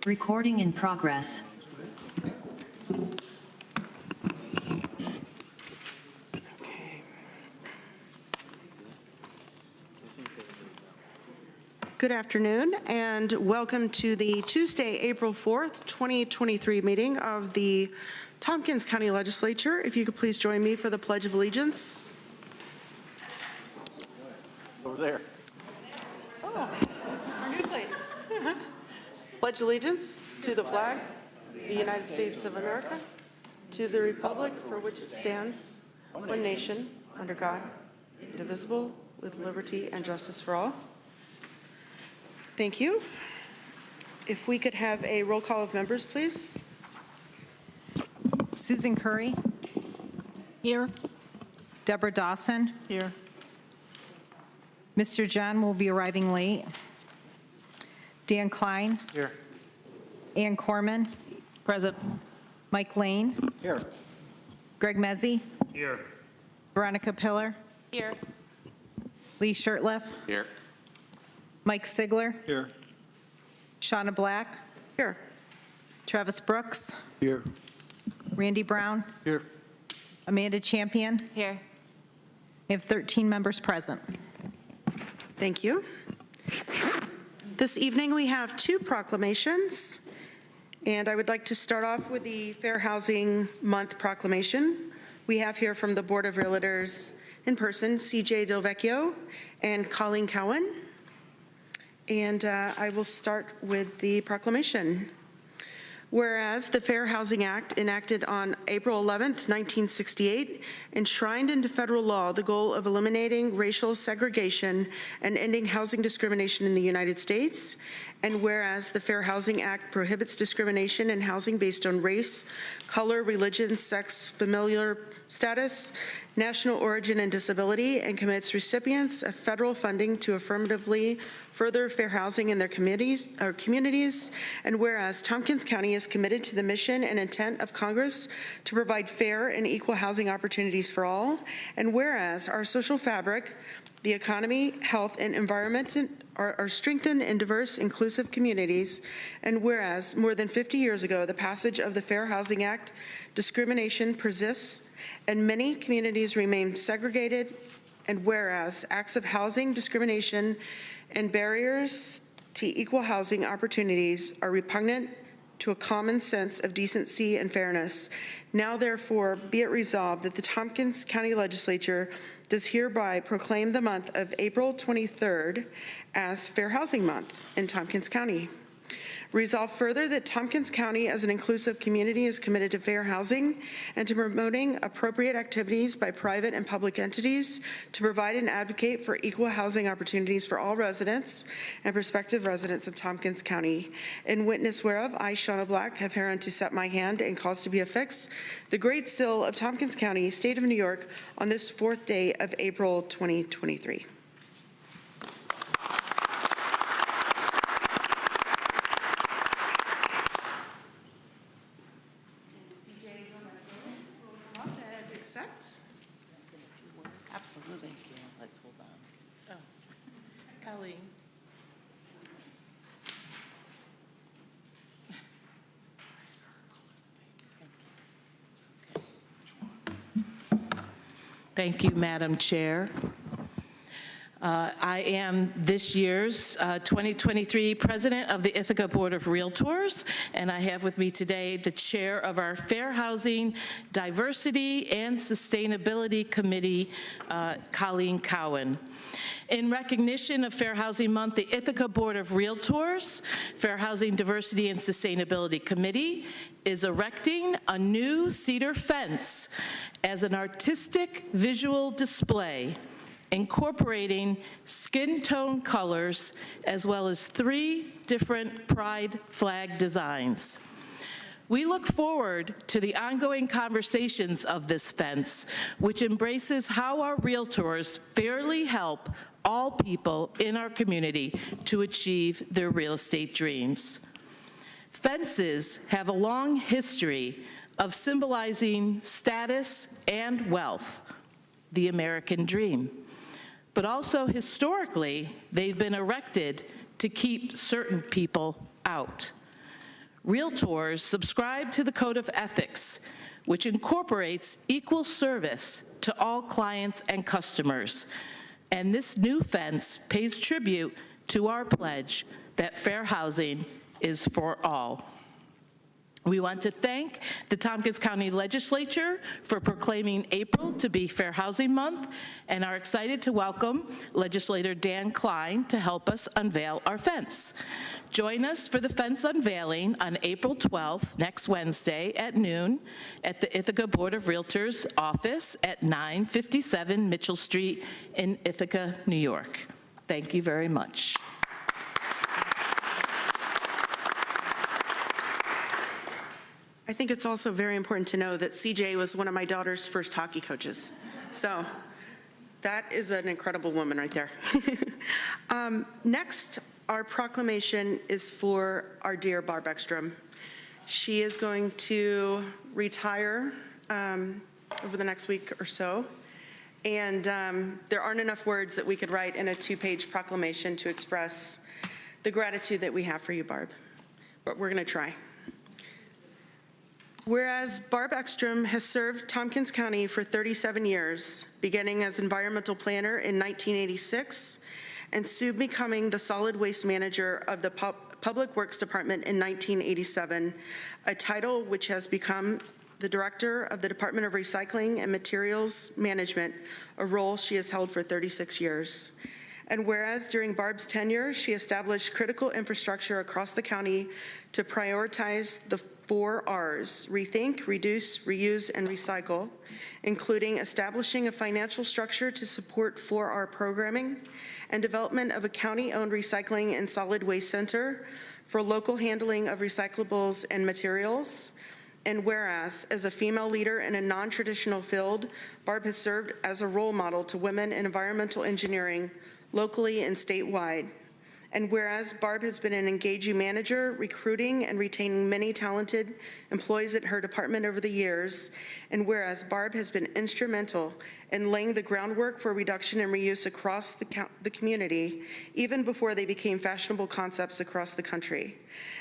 Recording in progress. Good afternoon and welcome to the Tuesday, April 4th, 2023 meeting of the Tompkins County Legislature. If you could please join me for the Pledge of Allegiance. Over there. Oh, our new place. Pledge allegiance to the flag, the United States of America, to the republic for which it stands, one nation, under God, indivisible, with liberty and justice for all. Thank you. If we could have a roll call of members, please. Susan Curry. Here. Deborah Dawson. Here. Mr. John will be arriving late. Dan Klein. Here. Ann Corman. Present. Mike Lane. Here. Greg Mezzi. Here. Veronica Pillar. Here. Lee Shirtliff. Here. Mike Sigler. Here. Shauna Black. Here. Travis Brooks. Here. Randy Brown. Here. Amanda Champion. Here. We have 13 members present. Thank you. This evening we have two proclamations, and I would like to start off with the Fair Housing Month proclamation. We have here from the Board of Realtors in person, CJ Delvecchio and Colleen Cowan. And I will start with the proclamation. Whereas the Fair Housing Act, enacted on April 11th, 1968, enshrined into federal law the goal of eliminating racial segregation and ending housing discrimination in the United States. And whereas the Fair Housing Act prohibits discrimination in housing based on race, color, religion, sex, familial status, national origin, and disability, and commits recipients of federal funding to affirmatively further fair housing in their communities. And whereas Tompkins County is committed to the mission and intent of Congress to provide fair and equal housing opportunities for all. And whereas our social fabric, the economy, health, and environment are strengthened in diverse, inclusive communities. And whereas more than 50 years ago, the passage of the Fair Housing Act, discrimination persists and many communities remain segregated. And whereas acts of housing discrimination and barriers to equal housing opportunities are repugnant to a common sense of decency and fairness. Now, therefore, be it resolved that the Tompkins County Legislature does hereby proclaim the month of April 23rd as Fair Housing Month in Tompkins County. Resolve further that Tompkins County as an inclusive community is committed to fair housing and to promoting appropriate activities by private and public entities to provide and advocate for equal housing opportunities for all residents and prospective residents of Tompkins County. In witness whereof, I, Shauna Black, have hereunto set my hand and cause to be affixed the Great Seal of Tompkins County, State of New York, on this 4th day of April 2023. Absolutely. Yeah, let's hold on. Oh, Colleen. Thank you, Madam Chair. I am this year's 2023 President of the Ithaca Board of Realtors, and I have with me today the Chair of our Fair Housing, Diversity, and Sustainability Committee, Colleen Cowan. In recognition of Fair Housing Month, the Ithaca Board of Realtors, Fair Housing, Diversity, and Sustainability Committee is erecting a new cedar fence as an artistic visual display incorporating skin tone colors as well as 3 different pride flag designs. We look forward to the ongoing conversations of this fence, which embraces how our realtors fairly help all people in our community to achieve their real estate dreams. Fences have a long history of symbolizing status and wealth, the American dream. But also historically, they've been erected to keep certain people out. Realtors subscribe to the Code of Ethics, which incorporates equal service to all clients and customers. And this new fence pays tribute to our pledge that fair housing is for all. We want to thank the Tompkins County Legislature for proclaiming April to be Fair Housing Month, and are excited to welcome Legislator Dan Klein to help us unveil our fence. Join us for the fence unveiling on April 12th, next Wednesday at noon, at the Ithaca Board of Realtors office at 957 Mitchell Street in Ithaca, New York. Thank you very much. I think it's also very important to know that CJ was one of my daughter's first hockey coaches. So that is an incredible woman right there. Next, our proclamation is for our dear Barb Ekstrom. She is going to retire over the next week or so. And there aren't enough words that we could write in a 2-page proclamation to express the gratitude that we have for you, Barb. But we're going to try. Whereas Barb Ekstrom has served Tompkins County for 37 years, beginning as environmental planner in 1986, and soon becoming the solid waste manager of the Public Works Department in 1987, a title which has become the director of the Department of Recycling and Materials Management, a role she has held for 36 years. And whereas during Barb's tenure, she established critical infrastructure across the county to prioritize the 4 R's: rethink, reduce, reuse, and recycle, including establishing a financial structure to support 4R programming and development of a county-owned recycling and solid waste center for local handling of recyclables and materials. And whereas, as a female leader in a non-traditional field, Barb has served as a role model to women in environmental engineering locally and statewide. And whereas Barb has been an engaging manager, recruiting and retaining many talented employees at her department over the years, and whereas Barb has been instrumental in laying the groundwork for reduction and reuse across the community, even before they became fashionable concepts across the country.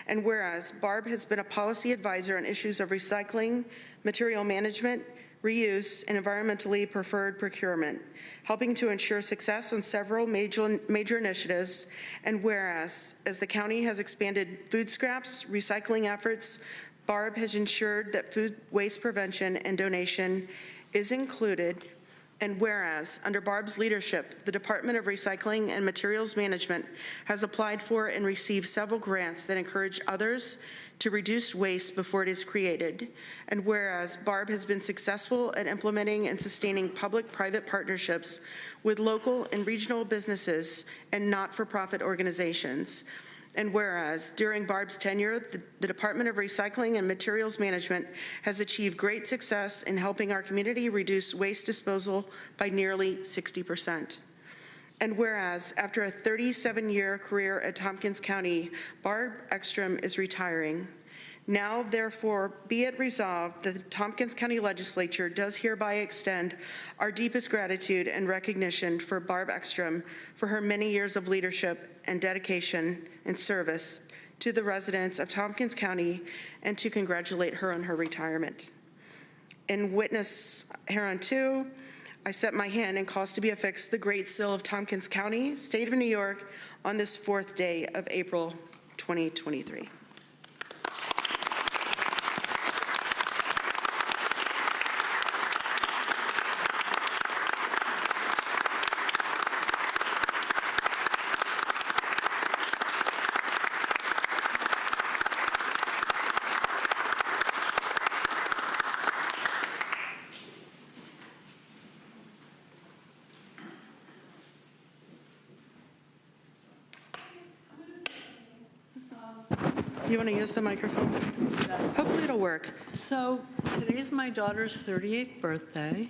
And whereas Barb has been a policy advisor on issues of recycling, material management, reuse, and environmentally preferred procurement, helping to ensure success on several major initiatives. And whereas, as the county has expanded food scraps, recycling efforts, Barb has ensured that food waste prevention and donation is included. And whereas, under Barb's leadership, the Department of Recycling and Materials Management has applied for and received several grants that encourage others to reduce waste before it is created. And whereas Barb has been successful at implementing and sustaining public-private partnerships with local and regional businesses and not-for-profit organizations. And whereas during Barb's tenure, the Department of Recycling and Materials Management has achieved great success in helping our community reduce waste disposal by nearly 60%. And whereas, after a 37-year career at Tompkins County, Barb Ekstrom is retiring. Now, therefore, be it resolved that the Tompkins County Legislature does hereby extend our deepest gratitude and recognition for Barb Ekstrom for her many years of leadership and dedication and service to the residents of Tompkins County, and to congratulate her on her retirement. In witness hereunto, I set my hand and cause to be affixed the Great Seal of Tompkins County, State of New York, on this 4th day of April 2023. You want to use the microphone? Hopefully it'll work. So today's my daughter's 38th birthday.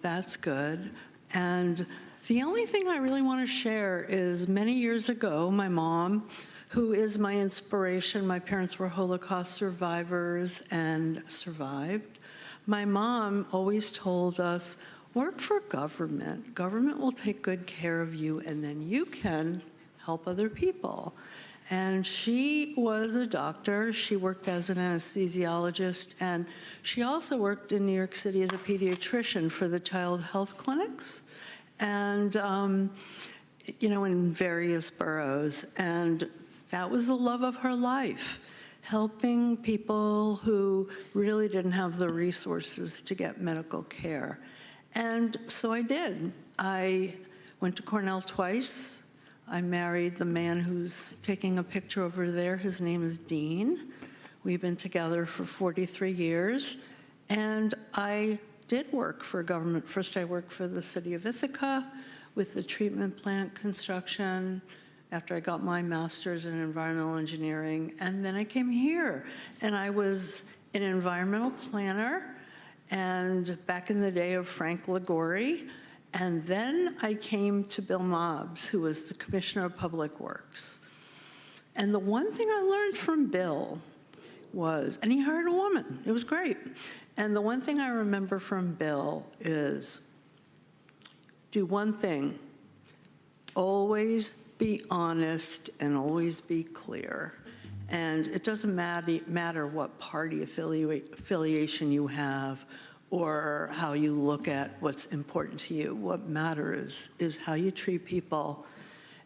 That's good. And the only thing I really want to share is many years ago, my mom, who is my inspiration, my parents were Holocaust survivors and survived. My mom always told us, work for government. Government will take good care of you, and then you can help other people. And she was a doctor. She worked as an anesthesiologist, and she also worked in New York City as a pediatrician for the child health clinics, and in various boroughs. And that was the love of her life, helping people who really didn't have the resources to get medical care. And so I did. I went to Cornell twice. I married the man who's taking a picture over there. His name is Dean. We've been together for 43 years. And I did work for government. First, I worked for the city of Ithaca with the treatment plant construction after I got my master's in environmental engineering. And then I came here, and I was an environmental planner, and back in the day of Frank Liguori. And then I came to Bill Mobbs, who was the Commissioner of Public Works. And the one thing I learned from Bill was, and he hired a woman, it was great. And the one thing I remember from Bill is, do one thing, always be honest and always be clear. And it doesn't matter what party affiliation you have or how you look at what's important to you. What matters is how you treat people.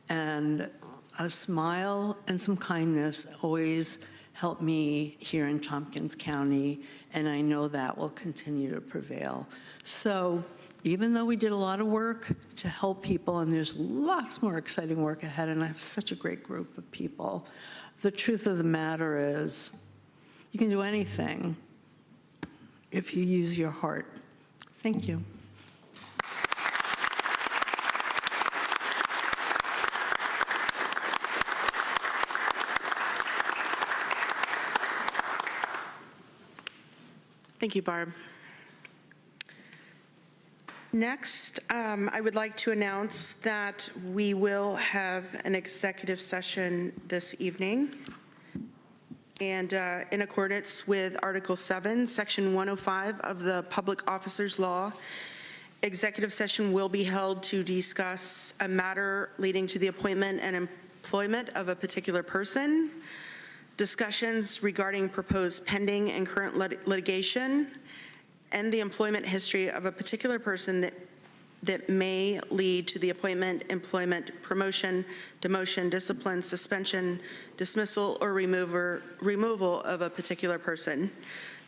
And a smile and some kindness always help me here in Tompkins County, and I know that will continue to prevail. So even though we did a lot of work to help people, and there's lots more exciting work ahead, and I have such a great group of people, the truth of the matter is you can do anything if you use your heart. Thank you. Thank you, Barb. Next, I would like to announce that we will have an executive session this evening. And in accordance with Article 7, Section 105 of the Public Officers Law, executive session will be held to discuss a matter leading to the appointment and employment of a particular person, discussions regarding proposed pending and current litigation, and the employment history of a particular person that may lead to the appointment, employment, promotion, demotion, discipline, suspension, dismissal, or removal of a particular person.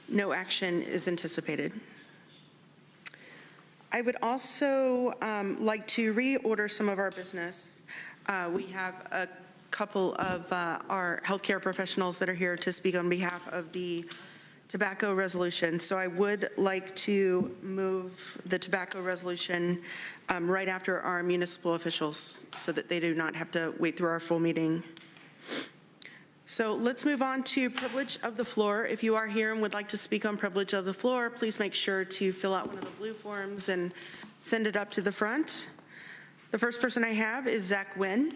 No action is anticipated. I would also like to reorder some of our business. We have a couple of our healthcare professionals that are here to speak on behalf of the tobacco resolution. So I would like to move the tobacco resolution right after our municipal officials so that they do not have to wait through our full meeting. So let's move on to privilege of the floor. If you are here and would like to speak on privilege of the floor, please make sure to fill out one of the blue forms and send it up to the front. The first person I have is Zach Wynn.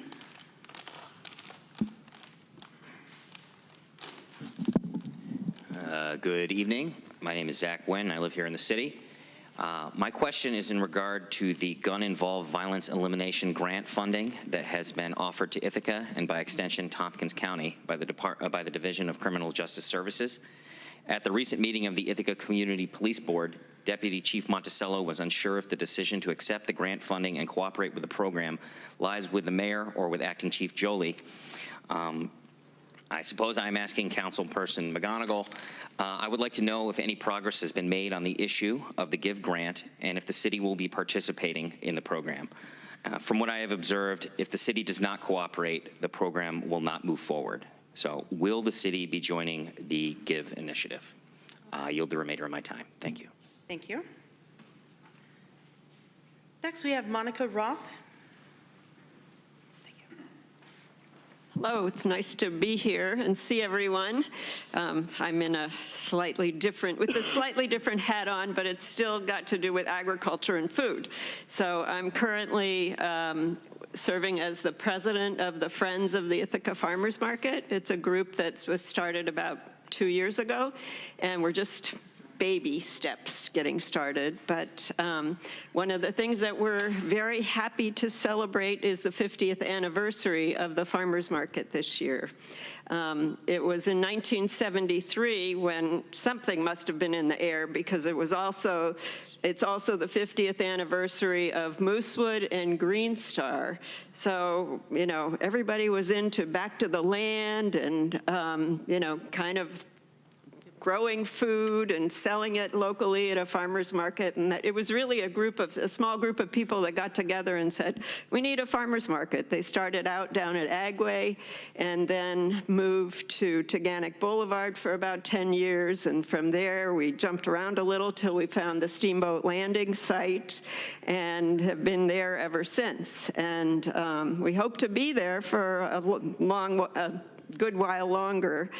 Good evening. My name is Zach Wynn. I live here in the city. My question is in regard to the gun-involved violence elimination grant funding that has been offered to Ithaca and by extension Tompkins County by the Division of Criminal Justice Services. At the recent meeting of the Ithaca Community Police Board, Deputy Chief Monticello was unsure if the decision to accept the grant funding and cooperate with the program lies with the mayor or with Acting Chief Jolie. I suppose I'm asking Councilperson McGonigal. I would like to know if any progress has been made on the issue of the GIVE grant and if the city will be participating in the program. From what I have observed, if the city does not cooperate, the program will not move forward. So will the city be joining the GIVE initiative? I yield the remainder of my time. Thank you. Thank you. Next, we have Monica Roth. Hello, it's nice to be here and see everyone. I'm in a slightly different hat on, but it's still got to do with agriculture and food. So I'm currently serving as the president of the Friends of the Ithaca Farmers Market. It's a group that was started about 2 years ago, and we're just baby steps getting started, but one of the things that we're very happy to celebrate is the 50th anniversary of the farmers market this year. It was in 1973 when something must have been in the air, because it's also the 50th anniversary of Moosewood and Green Star. So, you know, everybody was into back to the land and, you know, kind of growing food and selling it locally at a farmer's market. And that it was really a small group of people that got together and said, we need a farmer's market. They started out down at Agway and then moved to Taganic Boulevard for about 10 years. And from there, we jumped around a little till we found the Steamboat Landing site and have been there ever since. And we hope to be there for a good while longer,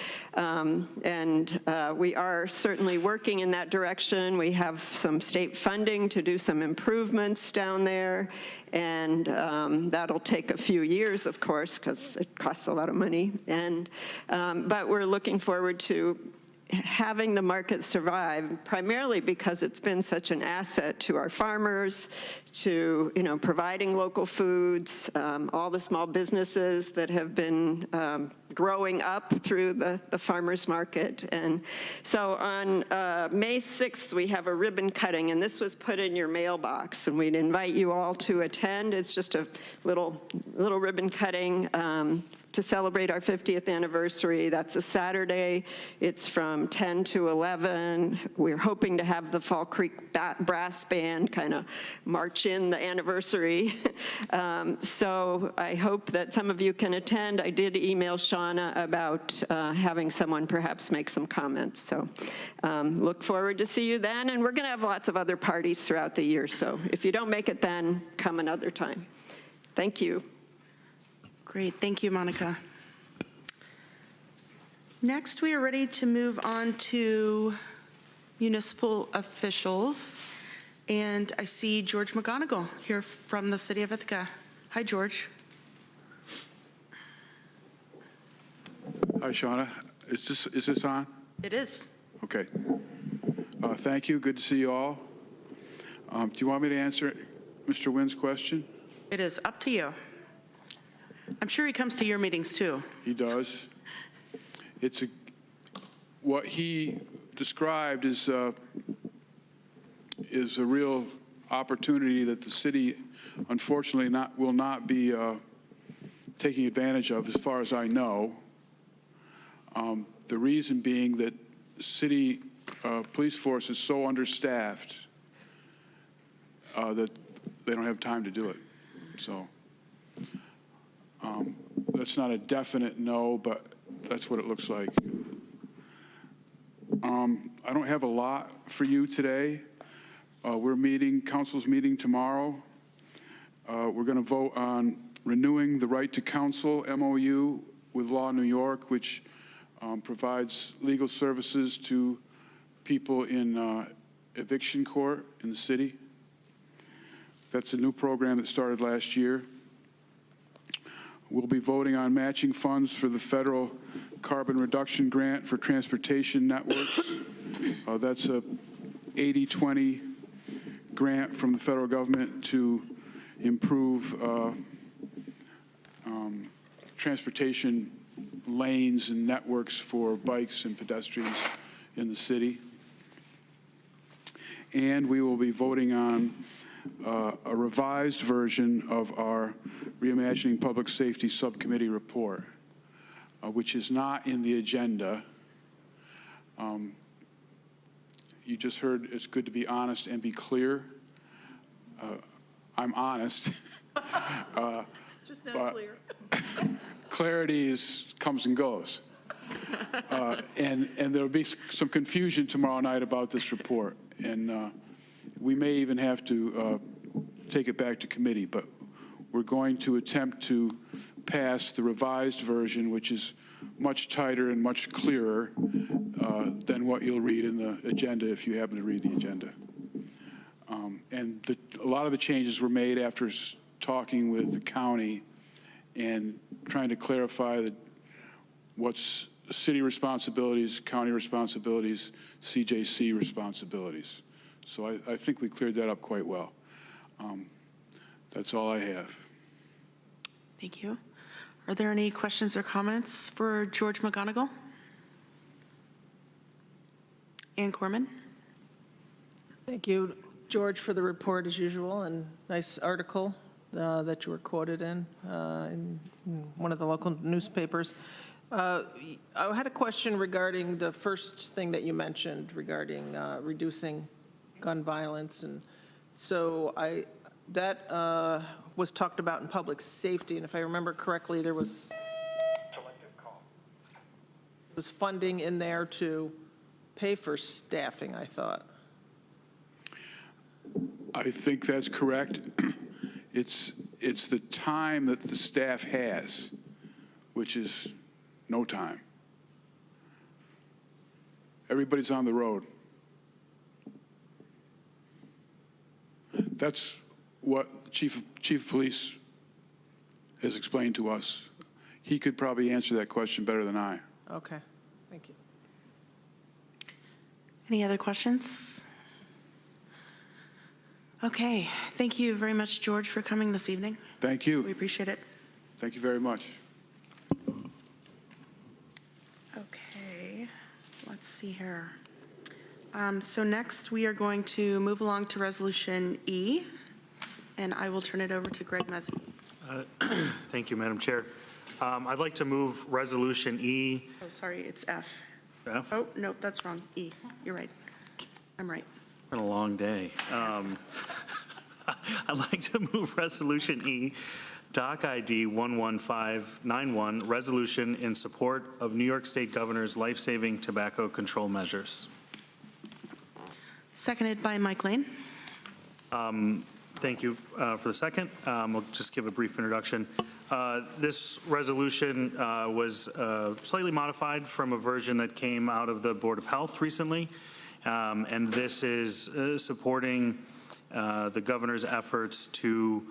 we are certainly working in that direction. We have some state funding to do some improvements down there, and that'll take a few years, of course, because it costs a lot of money. But we're looking forward to having the market survive, primarily because it's been such an asset to our farmers, to, you know, providing local foods, all the small businesses that have been growing up through the farmers market. And so on May 6th, we have a ribbon cutting, and this was put in your mailbox, and we'd invite you all to attend. It's just a little ribbon cutting to celebrate our 50th anniversary. That's a Saturday. It's from 10 to 11. We're hoping to have the Fall Creek Brass Band kind of march in the anniversary. So I hope that some of you can attend. I did email Shauna about having someone perhaps make some comments. So look forward to see you then. And we're going to have lots of other parties throughout the year. So if you don't make it then, come another time. Thank you. Great, thank you, Monica. Next, we are ready to move on to municipal officials. And I see George McGonigal here from the City of Ithaca. Hi, George. Hi, Shauna. Is this on? It is. Okay. Thank you. Good to see you all. Do you want me to answer Mr. Wynn's question? It is up to you. I'm sure he comes to your meetings too. He does. What he described is a real opportunity that the city, unfortunately, will not be taking advantage of, as far as I know. The reason being that city police force is so understaffed that they don't have time to do it. So that's not a definite no, but that's what it looks like. I don't have a lot for you today. Council's meeting tomorrow. We're going to vote on renewing the right to counsel MOU with Law New York, which provides legal services to people in eviction court in the city. That's a new program that started last year. We'll be voting on matching funds for the federal carbon reduction grant for transportation networks. That's a 80-20 grant from the federal government to improve transportation lanes and networks for bikes and pedestrians in the city. And we will be voting on a revised version of our Reimagining Public Safety Subcommittee report, which is not in the agenda. You just heard it's good to be honest and be clear. I'm honest. Just not clear. Clarity comes and goes. And there'll be some confusion tomorrow night about this report. And we may even have to take it back to committee, but we're going to attempt to pass the revised version, which is much tighter and much clearer than what you'll read in the agenda if you happen to read the agenda. And a lot of the changes were made after talking with the county and trying to clarify what's city responsibilities, county responsibilities, CJC responsibilities. So I think we cleared that up quite well. That's all I have. Thank you. Are there any questions or comments for George McGonigal? Ann Corman? Thank you, George, for the report as usual, and nice article that you were quoted in one of the local newspapers. I had a question regarding the first thing that you mentioned regarding reducing gun violence, and so that was talked about in public safety, and if I remember correctly, there was funding in there to pay for staffing, I thought. I think that's correct. It's the time that the staff has, which is no time. Everybody's on the road. That's what Chief of Police has explained to us. He could probably answer that question better than I. Okay, thank you. Any other questions? Okay, thank you very much, George, for coming this evening. Thank you. We appreciate it. Thank you very much. Okay, let's see here. So next, we are going to move along to Resolution E, and I will turn it over to Greg Mezzi. Thank you, Madam Chair. I'd like to move Resolution E. Oh, sorry, it's F. F? Oh, nope, that's wrong. E. You're right. I'm right. Been a long day. I'd like to move Resolution E, Doc ID 11591, resolution in support of New York State Governor's life-saving tobacco control measures. Seconded by Mike Lane. Thank you for the second. I'll just give a brief introduction. This resolution was slightly modified from a version that came out of the Board of Health recently. And this is supporting the governor's efforts to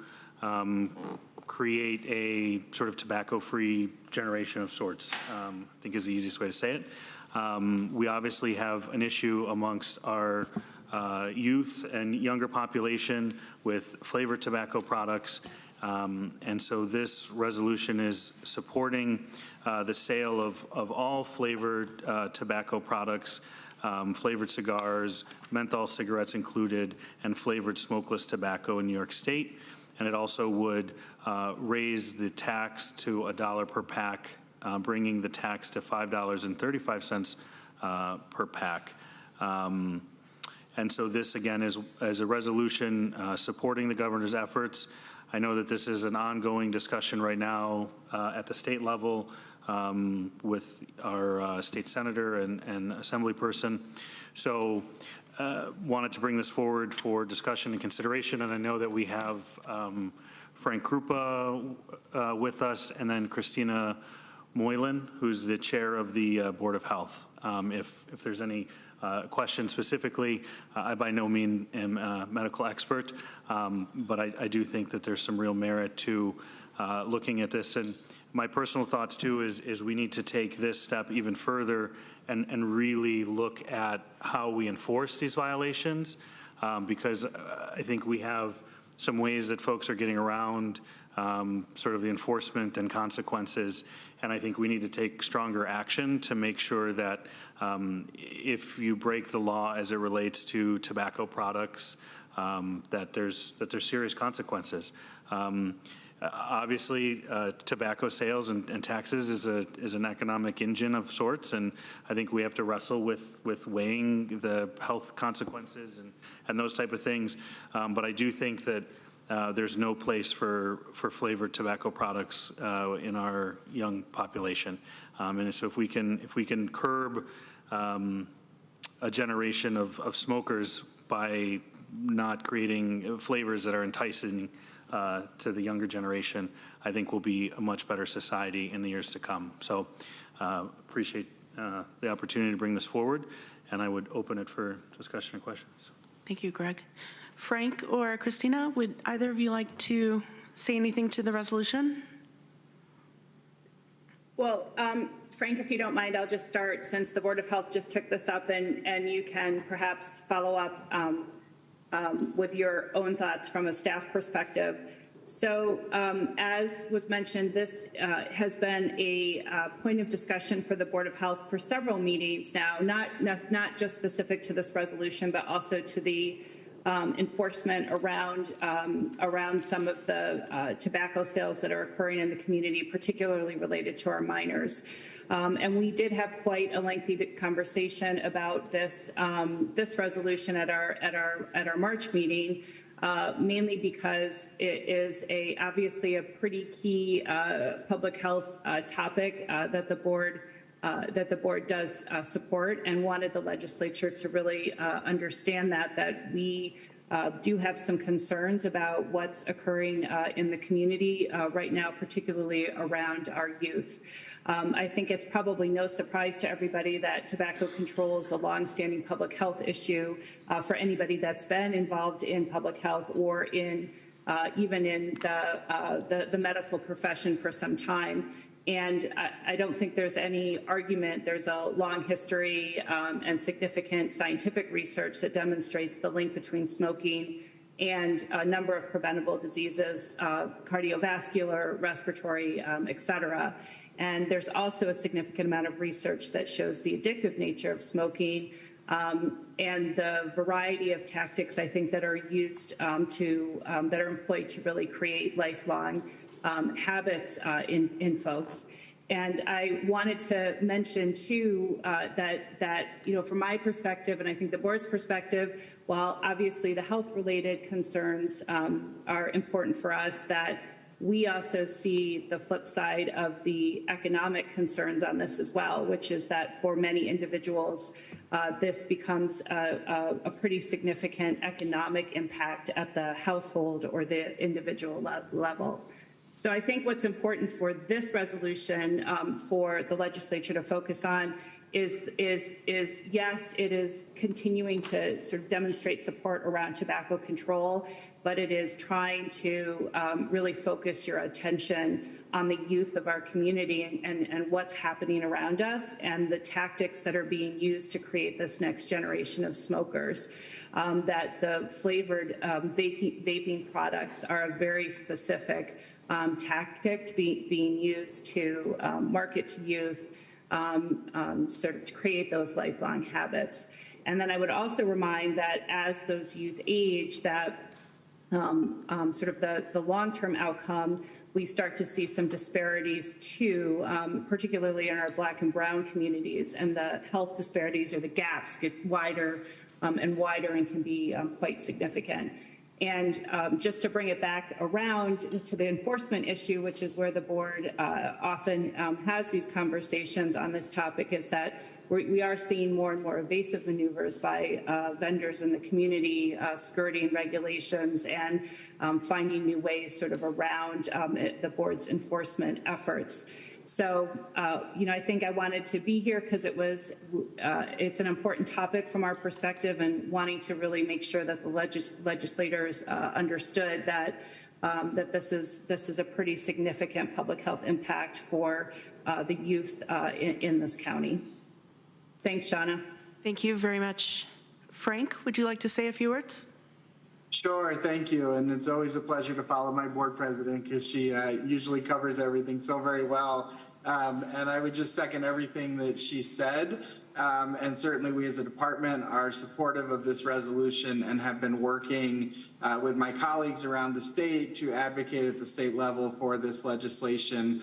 create a sort of tobacco-free generation of sorts, I think is the easiest way to say it. We obviously have an issue amongst our youth and younger population with flavored tobacco products. And so this resolution is supporting the sale of all flavored tobacco products, flavored cigars, menthol cigarettes included, and flavored smokeless tobacco in New York State. And it also would raise the tax to $1 per pack, bringing the tax to $5.35 per pack. And so this, again, is a resolution supporting the governor's efforts. I know that this is an ongoing discussion right now at the state level with our state senator and assembly person. So wanted to bring this forward for discussion and consideration. And I know that we have Frank Krupa with us, and then Christina Moylan, who's the chair of the Board of Health. If there's any question specifically, I by no means am a medical expert, but I do think that there's some real merit to looking at this. And my personal thoughts too is we need to take this step even further and really look at how we enforce these violations, because I think we have some ways that folks are getting around sort of the enforcement and consequences. And I think we need to take stronger action to make sure that if you break the law as it relates to tobacco products, that there's serious consequences. Obviously, tobacco sales and taxes is an economic engine of sorts, and I think we have to wrestle with weighing the health consequences and those type of things. But I do think that there's no place for flavored tobacco products in our young population, and so if we can curb a generation of smokers by not creating flavors that are enticing to the younger generation, I think we'll be a much better society in the years to come. So appreciate the opportunity to bring this forward, and I would open it for discussion and questions. Thank you, Greg. Frank or Christina, would either of you like to say anything to the resolution? Well, Frank, if you don't mind, I'll just start since the Board of Health just took this up, and you can perhaps follow up with your own thoughts from a staff perspective. So as was mentioned, this has been a point of discussion for the Board of Health for several meetings now, not just specific to this resolution, but also to the enforcement around some of the tobacco sales that are occurring in the community, particularly related to our minors. And we did have quite a lengthy conversation about this resolution at our March meeting, mainly because it is obviously a pretty key public health topic that the board does support, and wanted the legislature to really understand that we do have some concerns about what's occurring in the community right now, particularly around our youth. I think it's probably no surprise to everybody that tobacco control is a longstanding public health issue for anybody that's been involved in public health or in even in the medical profession for some time. And I don't think there's any argument. There's a long history and significant scientific research that demonstrates the link between smoking and a number of preventable diseases, cardiovascular, respiratory, et cetera. And there's also a significant amount of research that shows the addictive nature of smoking and the variety of tactics, I think, that are used that are employed to really create lifelong habits in folks. And I wanted to mention too that from my perspective, and I think the board's perspective, while obviously the health-related concerns are important for us, that we also see the flip side of the economic concerns on this as well, which is that for many individuals, this becomes a pretty significant economic impact at the household or the individual level. So I think what's important for this resolution for the legislature to focus on is yes, it is continuing to sort of demonstrate support around tobacco control, but it is trying to really focus your attention on the youth of our community and what's happening around us and the tactics that are being used to create this next generation of smokers. That the flavored vaping products are a very specific tactic being used to market to youth, sort of to create those lifelong habits. And then I would also remind that as those youth age, that sort of the long-term outcome, we start to see some disparities too, particularly in our Black and Brown communities, and the health disparities or the gaps get wider and wider and can be quite significant. And just to bring it back around to the enforcement issue, which is where the board often has these conversations on this topic, is that we are seeing more and more evasive maneuvers by vendors in the community, skirting regulations and finding new ways sort of around the board's enforcement efforts. So, I think I wanted to be here because it's an important topic from our perspective, and wanting to really make sure that the legislators understood that this is a pretty significant public health impact for the youth in this county. Thanks, Shauna. Thank you very much. Frank, would you like to say a few words? Sure, thank you. And it's always a pleasure to follow my board president because she usually covers everything so very well. And I would just second everything that she said. And certainly we as a department are supportive of this resolution and have been working with my colleagues around the state to advocate at the state level for this legislation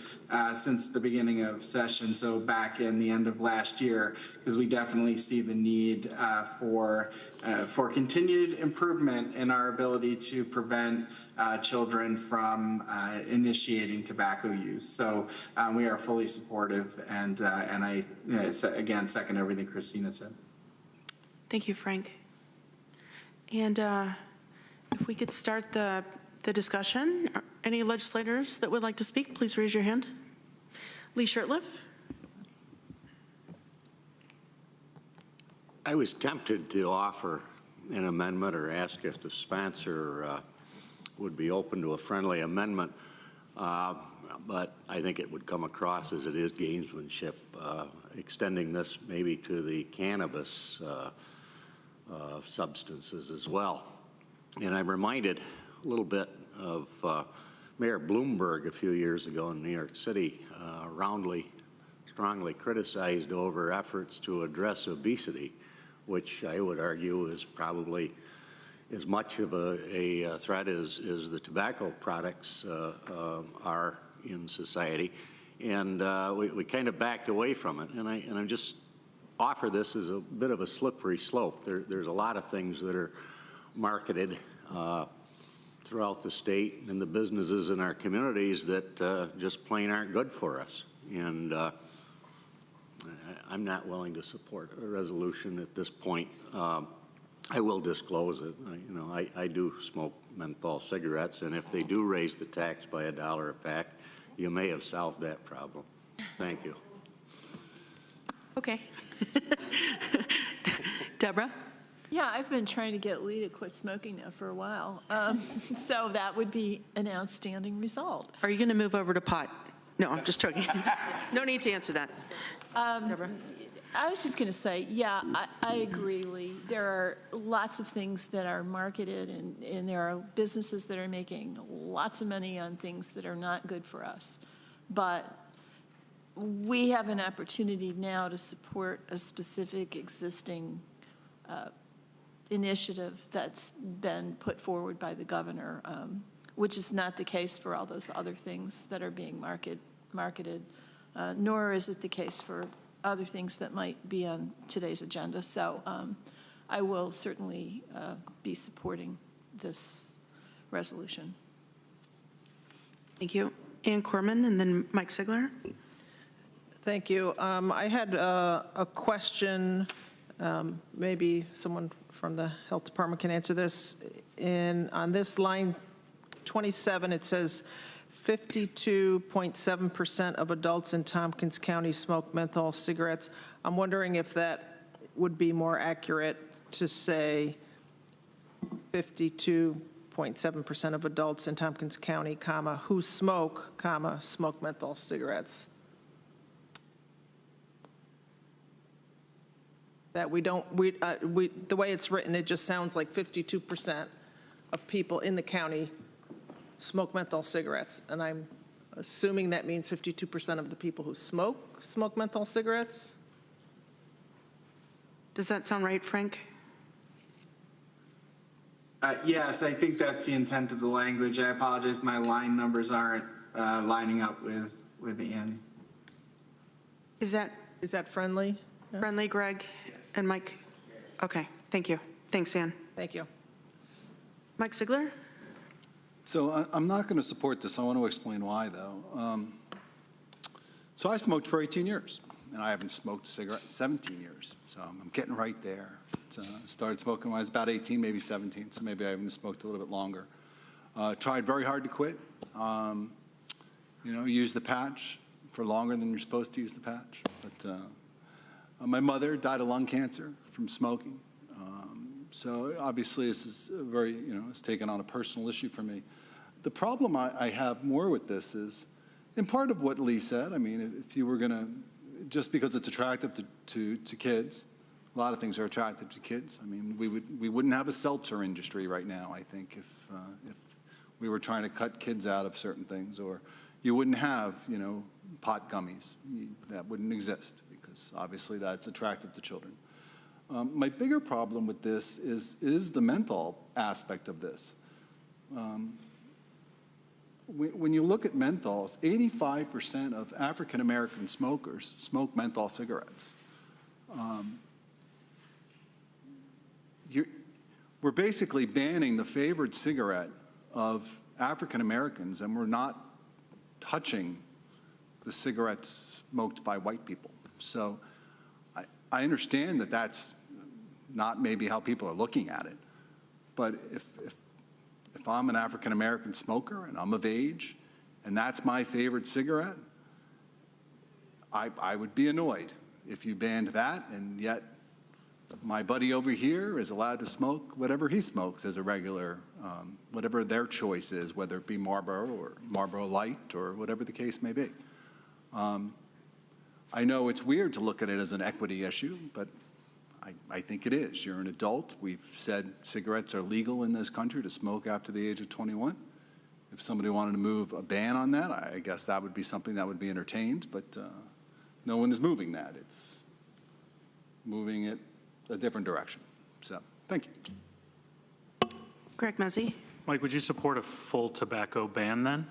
since the beginning of session, so back in the end of last year, because we definitely see the need for continued improvement in our ability to prevent children from initiating tobacco use. So we are fully supportive, and I again second everything Christina said. Thank you, Frank. And if we could start the discussion. Any legislators that would like to speak, please raise your hand. Lee Shurtleff. I was tempted to offer an amendment or ask if the sponsor would be open to a friendly amendment, but I I think it would come across as it is gamesmanship, extending this maybe to the cannabis substances as well. And I'm reminded a little bit of Mayor Bloomberg a few years ago in New York City, strongly criticized over efforts to address obesity, which I would argue is probably as much of a threat as the tobacco products are in society. And we kind of backed away from it. And I just offer this as a bit of a slippery slope. There's a lot of things that are marketed throughout the state and the businesses in our communities that just plain aren't good for us. And I'm not willing to support a resolution at this point. I will disclose it. I do smoke menthol cigarettes, and if they do raise the tax by $1 a pack, you may have solved that problem. Thank you. Okay. Deborah? Yeah, I've been trying to get Lee to quit smoking now for a while. So that would be an outstanding result. Are you going to move over to pot? No, I'm just joking. No need to answer that. Deborah? I was just going to say, yeah, I agree, Lee. There are lots of things that are marketed, and there are businesses that are making lots of money on things that are not good for us. But we have an opportunity now to support a specific existing initiative that's been put forward by the governor, which is not the case for all those other things that are being marketed, nor is it the case for other things that might be on today's agenda. So I will certainly be supporting this resolution. Thank you. Ann Corman, and then Mike Sigler. Thank you. I had a question. Maybe someone from the Health Department can answer this. On this line 27, it says 52.7% of adults in Tompkins County smoke menthol cigarettes. I'm wondering if that would be more accurate to say 52.7% of adults in Tompkins County, who smoke, smoke menthol cigarettes. That the way it's written, it just sounds like 52% of people in the county smoke menthol cigarettes, and I'm assuming that means 52% of the people who smoke menthol cigarettes? Does that sound right, Frank? Yes, I think that's the intent of the language. I apologize, my line numbers aren't lining up with Ian. Is that friendly? Friendly, Greg and Mike? Okay, thank you. Thanks, Ann. Thank you. Mike Sigler? So I'm not going to support this. I want to explain why, though. So I smoked for 18 years, and I haven't smoked a cigarette in 17 years. So I'm getting right there. I started smoking when I was about 18, maybe 17, so maybe I haven't smoked a little bit longer. Tried very hard to quit. Used the patch for longer than you're supposed to use the patch. But my mother died of lung cancer from smoking. So obviously this is very, it's taken on a personal issue for me. The problem I have more with this is, in part of what Lee said, I mean, if you were going to, just because it's attractive to kids, a lot of things are attractive to kids. I mean, we wouldn't have a seltzer industry right now, I think, if we were trying to cut kids out of certain things, or you wouldn't have, pot gummies. That wouldn't exist, because obviously that's attractive to children. My bigger problem with this is the menthol aspect of this. When you look at menthols, 85% of African-American smokers smoke menthol cigarettes. We're basically banning the favorite cigarette of African-Americans, and we're not touching the cigarettes smoked by white people. So I understand that that's not maybe how people are looking at it, but if I'm an African-American smoker and I'm of age and that's my favorite cigarette, I would be annoyed if you banned that, and yet my buddy over here is allowed to smoke whatever he smokes as a regular, whatever their choice is, whether it be Marlboro or Marlboro Light or whatever the case may be. I know it's weird to look at it as an equity issue, but I think it is. You're an adult. We've said cigarettes are legal in this country to smoke after the age of 21. If somebody wanted to move a ban on that, I guess that would be something that would be entertained, but no one is moving that. It's moving it a different direction. So, thank you. Greg Mezzi. Mike, would you support a full tobacco ban then?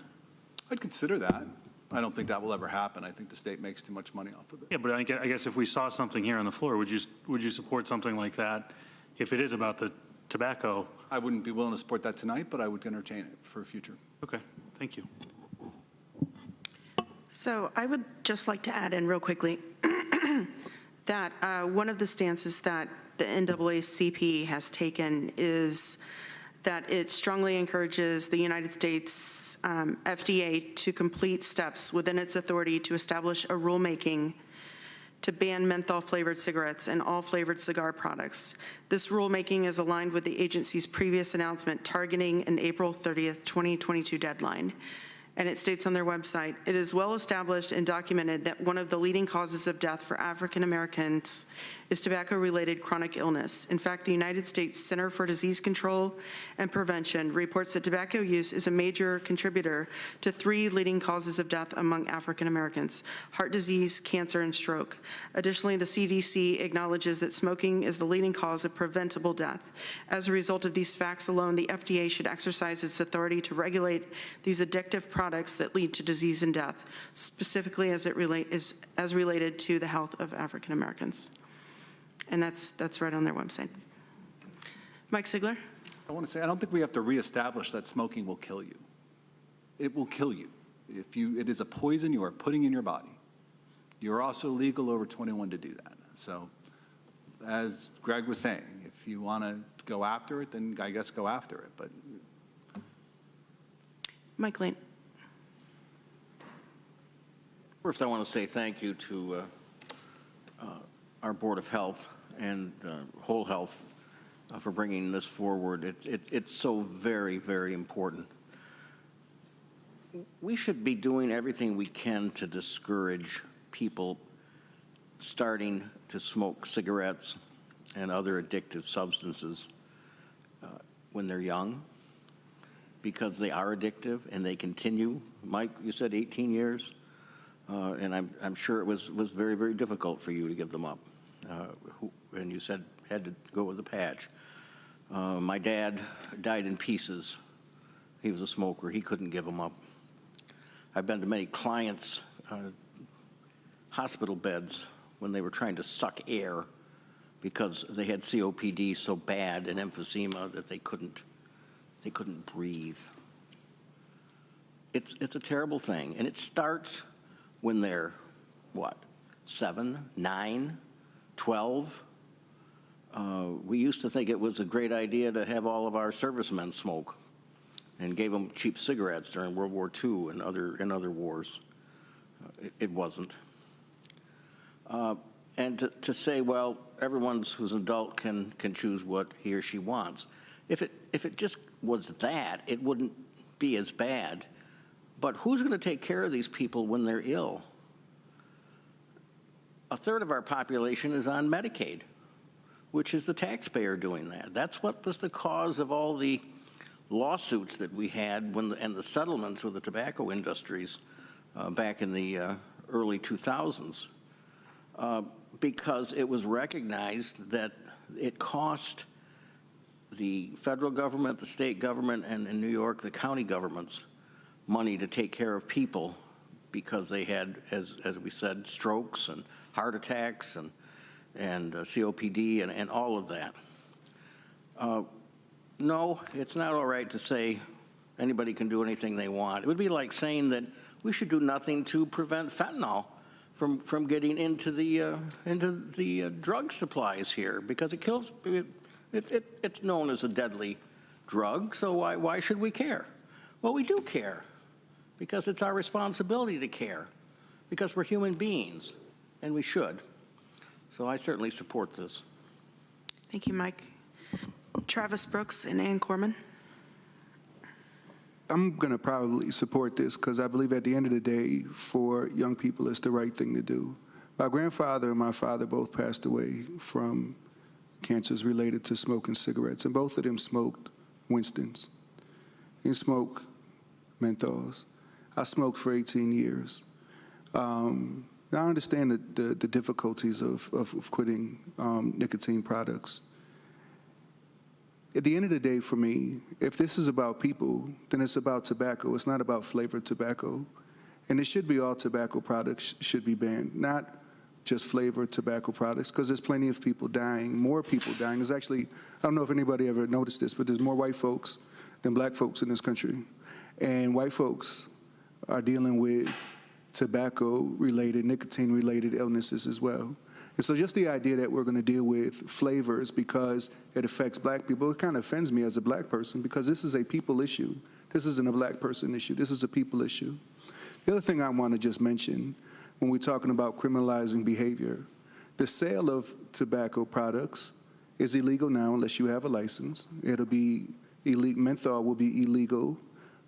I'd consider that. I don't think that will ever happen. I think the state makes too much money off of it. Yeah, but I guess if we saw something here on the floor, would you support something like that if it is about the tobacco? I wouldn't be willing to support that tonight, but I would entertain it for future. Okay, thank you. So I would just like to add in real quickly that one of the stances that the NAACP has taken is that it strongly encourages the United States FDA to complete steps within its authority to establish a rulemaking to ban menthol-flavored cigarettes and all flavored cigar products. This rulemaking is aligned with the agency's previous announcement targeting an April 30th, 2022 deadline. And it states on their website, it is well established and documented that one of the leading causes of death for African Americans is tobacco-related chronic illness. In fact, the United States Center for Disease Control and Prevention reports that tobacco use is a major contributor to 3 leading causes of death among African Americans: heart disease, cancer, and stroke. Additionally, the CDC acknowledges that smoking is the leading cause of preventable death. As a result of these facts alone, the FDA should exercise its authority to regulate these addictive products that lead to disease and death, specifically as related to the health of African Americans. And that's right on their website. Mike Sigler? I want to say, I don't think we have to reestablish that smoking will kill you. It will kill you. It is a poison you are putting in your body. You're also legal over 21 to do that. So, as Greg was saying, if you want to go after it, then I guess go after it. But Mike Lane. First, I want to say thank you to our Board of Health and Whole Health for bringing this forward. It's so very, very important. We should be doing everything we can to discourage people starting to smoke cigarettes and other addictive substances when they're young, because they are addictive and they continue. Mike, you said 18 years, and I'm sure it was very, very difficult for you to give them up. And you said had to go with the patch. My dad died in pieces. He was a smoker. He couldn't give them up. I've been to many clients' hospital beds when they were trying to suck air because they had COPD so bad and emphysema that they couldn't breathe. It's a terrible thing, and it starts when they're, what, 7, 9, 12? We used to think it was a great idea to have all of our servicemen smoke and gave them cheap cigarettes during World War II and other wars. It wasn't. And to say, well, everyone who's an adult can choose what he or she wants. If it just was that, it wouldn't be as bad. But who's going to take care of these people when they're ill? A third of our population is on Medicaid, which is the taxpayer doing that. That's what was the cause of all the lawsuits that we had and the settlements with the tobacco industries back in the early 2000s, because it was recognized that it cost the federal government, the state government, and in New York, the county governments, money to take care of people because they had, as we said, strokes and heart attacks and COPD and all of that. No, it's not all right to say anybody can do anything they want. It would be like saying that we should do nothing to prevent fentanyl from getting into the drug supplies here, because it kills. It's known as a deadly drug, so why should we care? Well, we do care, because it's our responsibility to care, because we're human beings, and we should. So I certainly support this. Thank you, Mike. Travis Brooks and Ann Corman. I'm going to probably support this because I believe at the end of the day, for young people, it's the right thing to do. My grandfather and my father both passed away from cancers related to smoking cigarettes, and both of them smoked Winston's. He smoked menthols. I smoked for 18 years. Now I understand the difficulties of quitting nicotine products. At the end of the day, for me, if this is about people, then it's about tobacco. It's not about flavored tobacco. And it should be all tobacco products should be banned, not just flavored tobacco products, because there's plenty of people dying, more people dying. There's actually, I don't know if anybody ever noticed this, but there's more white folks than black folks in this country. And white folks are dealing with tobacco-related, nicotine-related illnesses as well. And so just the idea that we're going to deal with flavors because it affects black people, it kind of offends me as a black person because this is a people issue. This isn't a black person issue. This is a people issue. The other thing I want to just mention when we're talking about criminalizing behavior, the sale of tobacco products is illegal now unless you have a license. It'll be illegal. Menthol will be illegal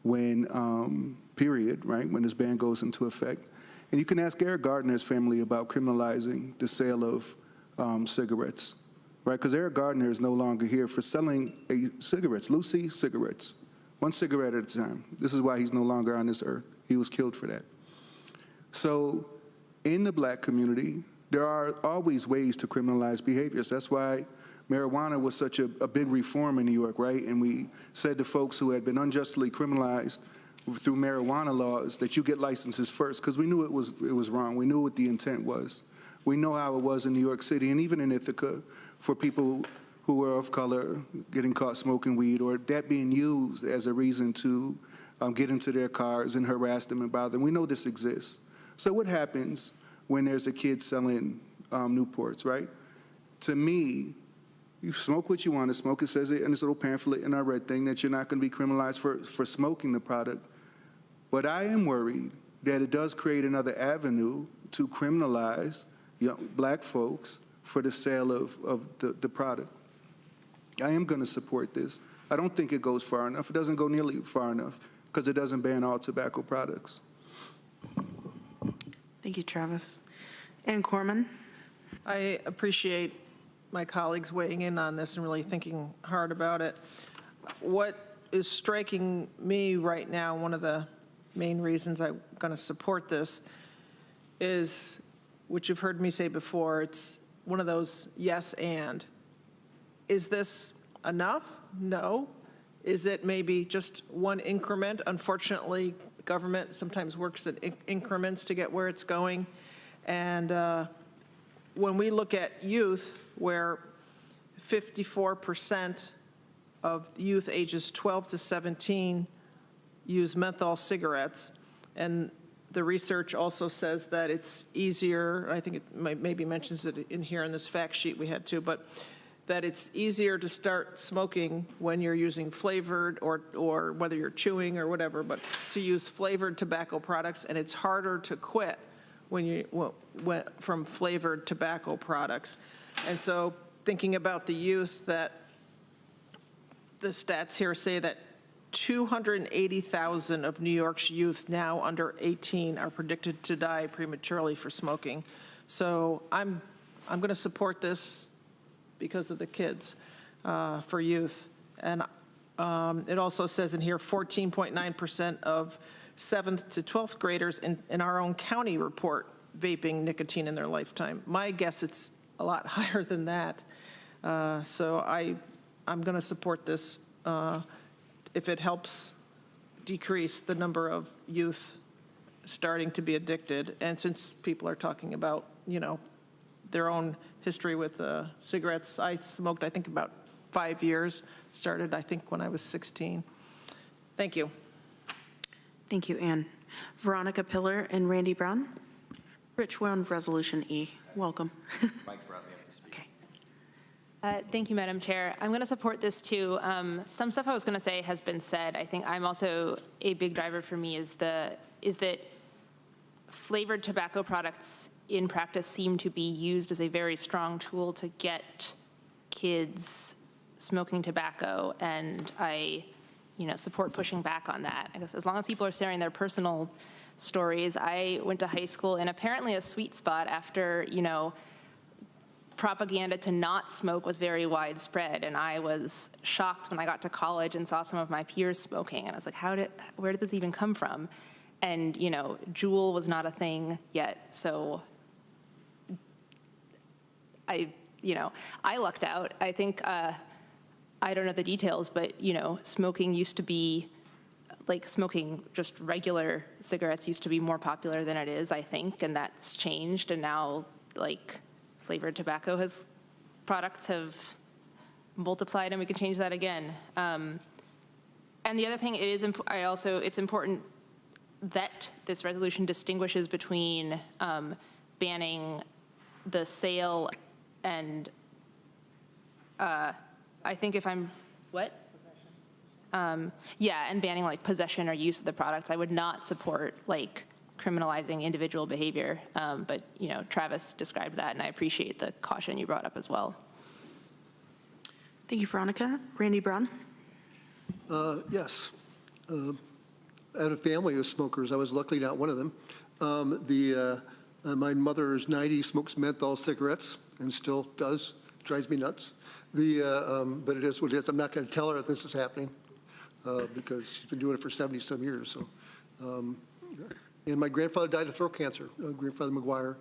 when, period, right, when this ban goes into effect. And you can ask Eric Gardner's family about criminalizing the sale of cigarettes, right? Because Eric Gardner is no longer here for selling cigarettes, Lucy cigarettes, one cigarette at a time. This is why he's no longer on this earth. He was killed for that. So in the black community, there are always ways to criminalize behaviors. That's why marijuana was such a big reform in New York, right? And we said to folks who had been unjustly criminalized through marijuana laws that you get licenses first, because we knew it was wrong. We knew what the intent was. We know how it was in New York City and even in Ithaca for people who were of color getting caught smoking weed, or that being used as a reason to get into their cars and harass them and bother them. We know this exists. So what happens when there's a kid selling Newports, right? To me, you smoke what you want to smoke. It says it in this little pamphlet in our red thing that you're not going to be criminalized for smoking the product. But I am worried that it does create another avenue to criminalize young black folks for the sale of the product. I am going to support this. I don't think it goes far enough. It doesn't go nearly far enough because it doesn't ban all tobacco products. Thank you, Travis. Ann Corman. I appreciate my colleagues weighing in on this and really thinking hard about it. What is striking me right now, one of the main reasons I'm going to support this is, which you've heard me say before, it's one of those yes and. Is this enough? No. Is it maybe just one increment? Unfortunately, government sometimes works at increments to get where it's going. And when we look at youth, where 54% of youth ages 12 to 17 use menthol cigarettes, and the research also says that it's easier, I think it maybe mentions it in here in this fact sheet we had too, but that it's easier to start smoking when you're using flavored or whether you're chewing or whatever, but to use flavored tobacco products, and it's harder to quit when you went from flavored tobacco products. And so thinking about the youth, that the stats here say that 280,000 of New York's youth now under 18 are predicted to die prematurely for smoking. So I'm going to support this because of the kids, for youth. And it also says in here 14.9% of 7th to 12th graders in our own county report vaping nicotine in their lifetime. My guess it's a lot higher than that. So I'm going to support this if it helps decrease the number of youth starting to be addicted. And since people are talking about, you know, their own history with cigarettes, I smoked, I think, about 5 years. Started, I think, when I was 16. Thank you. Thank you, Ann. Veronica Pillar and Randy Brown. Rich, we're on Resolution E. Welcome. Mike brought me up to speed. Okay. Thank you, Madam Chair. I'm going to support this too. Some stuff I was going to say has been said. I think I'm also a big driver for me is that flavored tobacco products in practice seem to be used as a very strong tool to get kids smoking tobacco, and I support pushing back on that. I guess as long as people are sharing their personal stories. I went to high school in apparently a sweet spot after, propaganda to not smoke was very widespread, and I was shocked when I got to college and saw some of my peers smoking, and I was like, where did this even come from? And, Juul was not a thing yet, so I lucked out. I think, I don't know the details, but, smoking used to be, smoking just regular cigarettes used to be more popular than it is, I think, and that's changed, and now, flavored tobacco products have multiplied, and we can change that again. And the other thing it's important that this resolution distinguishes between banning the sale and, I think if I'm, what? Yeah, and banning possession or use of the products. I would not support criminalizing individual behavior, but Travis described that, and I appreciate the caution you brought up as well. Thank you, Veronica. Randy Braun. Yes. I had a family of smokers. I was luckily not one of them. My mother is 90, smokes menthol cigarettes, and still does. Drives me nuts. But it is what it is. I'm not going to tell her that this is happening because she's been doing it for 70-some years. So. And my grandfather died of throat cancer, Grandfather McGuire.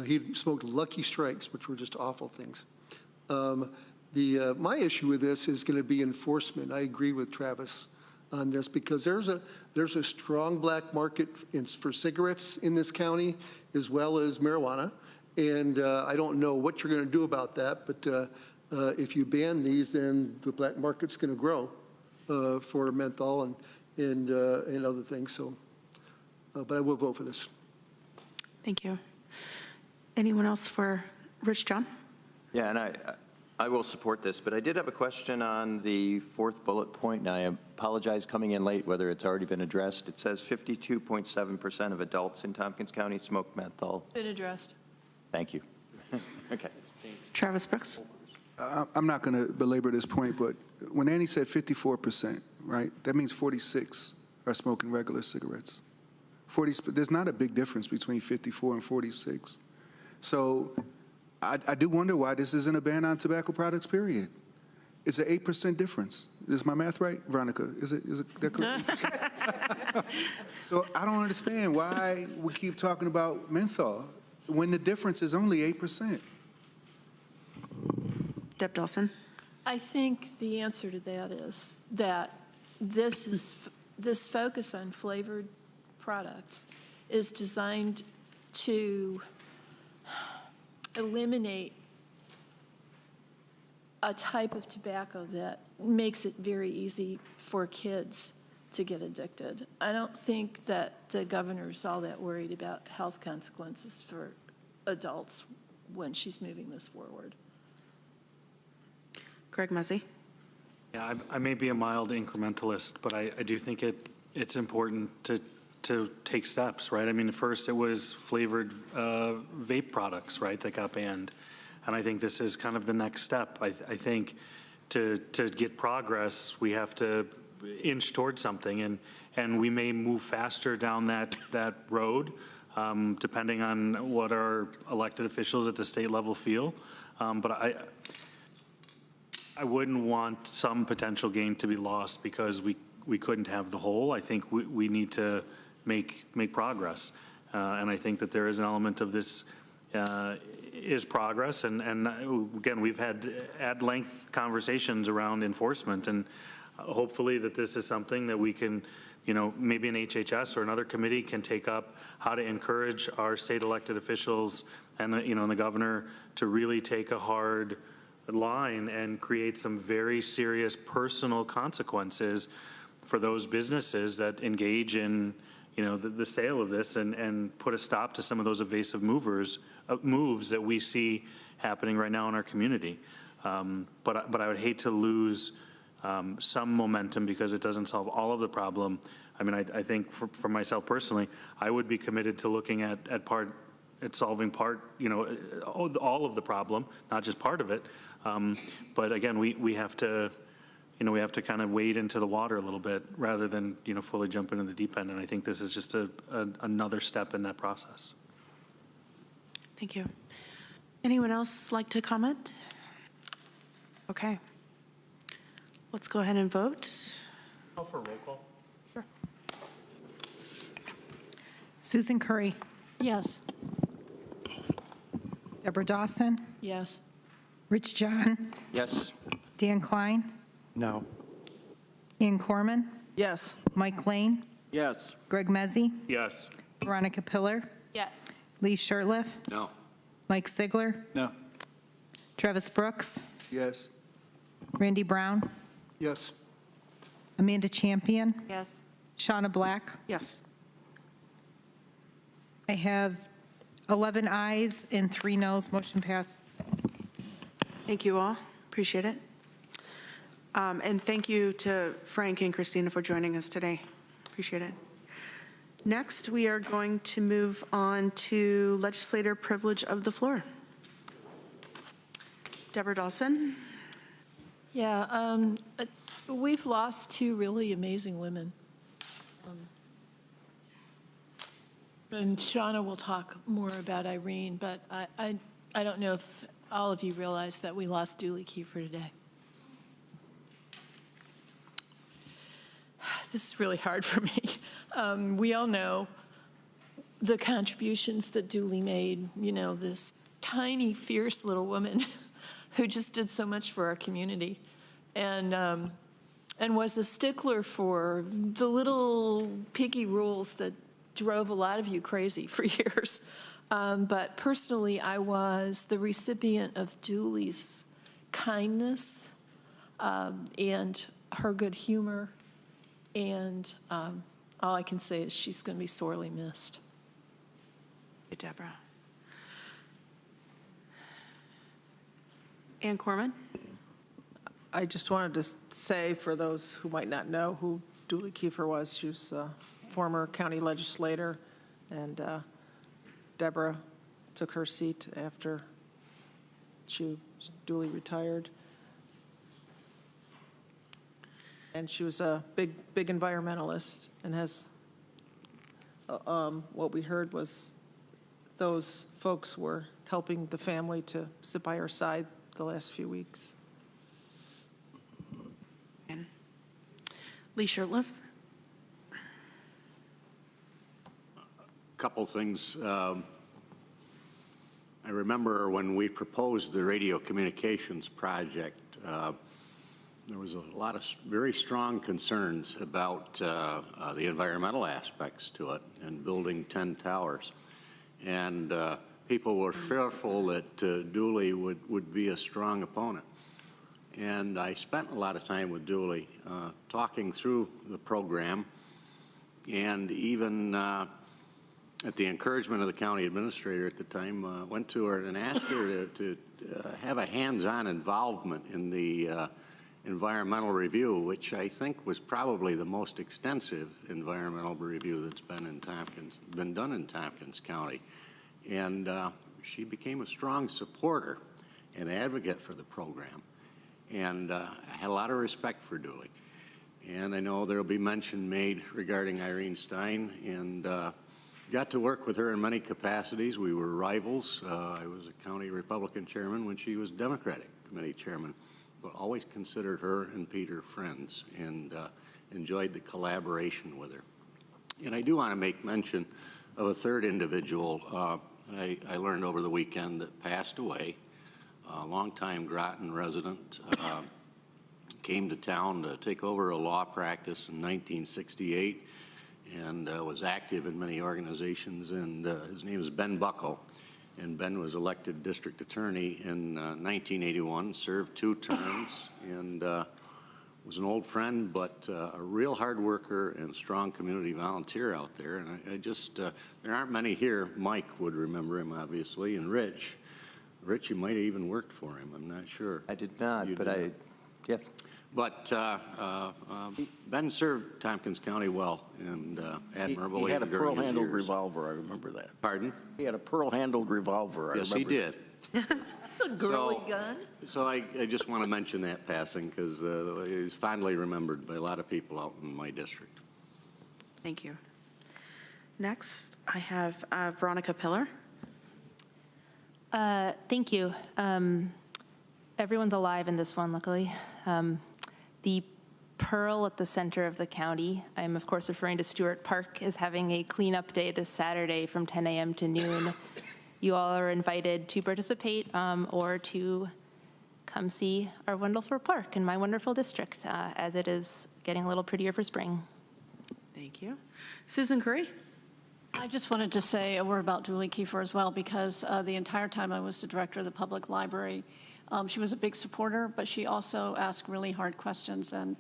He smoked Lucky Strikes, which were just awful things. My issue with this is going to be enforcement. I agree with Travis on this because there's a strong black market for cigarettes in this county as well as marijuana. And I don't know what you're going to do about that, but if you ban these, then the black market's going to grow for menthol and other things. So. But I will vote for this. Thank you. Anyone else for Rich John? Yeah, and I will support this, but I did have a question on the fourth bullet point, and I apologize coming in late whether it's already been addressed. It says 52.7% of adults in Tompkins County smoke menthol. Been addressed. Thank you. Okay. Travis Brooks. I'm not going to belabor this point, but when Annie said 54%, right, that means 46 are smoking regular cigarettes. There's not a big difference between 54 and 46. So I do wonder why this isn't a ban on tobacco products, period. It's an 8% difference. Is my math right, Veronica? Is it that correct? So I don't understand why we keep talking about menthol when the difference is only 8%. Deb Dawson. I think the answer to that is that this focus on flavored products is designed to eliminate a type of tobacco that makes it very easy for kids to get addicted. I don't think that the governor's all that worried about health consequences for adults when she's moving this forward. Greg Muzzy. Yeah, I may be a mild incrementalist, but I do think it's important to take steps, right? I mean, first it was flavored vape products, right, that got banned. And I think this is kind of the next step. I think to get progress, we have to inch towards something, and we may move faster down that road, depending on what our elected officials at the state level feel. But I wouldn't want some potential gain to be lost because we couldn't have the whole. I think we need to make progress. And I think that there is an element of this is progress. And again, we've had at-length conversations around enforcement, and hopefully that this is something that we can, maybe an HHS or another committee can take up how to encourage our state elected officials and the governor to really take a hard line and create some very serious personal consequences for those businesses that engage in the sale of this and put a stop to some of those evasive moves that we see happening right now in our community. But I would hate to lose some momentum because it doesn't solve all of the problem. I mean, I think for myself personally, I would be committed to looking at solving part, all of the problem, not just part of it. But again, we have to we have to kind of wade into the water a little bit rather than, fully jump into the deep end. And I think this is just another step in that process. Thank you. Anyone else like to comment? Okay. Let's go ahead and vote. Call for a roll call. Sure. Susan Curry. Yes. Deborah Dawson. Yes. Rich John. Yes. Dan Klein. No. Ian Corman. Yes. Mike Lane. Yes. Greg Mezzi. Yes. Veronica Pillar. Yes. Lee Shurtleff. No. Mike Sigler. No. Travis Brooks. Yes. Randy Brown. Yes. Amanda Champion. Yes. Shauna Black. Yes. I have 11 ayes and 3 noes. Motion passes. Thank you all. Appreciate it. And thank you to Frank and Christina for joining us today. Appreciate it. Next, we are going to move on to legislator privilege of the floor. Deborah Dawson. Yeah, we've lost 2 really amazing women. And Shauna will talk more about Irene, but I don't know if all of you realize that we lost Dooley Kiefer today. This is really hard for me. We all know the contributions that Dooley made, this tiny, fierce little woman who just did so much for our community and was a stickler for the little piggy rules that drove a lot of you crazy for years. But personally, I was the recipient of Dooley's kindness and her good humor. And all I can say is she's going to be sorely missed. Hey, Deborah. Ann Corman. I just wanted to say, for those who might not know who Dooley Kiefer was, she was a former county legislator, and Deborah took her seat after she was duly retired. And she was a big environmentalist, and has, what we heard was those folks were helping the family to sit by her side the last few weeks. And Lee Shurtleff. Couple things. I remember when we proposed the radio communications project, there was a lot of very strong concerns about the environmental aspects to it and building 10 towers. And people were fearful that Dooley would be a strong opponent. And I spent a lot of time with Dooley talking through the program, and even at the encouragement of the county administrator at the time, went to her and asked her to have a hands-on involvement in the environmental review, which I think was probably the most extensive environmental review that's been done in Tompkins County. And she became a strong supporter and advocate for the program. And I had a lot of respect for Dooley. And I know there will be mention made regarding Irene Stein, and got to work with her in many capacities. We were rivals. I was a county Republican chairman when she was Democratic committee chairman, but always considered her and Peter friends, and enjoyed the collaboration with her. And I do want to make mention of a third individual I learned over the weekend that passed away, a longtime Groton resident, came to town to take over a law practice in 1968, and was active in many organizations, and his name is Ben Buckle. And Ben was elected district attorney in 1981, served 2 terms, and was an old friend, but a real hard worker and strong community volunteer out there. And I just, there aren't many here. Mike would remember him, obviously, and Rich. Rich, you might have even worked for him, I'm not sure. I did not, but yeah. But Ben served Tompkins County well and admirably. He had a during his pearl-handled years. revolver, I remember that. Pardon? He had a pearl-handled revolver, I Yes, remember. he did. So a girly gun. So I just want to mention that passing because he's fondly remembered by a lot of people out in my district. Thank you. Next, I have Veronica Pillar. Thank you. Everyone's alive in this one, luckily. The Pearl at the center of the county, I'm of course referring to Stewart Park, is having a cleanup day this Saturday from 10 a.m. to noon. You all are invited to participate or to come see our wonderful park in my wonderful district as it is getting a little prettier for spring. Thank you. Susan Curry. I just wanted to say a word about Julie Kiefer as well, because the entire time I was the director of the public library, she was a big supporter, but she also asked really hard questions and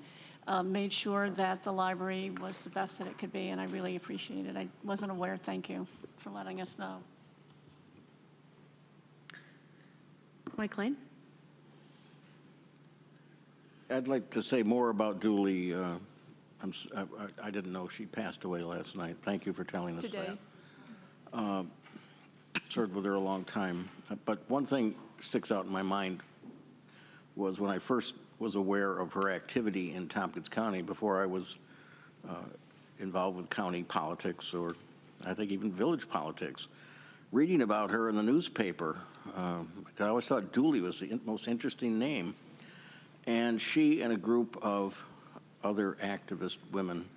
made sure that the library was the best that it could be, and I really appreciate it. I wasn't aware. Thank you for letting us know. Mike Lane. I'd like to say more about Dooley. I didn't know she passed away last night. Thank you for telling us Today. that. Served with her a long time. But one thing sticks out in my mind was when I first was aware of her activity in Tompkins County before I was involved with county politics or I think even village politics. Reading about her in the newspaper, I always thought Dooley was the most interesting name. And she and a group of other activist women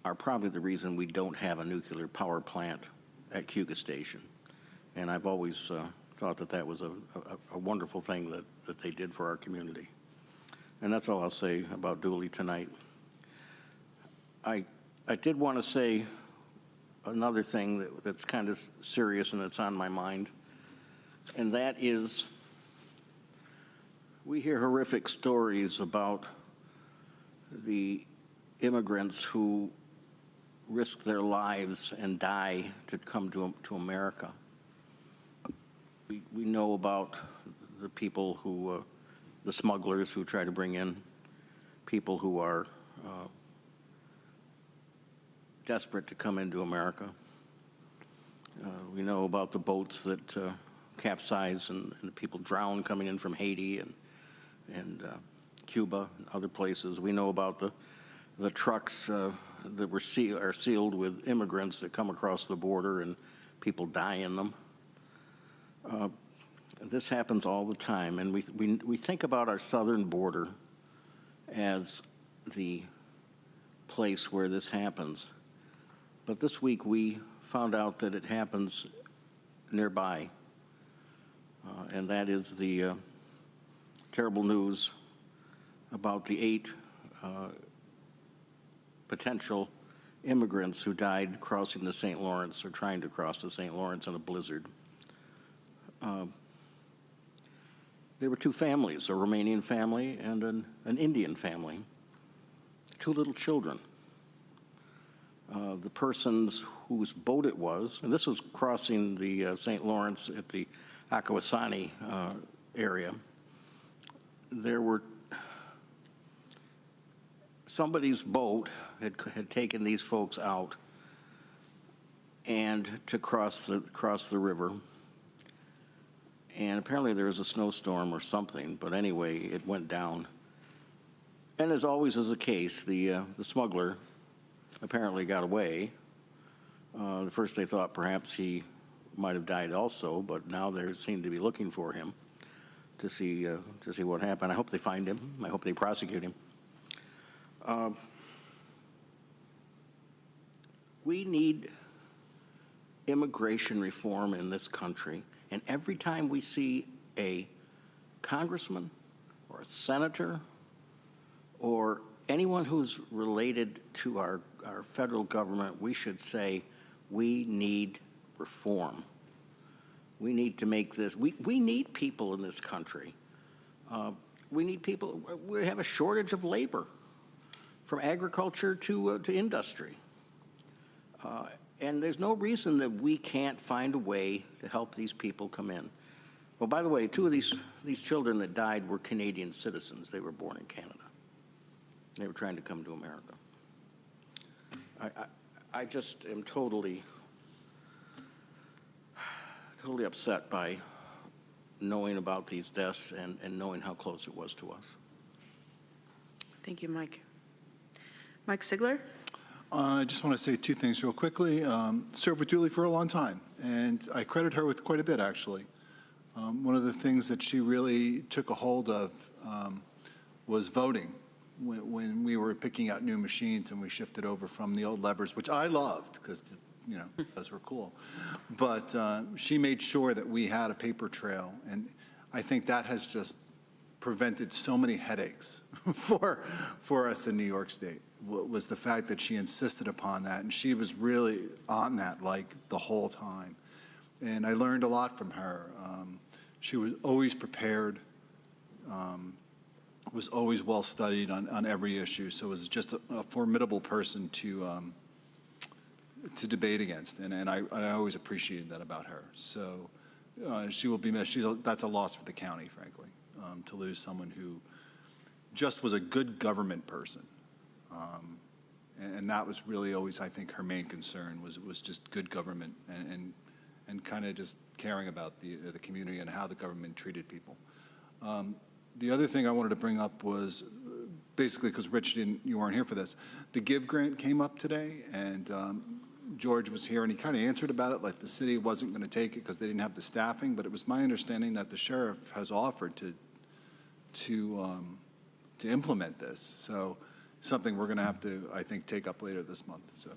are probably the reason we don't have a nuclear power plant at Cuga Station. And I've always thought that that was a wonderful thing that they did for our community. And that's all I'll say about Dooley tonight. I did want to say another thing that's kind of serious and that's on my mind, and that is we hear horrific stories about the immigrants who risk their lives and die to come to America. We know about the people who, the smugglers who try to bring in people who are desperate to come into America. We know about the boats that capsize and the people drown coming in from Haiti and Cuba and other places. We know about the trucks that are sealed with immigrants that come across the border and people die in them. This happens all the time, and we think about our southern border as the place where this happens. But this week we found out that it happens nearby, and that is the terrible news about the 8 potential immigrants who died crossing the St. Lawrence or trying to cross the St. Lawrence in a blizzard. There were 2 families, a Romanian family and an Indian family, 2 little children. The persons whose boat it was, and this was crossing the St. Lawrence at the Akwesasne area, there were somebody's boat had taken these folks out and to cross the river. And apparently there was a snowstorm or something, but anyway, it went down. And as always is the case, the smuggler apparently got away. At first they thought perhaps he might have died also, but now they seem to be looking for him to see what happened. I hope they find him. I hope they prosecute him. We need immigration reform in this country. And every time we see a congressman or a senator or anyone who's related to our federal government, we should say, we need reform. We need to make this, we need people in this country. We need people, we have a shortage of labor from agriculture to industry. And there's no reason that we can't find a way to help these people come in. Well, by the way, 2 of these children that died were Canadian citizens. They were born in Canada. They were trying to come to America. I just am totally upset by knowing about these deaths and knowing how close it was to us. Thank you, Mike. Mike Sigler? I just want to say two things real quickly. Served with Julie for a long time, and I credit her with quite a bit, actually. One of the things that she really took a hold of was voting. When we were picking out new machines and we shifted over from the old levers, which I loved because, you know, those were cool. But she made sure that we had a paper trail, and I think that has just prevented so many headaches for us in New York State, was the fact that she insisted upon that, and she was really on that like the whole time. And I learned a lot from her. She was always prepared, was always well studied on every issue, so it was just a formidable person to debate against, and I always appreciated that about her. So she will be missed. That's a loss for the county, frankly, to lose someone who just was a good government person. And that was really always, I think, her main concern was just good government and kind of just caring about the community and how the government treated people. The other thing I wanted to bring up was basically because Rich, you weren't here for this. The GIVE grant came up today, and George was here, and he kind of answered about it like the city wasn't going to take it because they didn't have the staffing. But it was my understanding that the sheriff has offered to implement this. So something we're going to have to, I think, take up later this month. So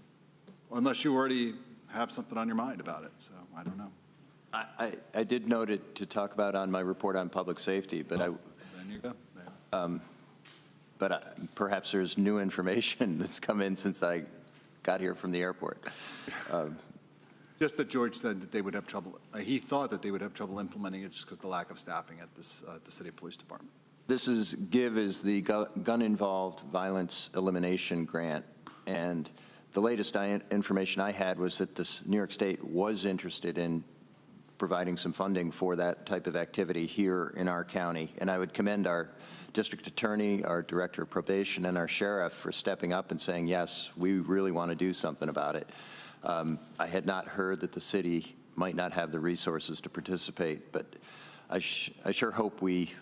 unless you already have something on your mind about it, so I don't know. I did note it to talk about on my report on public safety, but then you go. Perhaps there's new information that's come in since I got here from the airport. Just that George said that they would have trouble. He thought that they would have trouble implementing it just because of the lack of staffing at the city police department. This is GIVE is the Gun-Involved Violence Elimination Grant, and the latest information I had was that New York State was interested in providing some funding for that type of activity here in our county. And I would commend our district attorney, our director of probation, and our sheriff for stepping up and saying, yes, we really want to do something about it. I had not heard that the city might not have the resources to participate, but I sure hope we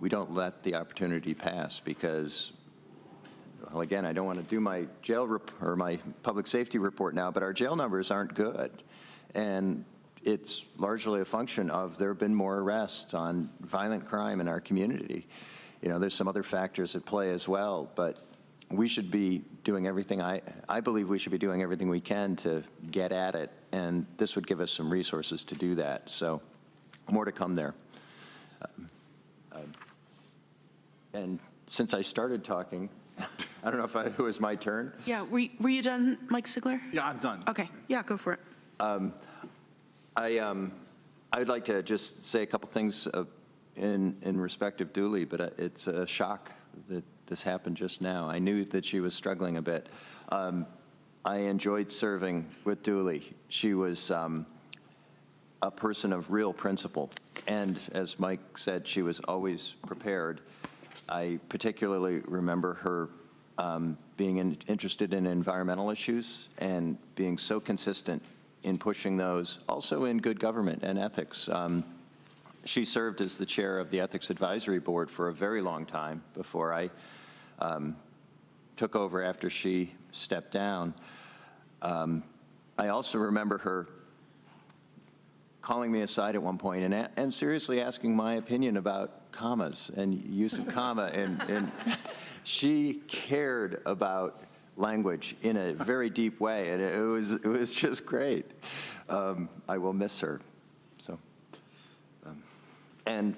don't let the opportunity pass because, well, again, I don't want to do my or my public safety report now, but our jail numbers aren't good. And it's largely a function of there have been more arrests on violent crime in our community. You know, there's some other factors at play as well, but we should be doing everything, I believe we should be doing everything we can to get at it, and this would give us some resources to do that. So more to come there. And since I started talking, I don't know if it was my turn. Yeah, were you done, Mike Sigler? Yeah, I'm done. Okay, yeah, go for it. I'd like to just say a couple things in respect of Dooley, but it's a shock that this happened just now. I knew that she was struggling a bit. I enjoyed serving with Dooley. She was a person of real principle, and as Mike said, she was always prepared. I particularly remember her being interested in environmental issues and being so consistent in pushing those, also in good government and ethics. She served as the chair of the Ethics Advisory Board for a very long time before I took over after she stepped down. I also remember her calling me aside at one point and seriously asking my opinion about commas and use of comma, and she cared about language in a very deep way, and it was just great. I will miss her. So, and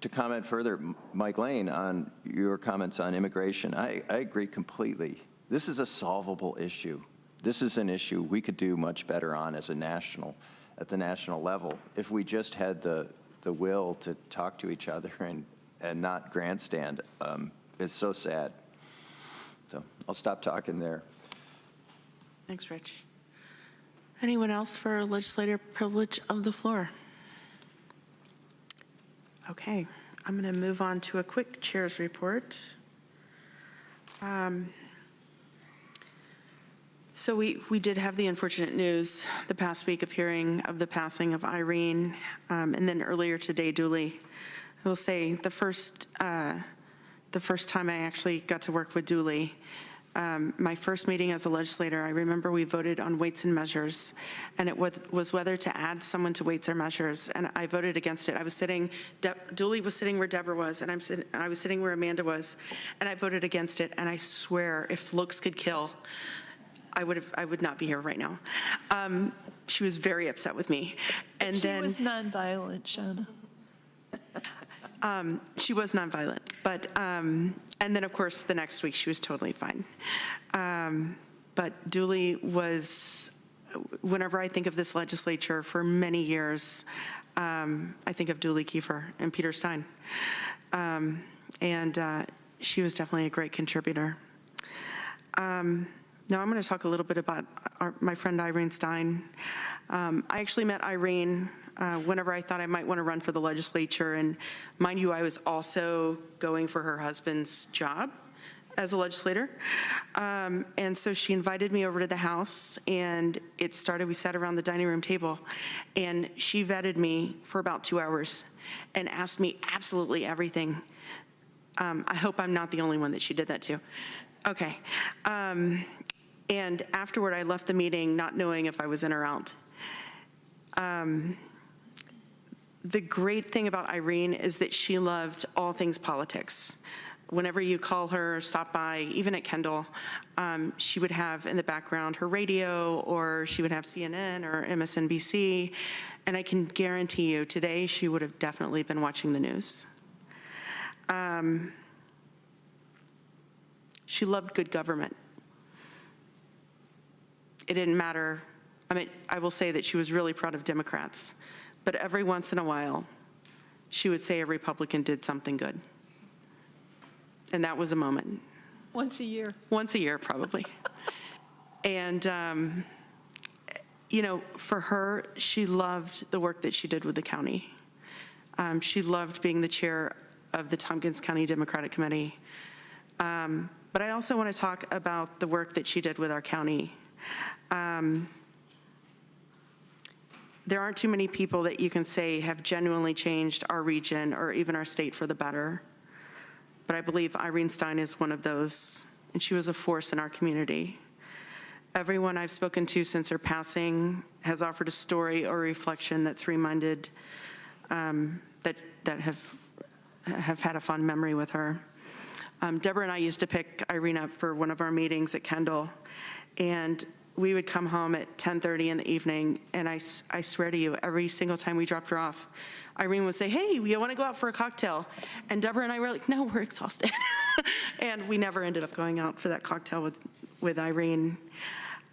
to comment further, Mike Lane, on your comments on immigration, I agree completely. This is a solvable issue. This is an issue we could do much better on at the national level if we just had the will to talk to each other and not grandstand. It's so sad. So I'll stop talking there. Thanks, Rich. Anyone else for legislator privilege of the floor? Okay, I'm going to move on to a quick chair's report. So So we did have the unfortunate news the past week of hearing of the passing of Irene, and then earlier today, Dooley. I will say the first time I actually got to work with Dooley, my first meeting as a legislator, I remember we voted on weights and measures, and it was whether to add someone to weights or measures, and I voted against it. I was sitting, Dooley was sitting where Deborah was, and I was sitting where Amanda was, and I voted against it, and I swear, if looks could kill, I would not be here right now. She was very upset with me. And she was nonviolent, Shana. She was nonviolent, but, and then of course the next week she was totally fine. But Dooley was, whenever I think of this legislature for many years, I think of Dooley Kiefer and Peter Stein. She was definitely a great contributor. Now I'm going to talk a little bit about my friend Irene Stein. I actually met Irene whenever I thought I might want to run for the legislature, and mind you, I was also going for her husband's job as a legislator. And so she invited me over to the house, and it started, we sat around the dining room table, and she vetted me for about 2 hours and asked me absolutely everything. I hope I'm not the only one that she did that to. Okay. And afterward, I left the meeting not knowing if I was in or out. The great thing about Irene is that she loved all things politics. Whenever you call her, stop by, even at Kendall, she would have in the background her radio, or she would have CNN or MSNBC, and I can guarantee you today she would have definitely been watching the news. She loved good government. It didn't matter. I mean, I will say that she was really proud of Democrats, but every once in a while, she would say a Republican did something good. And that was a moment. Once a year. Once a year, probably. And, you know, for her, she loved the work that she did with the county. She loved being the chair of the Tompkins County Democratic Committee. But I also want to talk about the work that she did with our county. There aren't too many people that you can say have genuinely changed our region or even our state for the better. But I believe Irene Stein is one of those, and she was a force in our community. Everyone I've spoken to since her passing has offered a story or reflection that's reminded that have had a fond memory with her. Deborah and I used to pick Irene up for one of our meetings at Kendall, and we would come home at 10:30 in the evening, and I swear to you, every single time we dropped her off, Irene would say, "Hey, you want to go out for a cocktail?" And Deborah and I were like, "No, we're exhausted." And we never ended up going out for that cocktail with Irene.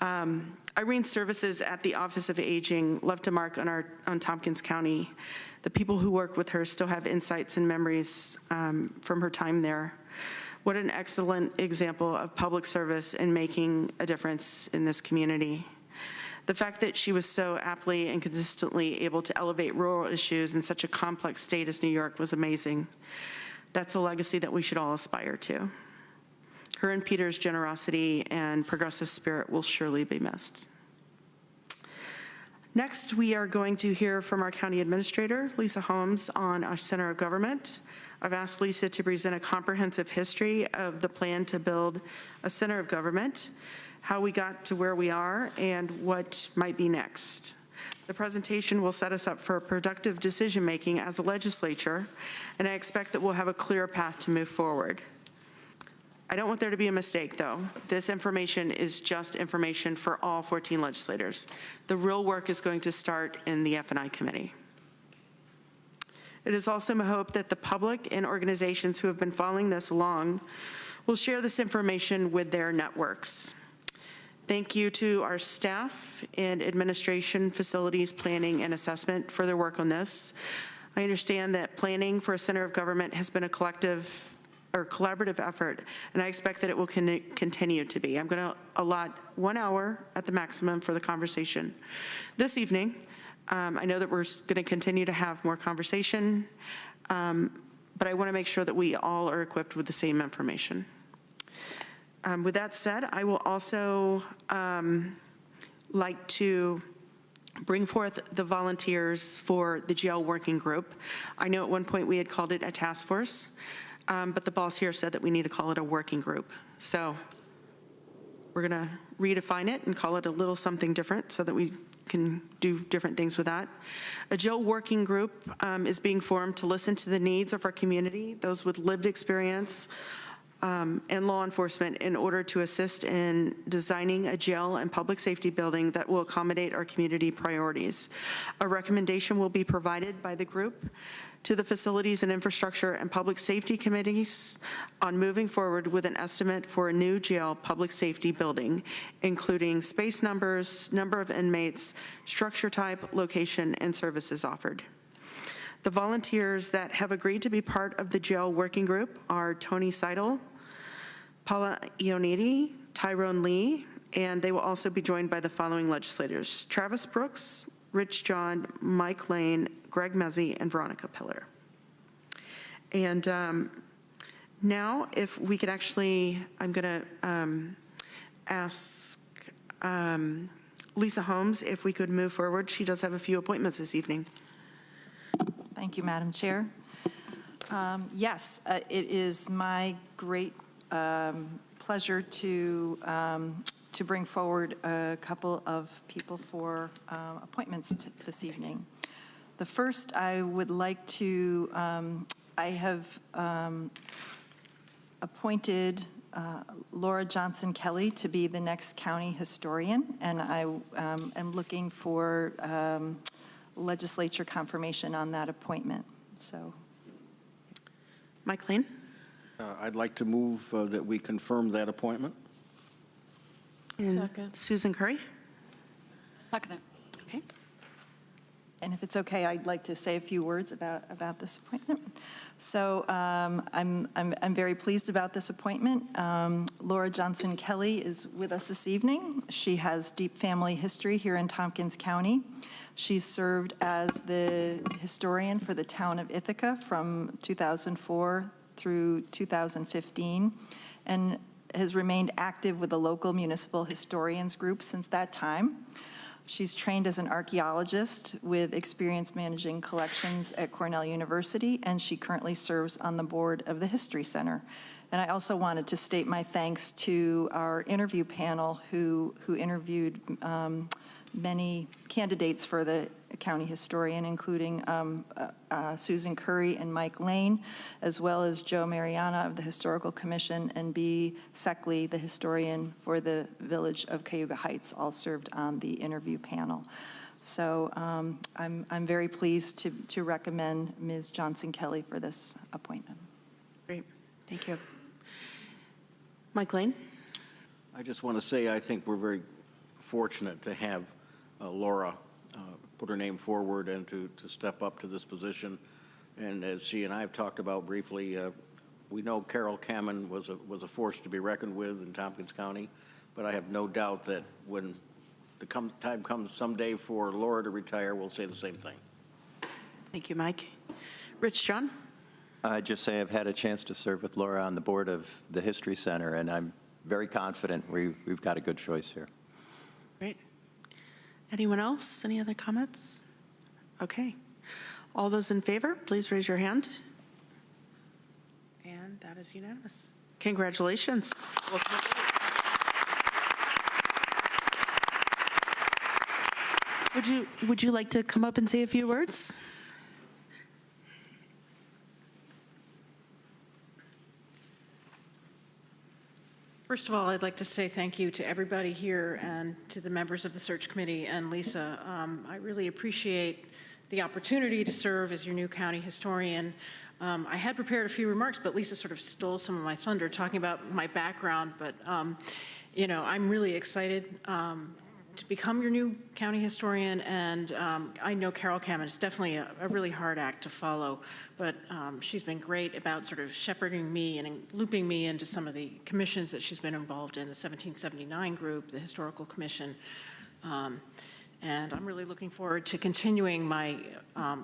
Irene's services at the Office of Aging left a mark on Tompkins County. The people who work with her still have insights and memories from her time there. What an excellent example of public service and making a difference in this community. The fact that she was so aptly and consistently able to elevate rural issues in such a complex state as New York was amazing. That's a legacy that we should all aspire to. Her and Peter's generosity and progressive spirit will surely be missed. Next, we are going to hear from our county administrator, Lisa Holmes, on our center of government. I've asked Lisa to present a comprehensive history of the plan to build a center of government, how we got to where we are, and what might be next. The presentation will set us up for productive decision-making as a legislature, and I expect that we'll have a clear path to move forward. I don't want there to be a mistake, though. This information is just information for all 14 legislators. The real work is going to start in the F&I committee. It is also my hope that the public and organizations who have been following this along will share this information with their networks. Thank you to our staff and administration, facilities, planning, and assessment for their work on this. I understand that planning for a center of government has been a collective or collaborative effort, and I expect that it will continue to be. I'm going to allot 1 hour at the maximum for the conversation. This evening, I know that we're going to continue to have more conversation, but I want to make sure that we all are equipped with the same information. With that said, I will also like to bring forth the volunteers for the jail working group. I know at one point we had called it a task force, but the boss here said that we need to call it a working group. So we're going to redefine it and call it a little something different so that we can do different things with that. A jail working group is being formed to listen to the needs of our community, those with lived experience, and law enforcement in order to assist in designing a jail and public safety building that will accommodate our community priorities. A recommendation will be provided by the group to the Facilities and Infrastructure and Public Safety Committees on moving forward with an estimate for a new jail public safety building, including space numbers, number of inmates, structure type, location, and services offered. The volunteers that have agreed to be part of the jail working group are Tony Seidel, Paula Ioniti, Tyrone Lee, and they will also be joined by the following legislators: Travis Brooks, Rich John, Mike Lane, Greg Mezzi, and Veronica Pillar. And now, if we could actually, I'm going to ask Lisa Holmes if we could move forward. She does have a few appointments this evening. Thank you, Madam Chair. Yes, it is my great pleasure to bring forward a couple of people for appointments this evening. The first, I would like to, I have appointed Laura Johnson Kelly to be the next county historian, and I am looking for legislature confirmation on that appointment. So, Mike Lane. I'd like to move that we confirm that appointment. And Second. Susan Curry. Second. Okay. and if it's okay, I'd like to say a few words about this appointment. So I'm very pleased about this appointment. Laura Johnson Kelly is with us this evening. She has deep family history here in Tompkins County. She served as the historian for the town of Ithaca from 2004 through 2015, and has remained active with the local municipal historians group since that time. She's trained as an archaeologist with experience managing collections at Cornell University, and she currently serves on the board of the History Center. And I also wanted to state my thanks to our interview panel who interviewed many candidates for the county historian, including Susan Curry and Mike Lane, as well as Joe Mariana of the Historical Commission and B. Seckley, the historian for the village of Cayuga Heights, all served on the interview panel. So I'm very pleased to recommend Ms. Johnson Kelly for this appointment. Great, thank you. Mike Lane. I just want to say I think we're very fortunate to have Laura put her name forward and to step up to this position. And as she and I have talked about briefly, we know Carol Kamen was a force to be reckoned with in Tompkins County, but I have no doubt that when the time comes someday for Laura to retire, we'll say the same thing. Thank you, Mike. Rich John? I'd just say I've had a chance to serve with Laura on the board of the History Center, and I'm very confident we've got a good choice here. Great. Anyone else? Any other comments? Okay. All those in favor, please raise your hand. And that is unanimous. Congratulations. Would you like to come up and say a few words? First of all, I'd like to say thank you to everybody here and to the members of the search committee and Lisa. I really appreciate the opportunity to serve as your new county historian. I had prepared a few remarks, but Lisa sort of stole some of my thunder talking about my background. But, you know, I'm really excited to become your new county historian, and I know Carol Kamen is definitely a really hard act to follow, but she's been great about sort of shepherding me and looping me into some of the commissions that she's been involved in, the 1779 group, the Historical Commission, and I'm really looking forward to continuing my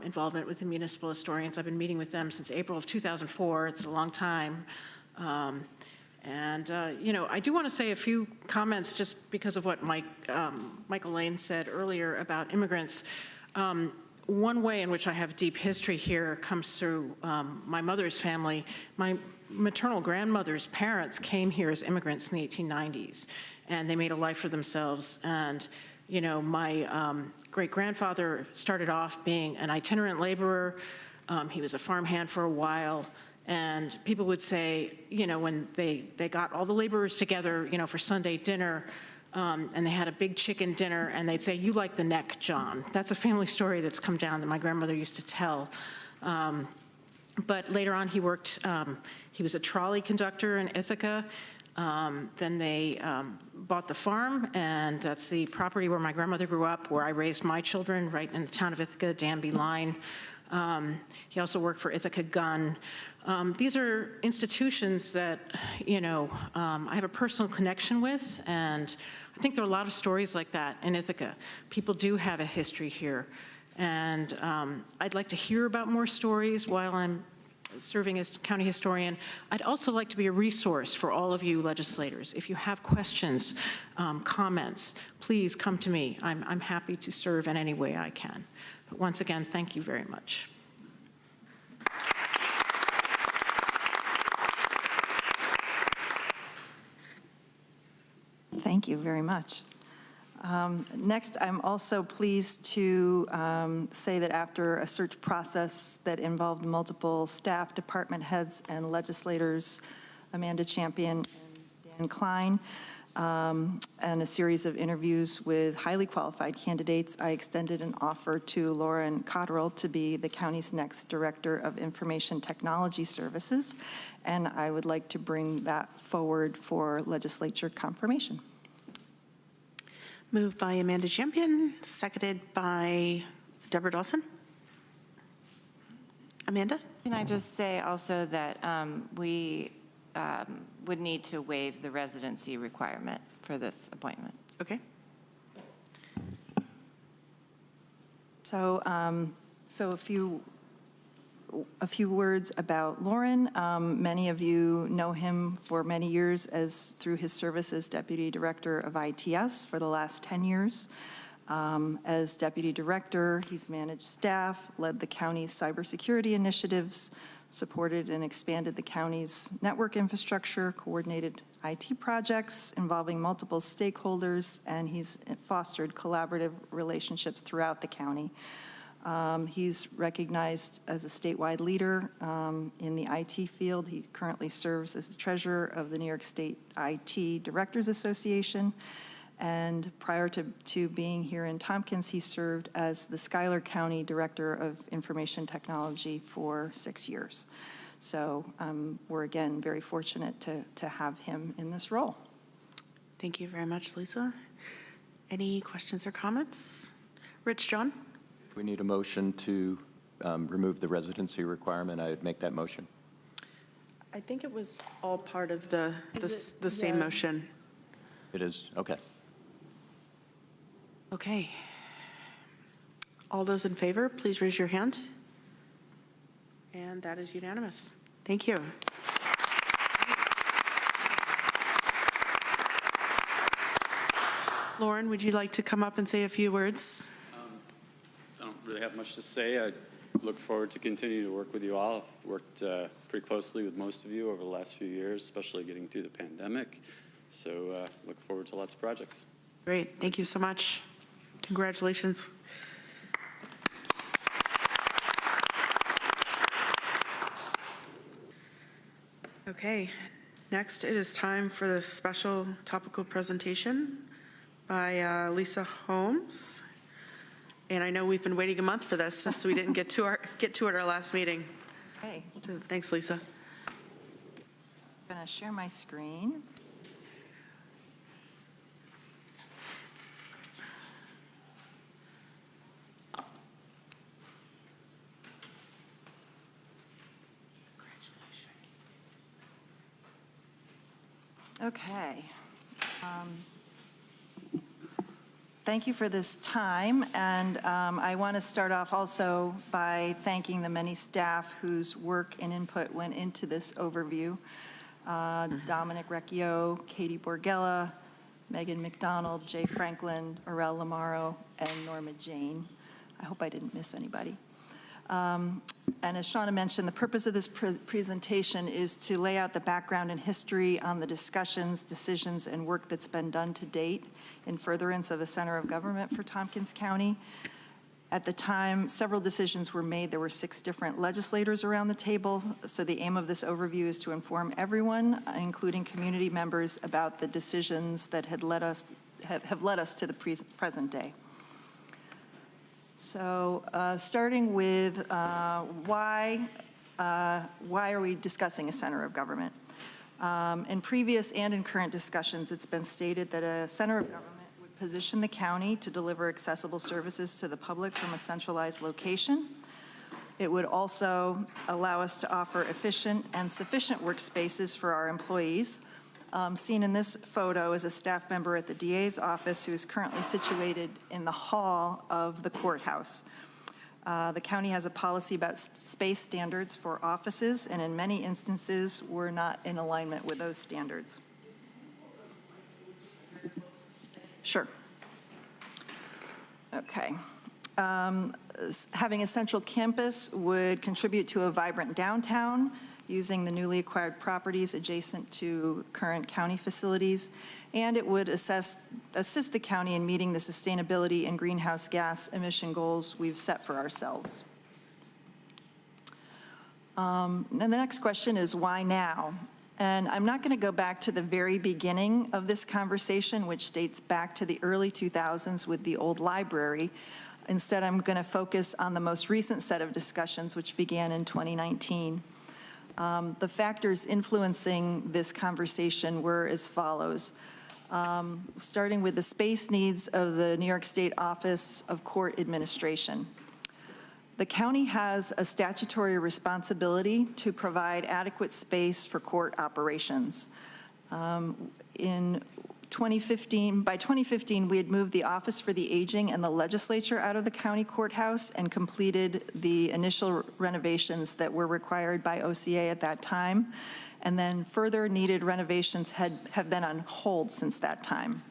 involvement with the municipal historians. I've been meeting with them since April of 2004. It's a long time. And, I do want to say a few comments just because of what Michael Lane said earlier about immigrants. One way in which I have deep history here comes through my mother's family. My maternal grandmother's parents came here as immigrants in the 1890s, and they made a life for themselves. And, my great-grandfather started off being an itinerant laborer. He was a farmhand for a while. And people would say, when they got all the laborers together, for Sunday dinner, and they had a big chicken dinner, and they'd say, "You like the neck, John." That's a family story that's come down that my grandmother used to tell. But later on, he worked, he was a trolley conductor in Ithaca. Then they bought the farm, and that's the property where my grandmother grew up, where I raised my children, right in the town of Ithaca, Danby Line. He also worked for Ithaca Gun. These are institutions that, I have a personal connection with, and I think there are a lot of stories like that in Ithaca. People do have a history here, and I'd like to hear about more stories while I'm serving as county historian. I'd also like to be a resource for all of you legislators. If you have questions, comments, please come to me. I'm happy to serve in any way I can. But once again, thank you very much. Thank you very much. Next, I'm also pleased to say that after a search process that involved multiple staff, department heads, and legislators, Amanda Champion and Dan Klein, and a series of interviews with highly qualified candidates, I extended an offer to Lauren Cotterill to be the county's next Director of Information Technology Services, and I would like to bring that forward for legislature confirmation. Moved by Amanda Champion, seconded by Deborah Dawson. Amanda? Can I just say also that we would need to waive the residency requirement for this appointment. Okay. So, a few words about Lauren. Many of you know him for many years through his service as Deputy Director of ITS for the last 10 years. As Deputy Director, he's managed staff, led the county's cybersecurity initiatives, supported and expanded the county's network infrastructure, coordinated IT projects involving multiple stakeholders, and he's fostered collaborative relationships throughout the county. He's recognized as a statewide leader in the IT field. He currently serves as the treasurer of the New York State IT Directors Association. And prior to being here in Tompkins, he served as the Schuyler County Director of Information Technology for 6 years. So we're, again, very fortunate to have him in this role. Thank you very much, Lisa. Any questions or comments? Rich, John? We need a motion to remove the residency requirement. I would make that motion. I think it was all part of the same motion. It is? Okay. Okay. All those in favor, please raise your hand. And that is unanimous. Thank you. Lauren, would you like to come up and say a few words? I don't really have much to say. I look forward to continuing to work with you all. I've worked pretty closely with most of you over the last few years, especially getting through the pandemic. So look forward to lots of projects. Great. Thank you so much. Congratulations. Okay. Next, it is time for the special topical presentation by Lisa Holmes. And I know we've been waiting a month for this since we didn't get to it at our last meeting. Okay. So thanks, Lisa. I'm going to share my screen. Okay. Thank you for this time, and I want to start off also by thanking the many staff whose work and input went into this overview. Dominic Recchio, Katie Borgella, Megan McDonald, Jay Franklin, Aurel Lamaro, and Norma Jane. I hope I didn't miss anybody. And as Shauna mentioned, the purpose of this presentation is to lay out the background and history on the discussions, decisions, and work that's been done to date in furtherance of a center of government for Tompkins County. At the time, several decisions were made. There were 6 different legislators around the table. So the aim of this overview is to inform everyone, including community members, about the decisions that have led us to the present day. So starting with why are we discussing a center of government? In previous and in current discussions, it's been stated that a center of government would position the county to deliver accessible services to the public from a centralized location. It would also allow us to offer efficient and sufficient workspaces for our employees. Seen in this photo is a staff member at the DA's office who is currently situated in the hall of the courthouse. The county has a policy about space standards for offices, and in many instances, we're not in alignment with those standards. Sure. Okay. Having a central campus would contribute to a vibrant downtown, using the newly acquired properties adjacent to current county facilities, and it would assist the county in meeting the sustainability and greenhouse gas emission goals we've set for ourselves. And the next question is, why now? And I'm not going to go back to the very beginning of this conversation, which dates back to the early 2000s with the old library. Instead, I'm going to focus on the most recent set of discussions, which began in 2019. The factors influencing this conversation were as follows. Starting with the space needs of the New York State Office of Court Administration. The county has a statutory responsibility to provide adequate space for court operations. By 2015, we had moved the Office for the Aging and the Legislature out of the county courthouse and completed the initial renovations that were required by OCA at that time. And then further needed renovations have been on hold since that time.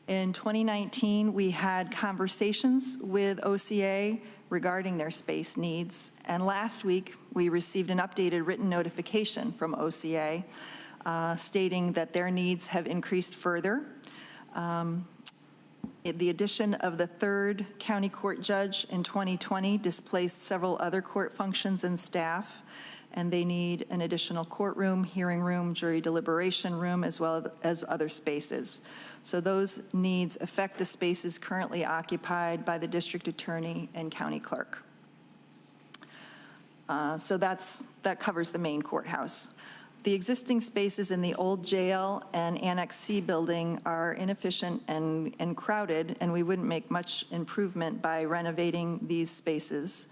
In 2019, we had conversations with OCA regarding their space needs. And last week, we received an updated written notification from OCA stating that their needs have increased further. The addition of the 3rd county court judge in 2020 displaced several other court functions and staff, and they need an additional courtroom, hearing room, jury deliberation room, as well as other spaces. So those needs affect the spaces currently occupied by the district attorney and county clerk. So that covers the main courthouse. The existing spaces in the old jail and Annex C building are inefficient and crowded, and we wouldn't make much improvement by renovating these spaces.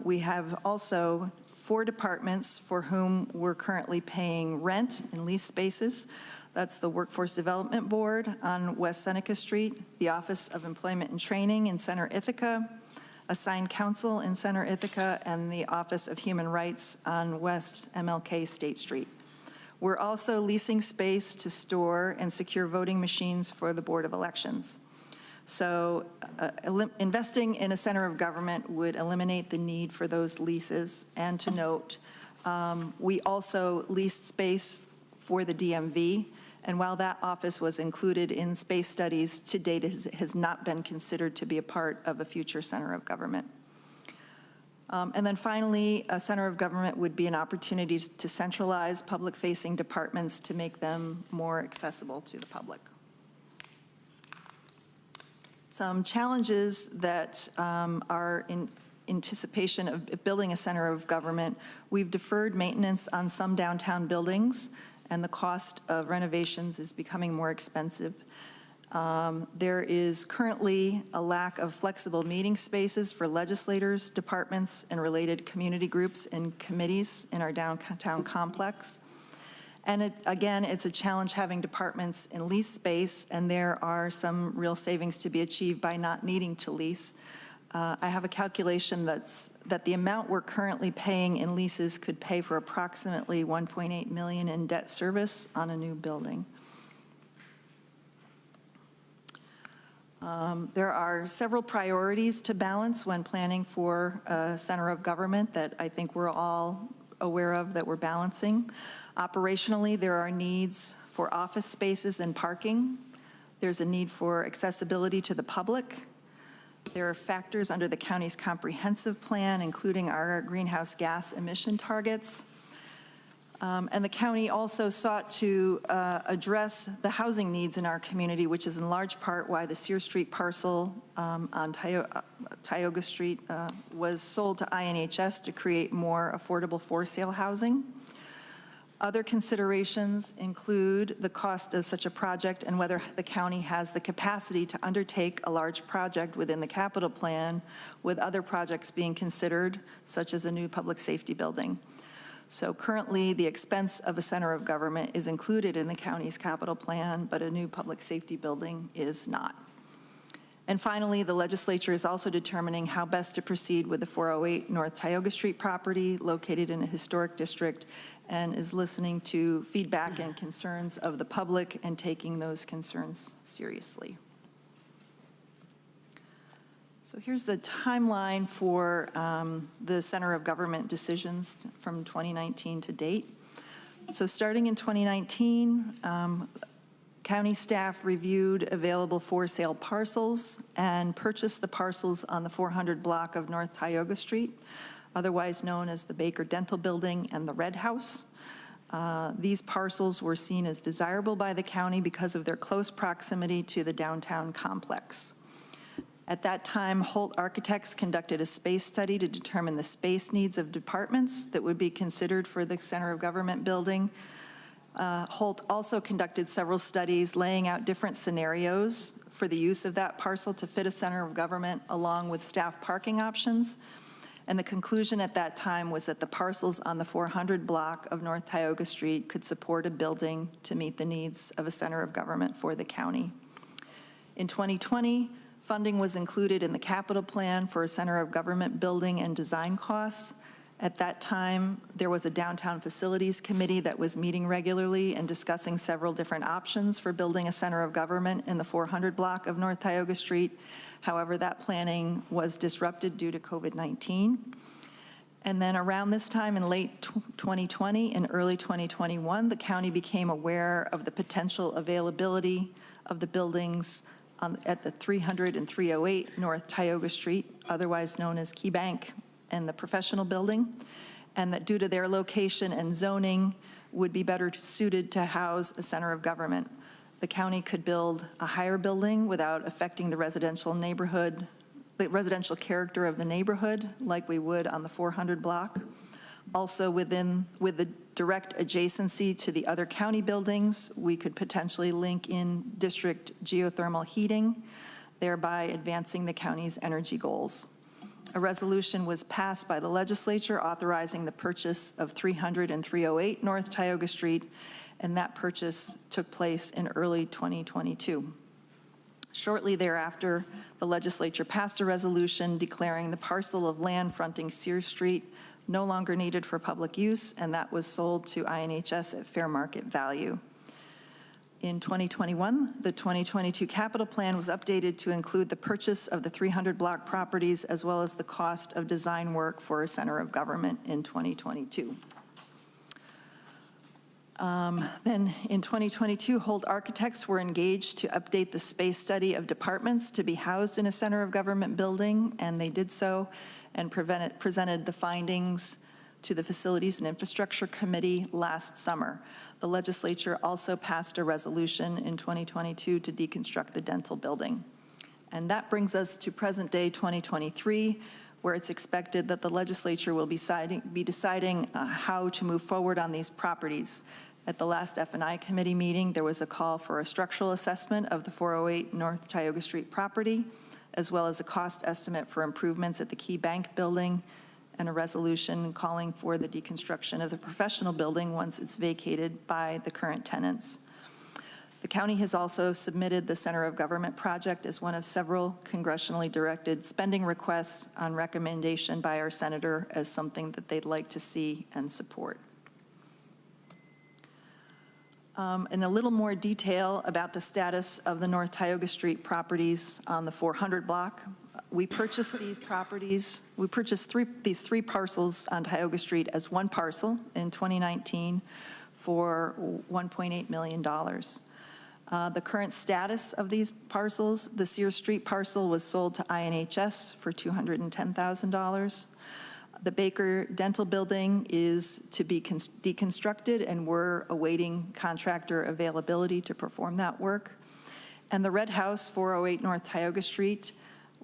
We have also 4 departments for whom we're currently paying rent in lease spaces. That's the Workforce Development Board on West Seneca Street, the Office of Employment and Training in Center Ithaca, Assigned Counsel in Center Ithaca, and the Office of Human Rights on West MLK State Street. We're also leasing space to store and secure voting machines for the Board of Elections. So investing in a center of government would eliminate the need for those leases. And to note, we also leased space for the DMV, and while that office was included in space studies, to date it has not been considered to be a part of a future center of government. And then finally, a center of government would be an opportunity to centralize public-facing departments to make them more accessible to the public. Some challenges that are in anticipation of building a center of government: we've deferred maintenance on some downtown buildings, and the cost of renovations is becoming more expensive. There is currently a lack of flexible meeting spaces for legislators, departments, and related community groups and committees in our downtown complex. And again, it's a challenge having departments in lease space, and there are some real savings to be achieved by not needing to lease. I have a calculation that the amount we're currently paying in leases could pay for approximately $1.8 million in debt service on a new building. There are several priorities to balance when planning for a center of government that I think we're all aware of that we're balancing. Operationally, there are needs for office spaces and parking. There's a need for accessibility to the public. There are factors under the county's comprehensive plan, including our greenhouse gas emission targets. And the county also sought to address the housing needs in our community, which is in large part why the Sear Street parcel on Tioga Street was sold to INHS to create more affordable for-sale housing. Other considerations include the cost of such a project and whether the county has the capacity to undertake a large project within the capital plan, with other projects being considered, such as a new public safety building. So currently, the expense of a center of government is included in the county's capital plan, but a new public safety building is not. And finally, the legislature is also determining how best to proceed with the 408 North Tioga Street property located in a historic district, and is listening to feedback and concerns of the public and taking those concerns seriously. So here's the timeline for the center of government decisions from 2019 to date. So starting in 2019, county staff reviewed available for-sale parcels and purchased the parcels on the 400 block of North Tioga Street, otherwise known as the Baker Dental Building and the Red House. These parcels were seen as desirable by the county because of their close proximity to the downtown complex. At that time, Holt Architects conducted a space study to determine the space needs of departments that would be considered for the center of government building. Holt also conducted several studies laying out different scenarios for the use of that parcel to fit a center of government, along with staff parking options. And the conclusion at that time was that the parcels on the 400 block of North Tioga Street could support a building to meet the needs of a center of government for the county. In 2020, funding was included in the capital plan for a center of government building and design costs. At that time, there was a downtown facilities committee that was meeting regularly and discussing several different options for building a center of government in the 400 block of North Tioga Street. However, that planning was disrupted due to COVID-19. And then around this time in late 2020 and early 2021, the county became aware of the potential availability of the buildings at the 300 and 308 North Tioga Street, otherwise known as Key Bank, and the professional building, and that due to their location and zoning would be better suited to house a center of government. The county could build a higher building without affecting the residential neighborhood, the residential character of the neighborhood, like we would on the 400 block. Also with the direct adjacency to the other county buildings, we could potentially link in district geothermal heating, thereby advancing the county's energy goals. A resolution was passed by the legislature authorizing the purchase of 300 and 308 North Tioga Street, and that purchase took place in early 2022. Shortly thereafter, the legislature passed a resolution declaring the parcel of land fronting Sear Street no longer needed for public use, and that was sold to INHS at fair market value. In 2021, the 2022 capital plan was updated to include the purchase of the 300 block properties as well as the cost of design work for a center of government in 2022. Then in 2022, Holt Architects were engaged to update the space study of departments to be housed in a center of government building, and they did so and presented the findings to the Facilities and Infrastructure Committee last summer. The legislature also passed a resolution in 2022 to deconstruct the dental building. And that brings us to present day 2023, where it's expected that the legislature will be deciding how to move forward on these properties. At the last F&I committee meeting, there was a call for a structural assessment of the 408 North Tioga Street property, as well as a cost estimate for improvements at the Key Bank building, and a resolution calling for the deconstruction of the professional building once it's vacated by the current tenants. The county has also submitted the Center of Government project as one of several congressionally directed spending requests on recommendation by our senator as something that they'd like to see and support. In a little more detail about the status of the North Tioga Street properties on the 400 block, we purchased these properties, these three parcels on Tioga Street as one parcel in 2019 for $1.8 million. The current status of these parcels, the Sears Street parcel was sold to INHS for $210,000. The Baker Dental Building is to be deconstructed, and we're awaiting contractor availability to perform that work. And the Red House, 408 North Tioga Street,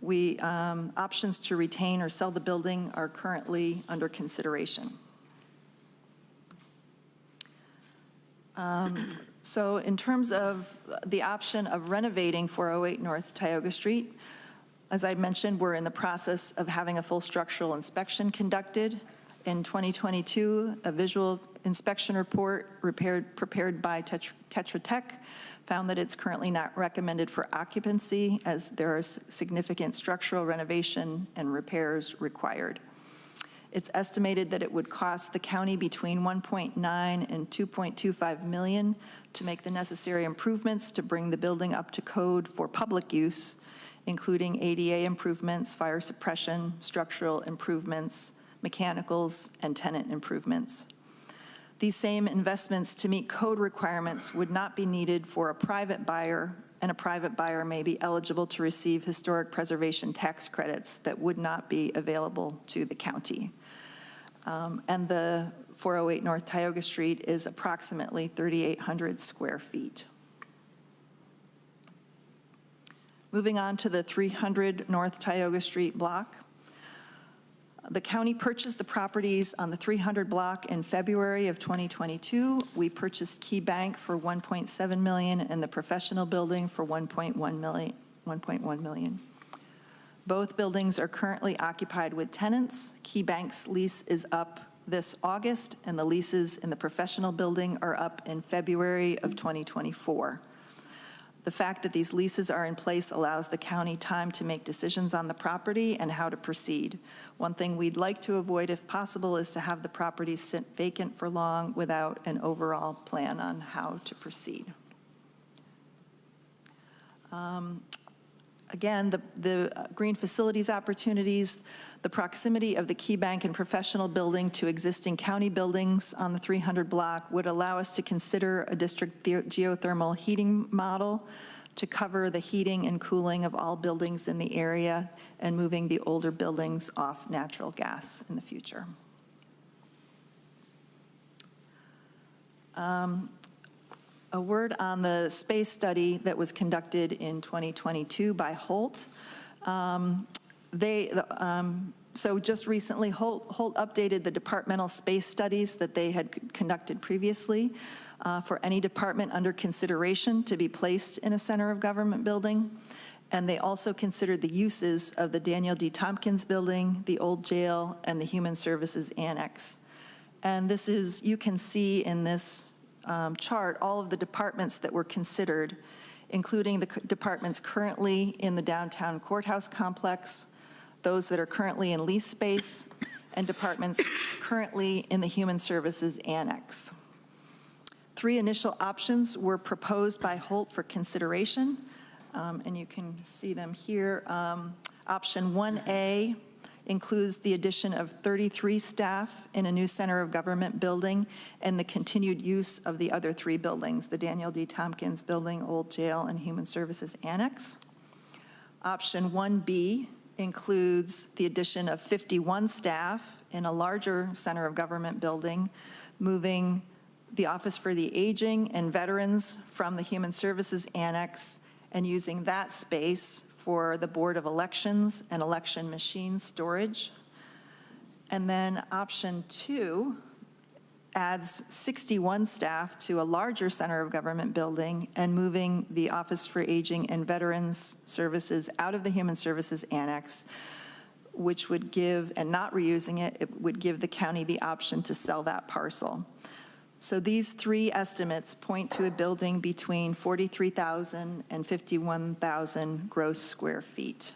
options to retain or sell the building are currently under consideration. So in terms of the option of renovating 408 North Tioga Street, as I mentioned, we're in the process of having a full structural inspection conducted. In 2022, a visual inspection report prepared by Tetra Tech found that it's currently not recommended for occupancy as there are significant structural renovation and repairs required. It's estimated that it would cost the county between $1.9 and $2.25 million to make the necessary improvements to bring the building up to code for public use, including ADA improvements, fire suppression, structural improvements, mechanicals, and tenant improvements. These same investments to meet code requirements would not be needed for a private buyer, and a private buyer may be eligible to receive historic preservation tax credits that would not be available to the county. And the 408 North Tioga Street is approximately 3,800 square feet. Moving on to the 300 North Tioga Street block. The county purchased the properties on the 300 block in February of 2022. We purchased Key Bank for $1.7 million and the professional building for $1.1 million. Both buildings are currently occupied with tenants. Key Bank's lease is up this August, and the leases in the professional building are up in February of 2024. The fact that these leases are in place allows the county time to make decisions on the property and how to proceed. One thing we'd like to avoid, if possible, is to have the property sit vacant for long without an overall plan on how to proceed. Again, the green facilities opportunities, the proximity of the Key Bank and professional building to existing county buildings on the 300 block would allow us to consider a district geothermal heating model to cover the heating and cooling of all buildings in the area and moving the older buildings off natural gas in the future. A word on the space study that was conducted in 2022 by Holt. So just recently, Holt updated the departmental space studies that they had conducted previously for any department under consideration to be placed in a center of government building. And they also considered the uses of the Daniel D. Tompkins building, the old jail, and the Human Services Annex. And this is, you can see in this chart all of the departments that were considered, including the departments currently in the downtown courthouse complex, those that are currently in lease space, and departments currently in the Human Services Annex. 3 initial options were proposed by Holt for consideration, and you can see them here. Option 1A includes the addition of 33 staff in a new center of government building and the continued use of the other 3 buildings, the Daniel D. Tompkins building, Old Jail, and Human Services Annex. Option 1B includes the addition of 51 staff in a larger center of government building, moving the Office for the Aging and Veterans from the Human Services Annex and using that space for the Board of Elections and election machine storage. And then option 2 adds 61 staff to a larger center of government building and moving the Office for Aging and Veterans Services out of the Human Services Annex, which would give, and not reusing it, it would give the county the option to sell that parcel. So these three estimates point to a building between 43,000 and 51,000 gross square feet.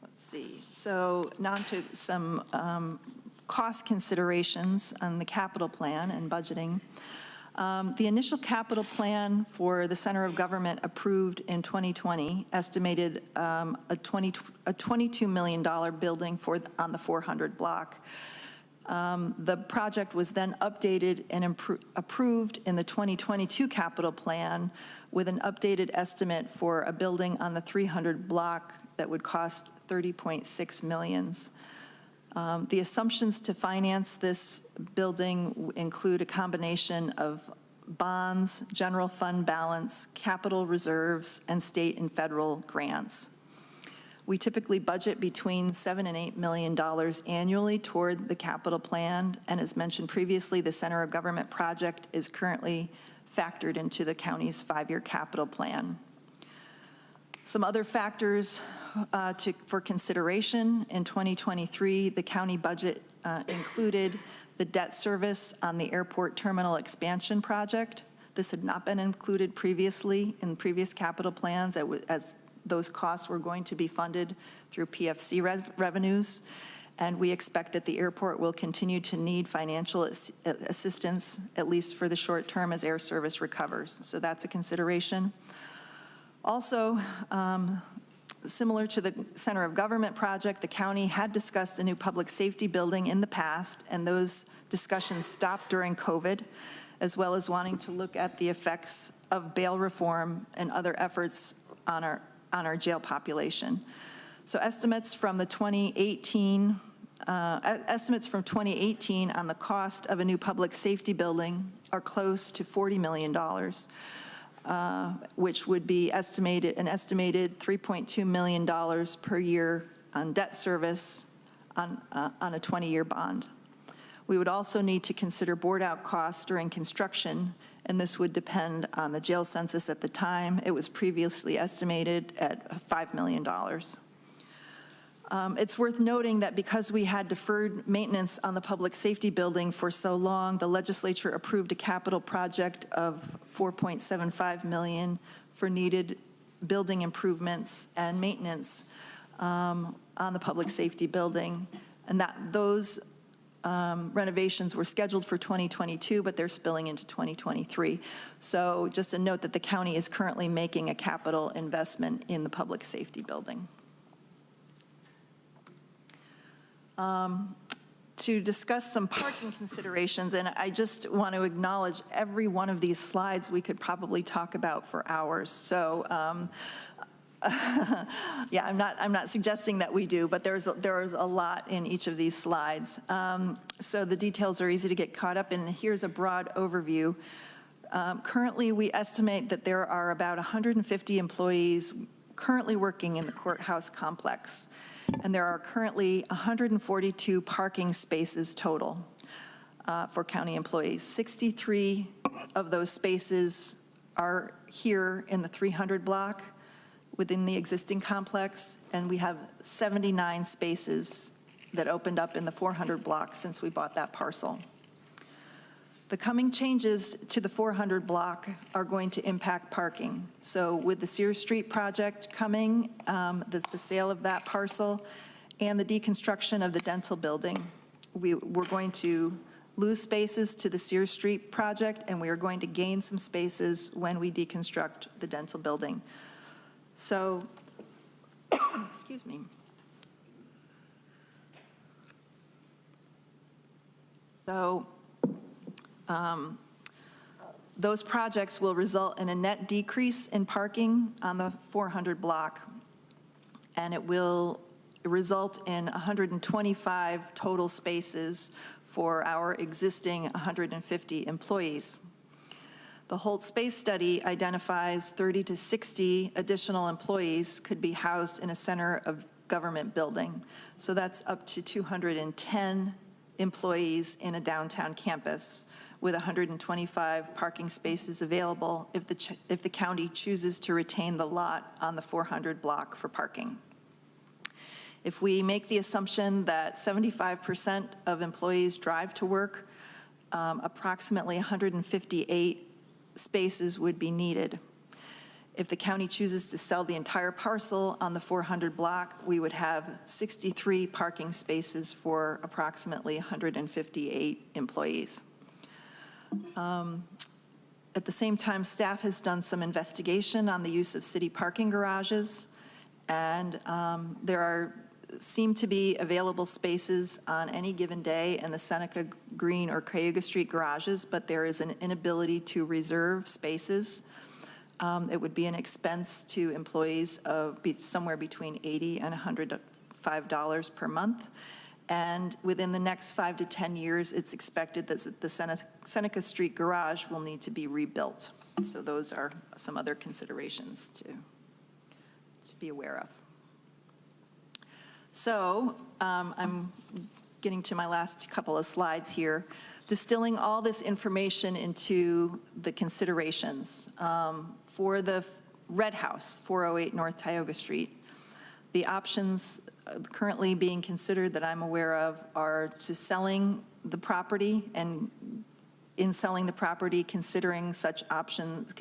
Let's see. So now to some cost considerations on the capital plan and budgeting. The initial capital plan for the Center of Government approved in 2020 estimated a $22 million building on the 400 block. The project was then updated and approved in the 2022 capital plan with an updated estimate for a building on the 300 block that would cost $30.6 million. The assumptions to finance this building include a combination of bonds, general fund balance, capital reserves, and state and federal grants. We typically budget between $7 and $8 million annually toward the capital plan, and as mentioned previously, the Center of Government project is currently factored into the county's 5-year capital plan. Some other factors for consideration in 2023, the county budget included the debt service on the airport terminal expansion project. This had not been included previously in previous capital plans as those costs were going to be funded through PFC revenues. And we expect that the airport will continue to need financial assistance, at least for the short term, as air service recovers. So that's a consideration. Also, similar to the Center of Government project, the county had discussed a new public safety building in the past, and those discussions stopped during COVID, as well as wanting to look at the effects of bail reform and other efforts on our jail population. So estimates from 2018 on the cost of a new public safety building are close to $40 million. Which would be an estimated $3.2 million per year on debt service on a 20-year bond. We would also need to consider board-out costs during construction, and this would depend on the jail census at the time. It was previously estimated at $5 million. It's worth noting that because we had deferred maintenance on the public safety building for so long, the legislature approved a capital project of $4.75 million for needed building improvements and maintenance on the public safety building. And those renovations were scheduled for 2022, but they're spilling into 2023. So just a note that the county is currently making a capital investment in the public safety building. To discuss some parking considerations, and I just want to acknowledge every one of these slides we could probably talk about for hours. So, yeah, I'm not suggesting that we do, but there's a lot in each of these slides. So the details are easy to get caught up in. Here's a broad overview. Currently, we estimate that there are about 150 employees currently working in the courthouse complex. And there are currently 142 parking spaces total for county employees. 63 of those spaces are here in the 300 block within the existing complex, and we have 79 spaces that opened up in the 400 block since we bought that parcel. The coming changes to the 400 block are going to impact parking. So with the Sears Street project coming, the sale of that parcel, and the deconstruction of the dental building, we're going to lose spaces to the Sears Street project, and we are going to gain some spaces when we deconstruct the dental building. So, excuse me. So, those projects will result in a net decrease in parking on the 400 block, and it will result in 125 total spaces for our existing 150 employees. The Holt Space Study identifies 30 to 60 additional employees could be housed in a Center of Government building. So that's up to 210 employees in a downtown campus, with 125 parking spaces available if the county chooses to retain the lot on the 400 block for parking. If we make the assumption that 75% of employees drive to work, approximately 158 spaces would be needed. If the county chooses to sell the entire parcel on the 400 block, we would have 63 parking spaces for approximately 158 employees. At the same time, staff has done some investigation on the use of city parking garages, and there seem to be available spaces on any given day in the Seneca, Green, or Cayuga Street garages, but there is an inability to reserve spaces. It would be an expense to employees of somewhere between $80 and $105 per month. And within the next 5 to 10 years, it's expected that the Seneca Street garage will need to be rebuilt. So those are some other considerations to be aware of. So I'm getting to my last couple of slides here, distilling all this information into the considerations. For the Red House, 408 North Tioga Street, the options currently being considered that I'm aware of are to selling the property, and in selling the property, considering such options,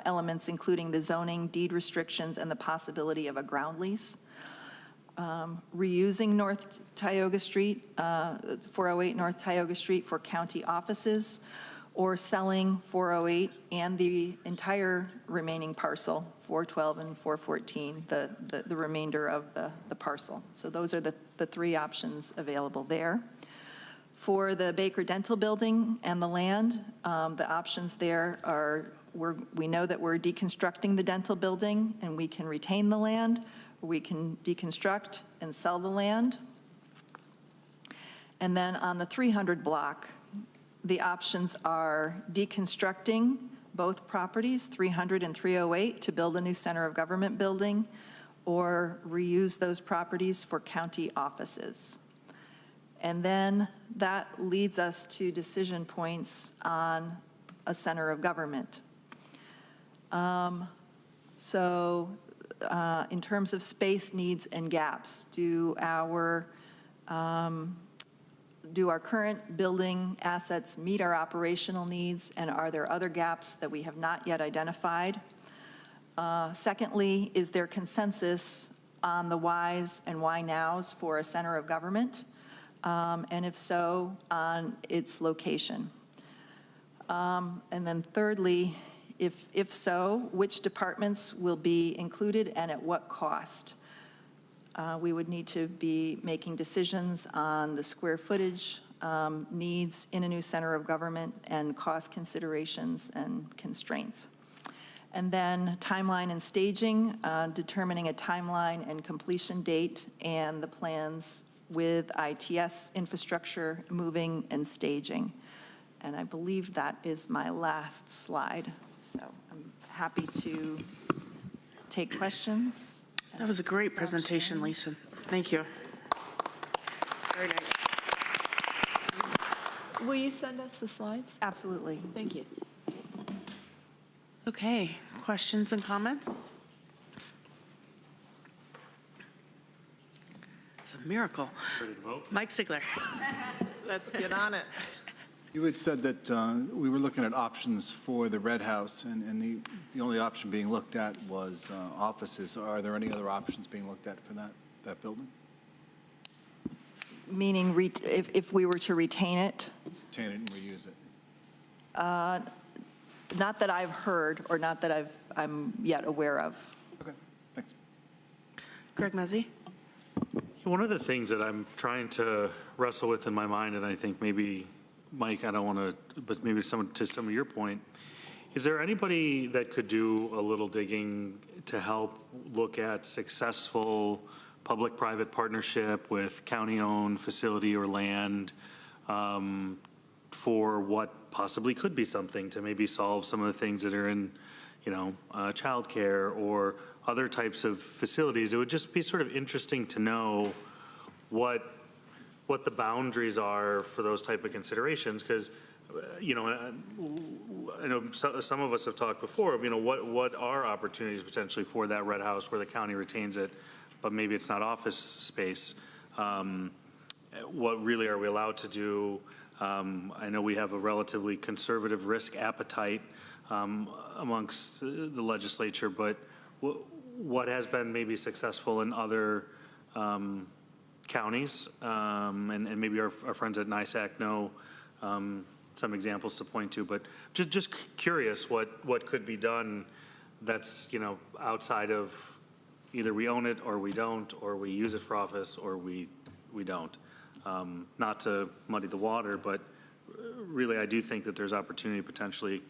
elements including the zoning, deed restrictions, and the possibility of a ground lease. Reusing North Tioga Street, 408 North Tioga Street for county offices, or selling 408 and the entire remaining parcel, 412 and 414, the remainder of the parcel. So those are the three options available there. For the Baker Dental Building and the land, the options there are, we know that we're deconstructing the dental building and we can retain the land, or we can deconstruct and sell the land. And then on the 300 block, the options are deconstructing both properties, 300 and 308, to build a new center of government building, or reuse those properties for county offices. And then that leads us to decision points on a center of government. In terms of space needs and gaps, do our current building assets meet our operational needs, and are there other gaps that we have not yet identified? Secondly, is there consensus on the whys and why nows for a center of government? And if so, on its location? And then thirdly, if so, which departments will be included and at what cost? We would need to be making decisions on the square footage needs in a new center of government and cost considerations and constraints. And then timeline and staging, determining a timeline and completion date and the plans with ITS infrastructure, moving and staging. And I believe that is my last slide. So I'm happy to take questions. That was a great presentation, Lisa. Thank you. Very nice. Will you send us the slides? Absolutely. Thank you. Okay, questions and comments? It's a miracle. Ready to vote? Mike Sigler. Let's get on it. You had said that we were looking at options for the Red House, and the only option being looked at was offices. Are there any other options being looked at for that building? Meaning if we were to retain it? Retain it and reuse it. Not that I've heard, or not that I'm yet aware of. Okay, thanks. Greg Mezzi. One of the things that I'm trying to wrestle with in my mind, and I think maybe, Mike, I don't want to, but maybe to some of your point, is there anybody that could do a little digging to help look at successful public-private partnership with county-owned facility or land for what possibly could be something to maybe solve some of the things that are in, childcare or other types of facilities? It would just be sort of interesting to know what the boundaries are for those type of considerations, because I know some of us have talked before, what are opportunities potentially for that Red House where the county retains it, but maybe it's not office space. What really are we allowed to do? I know we have a relatively conservative risk appetite amongst the legislature, but what has been maybe successful in other counties, and maybe our friends at NISAC know some examples to point to, but just curious what could be done that's, you know, outside of either we own it or we don't, or we use it for office or we don't. Not to muddy the water, but really I do think that there's opportunity potentially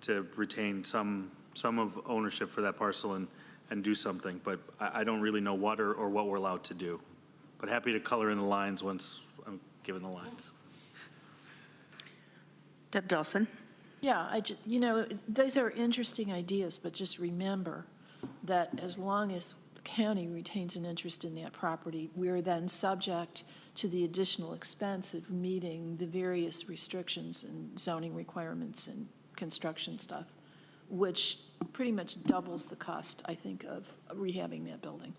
to retain some of ownership for that parcel and do something, but I don't really know what or what we're allowed to do. But happy to color in the lines once I'm given the lines. Deb Dawson. Yeah, you know, those are interesting ideas, but just remember that as long as the county retains an interest in that property, we're then subject to the additional expense of meeting the various restrictions and zoning requirements and construction stuff, which pretty much doubles the cost, I think, of rehabbing that building.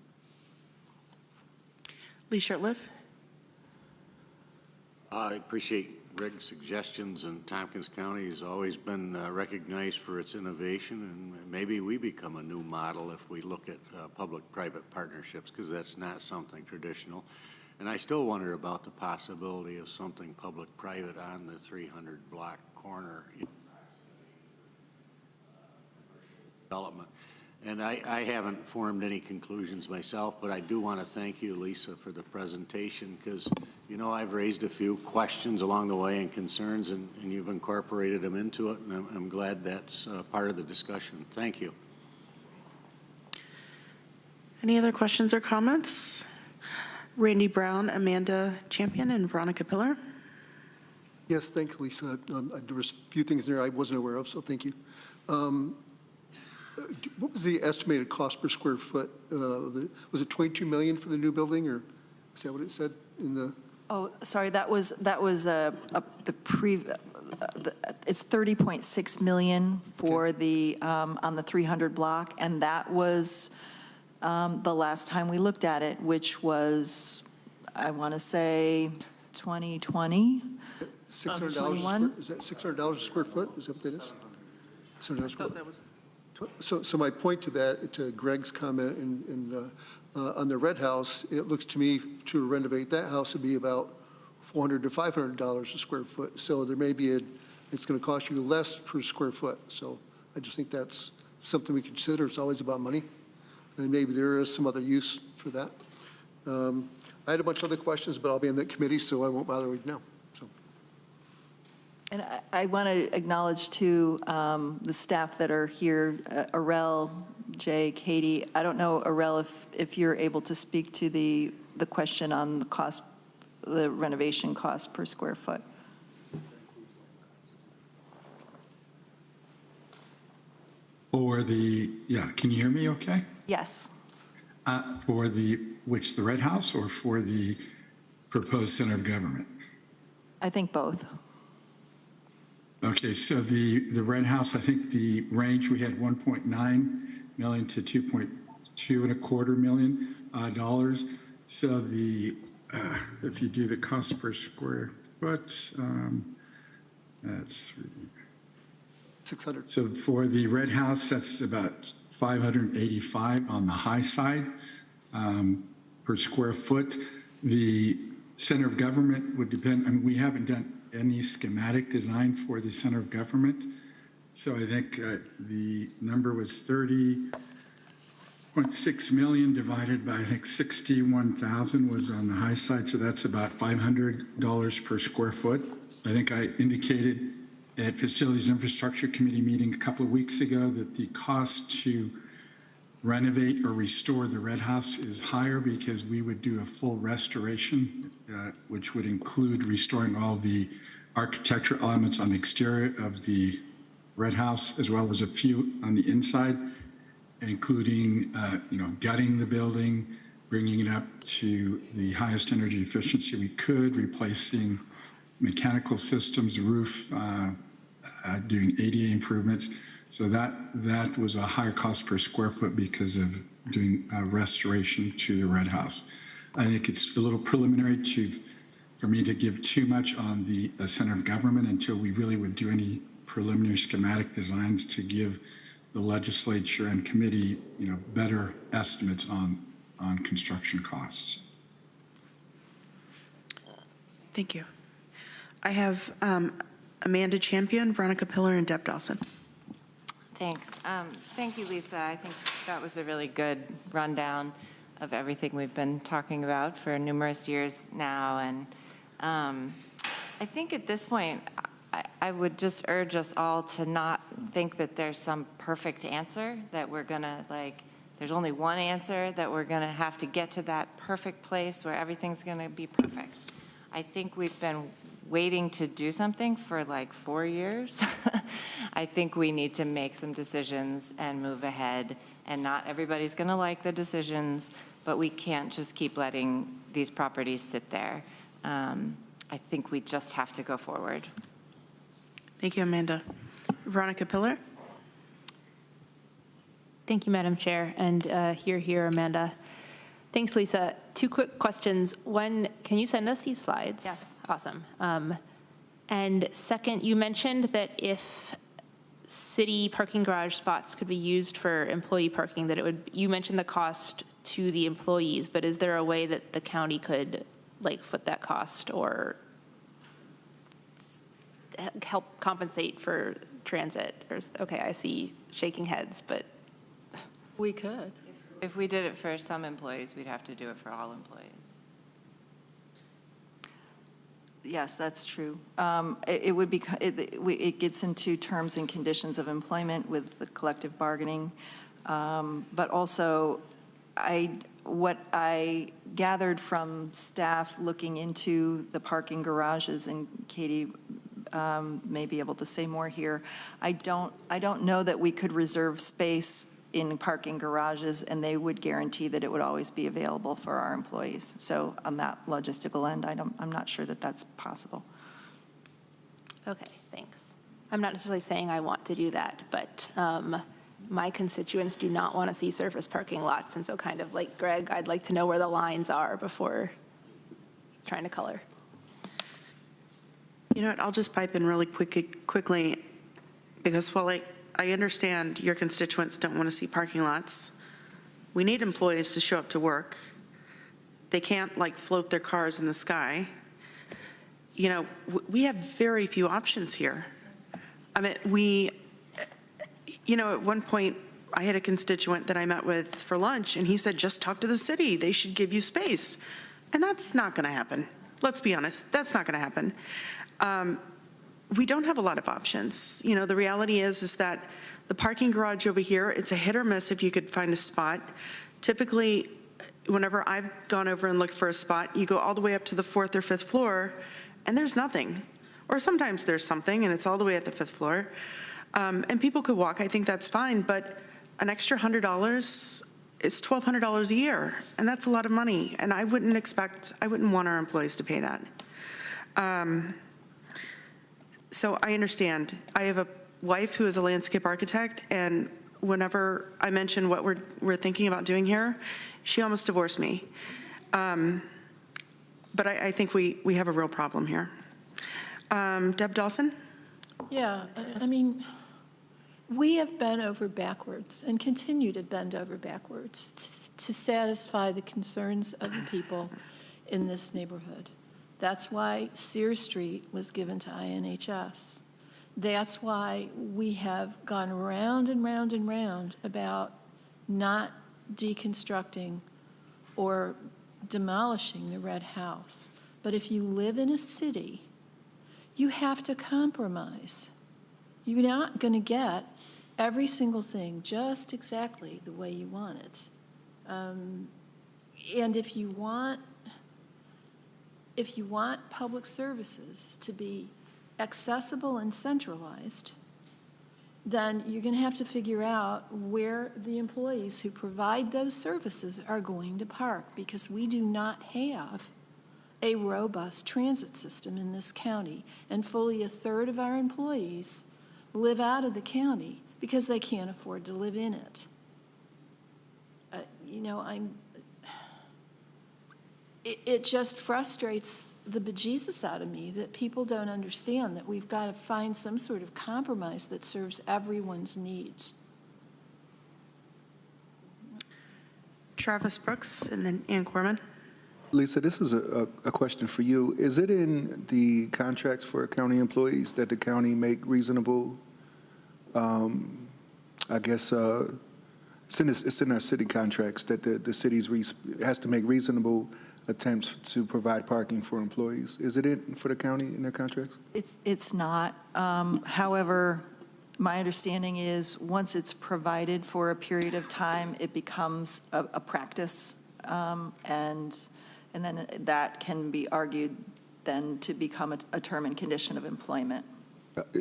Lee Shurtleff. I appreciate Greg's suggestions, and Tompkins County has always been recognized for its innovation, and maybe we become a new model if we look at public-private partnerships, because that's not something traditional. And I still wonder about the possibility of something public-private on the 300 block corner development. And I haven't formed any conclusions myself, but I do want to thank you, Lisa, for the presentation, because, you know, I've raised a few questions along the way and concerns, and you've incorporated them into it, and I'm glad that's part of the discussion. Thank you. Any other questions or comments? Randy Brown, Amanda Champion, and Veronica Pillar. Yes, thanks, Lisa. There was a few things there I wasn't aware of, so thank you. What was the estimated cost per square foot? Was it 22 million for the new building, or is that what it said in the? Oh, sorry, that was it's 30.6 million for the on the 300 block, and that was the last time we looked at it, which was, I want to say, 2020. $600. Is that $600 a square foot? Is that what that is? $600 a square foot. So my point to that, to Greg's comment on the red house, it looks to me to renovate that house would be about $400 to $500 a square foot. So there may be it's going to cost you less per square foot. So I just think that's something we consider. It's always about money, and maybe there is some other use for that. I had a bunch of other questions, but I'll be in that committee, so I won't bother right now. And I want to acknowledge, too, the staff that are here, Arel, Jay, Katie. I don't know, Arel, if you're able to speak to the question on the cost, the renovation cost per square foot. Can you hear me okay? Yes. For the Red House or for the proposed center of government? I think both. Okay, so the Red House, I think the range we had 1.9 million to 2.25 million dollars. So if you do the cost per square foot, that's 600. So for the Red House, that's about 585 on the high side per square foot. The center of government would depend, we haven't done any schematic design for the center of government. So I think the number was 30.6 million divided by, I think, 61,000 was on the high side. So that's about $500 per square foot. I think I indicated at Facilities Infrastructure Committee meeting a couple of weeks ago that the cost to renovate or restore the Red House is higher because we would do a full restoration, which would include restoring all the architectural elements on the exterior of the Red House, as well as a few on the inside, including, gutting the building, bringing it up to the highest energy efficiency we could, replacing mechanical systems, roof, doing ADA improvements. So that was a higher cost per square foot because of doing restoration to the Red House. I think it's a little preliminary for me to give too much on the center of government until we really would do any preliminary schematic designs to give the legislature and committee, better estimates on construction costs. Thank you. I have Amanda Champion, Veronica Pillar, and Deb Dawson. Thanks. Thank you, Lisa. I think that was a really good rundown of everything we've been talking about for numerous years now. And I think at this point, I would just urge us all to not think that there's some perfect answer, that we're going to, there's only one answer, that we're going to have to get to that perfect place where everything's going to be perfect. I think we've been waiting to do something for 4 years. I think we need to make some decisions and move ahead, and not everybody's going to like the decisions, but we can't just keep letting these properties sit there. I think we just have to go forward. Thank you, Amanda. Veronica Pillar. Thank you, Madam Chair, and here, Amanda. Thanks, Lisa. 2 quick questions. One, can you send us these slides? Yes. Awesome. And second, you mentioned that if city parking garage spots could be used for employee parking, that you mentioned the cost to the employees, but is there a way that the county could foot that cost or help compensate for transit? Okay, I see shaking heads, but. We could. If we did it for some employees, we'd have to do it for all employees. Yes, that's true. It would be. It gets into terms and conditions of employment with the collective bargaining, but also, what I gathered from staff looking into the parking garages, and Katie may be able to say more here. I don't know that we could reserve space in parking garages, and they would guarantee that it would always be available for our employees. So on that logistical end, I'm not sure that that's possible. Okay, thanks. I'm not necessarily saying I want to do that, but my constituents do not want to see surface parking lots, and so kind of like Greg, I'd like to know where the lines are before trying to color. You know what, I'll just pipe in really quickly, because while I understand your constituents don't want to see parking lots, we need employees to show up to work. They can't float their cars in the sky. We have very few options here. I mean, at one point, I had a constituent that I met with for lunch, and he said, just talk to the city. They should give you space. And that's not going to happen. Let's be honest. That's not going to happen. We don't have a lot of options. The reality is that the parking garage over here, it's a hit or miss if you could find a spot. Typically, whenever I've gone over and looked for a spot, you go all the way up to the 4th or 5th floor, and there's nothing. Or sometimes there's something, and it's all the way at the 5th floor. And people could walk. I think that's fine. But an extra $100 is $1,200 a year, and that's a lot of money. And I wouldn't want our employees to pay that. So I understand. I have a wife who is a landscape architect, and whenever I mention what we're thinking about doing here, she almost divorced me. But I think we have a real problem here. Deb Dawson? Yeah, I mean, we have bent over backwards and continue to bend over backwards to satisfy the concerns of the people in this neighborhood. That's why Sears Street was given to INHS. That's why we have gone round and round and round about not deconstructing or demolishing the Red House. But if you live in a city, you have to compromise. You're not going to get every single thing just exactly the way you want it. And if you want public services to be accessible and centralized, then you're going to have to figure out where the employees who provide those services are going to park, because we do not have a robust transit system in this county, and fully a third of our employees live out of the county because they can't afford to live in it. you know, it just frustrates the bejesus out of me that people don't understand that we've got to find some sort of compromise that serves everyone's needs. Travis Brooks and then Ann Corman. Lisa, this is a question for you. Is it in the contracts for county employees that the county make reasonable, I guess, it's in our city contracts that the cities has to make reasonable attempts to provide parking for employees? Is it in for the county in their contracts? It's not. However, my understanding is once it's provided for a period of time, it becomes a practice, and then that can be argued then to become a term and condition of employment.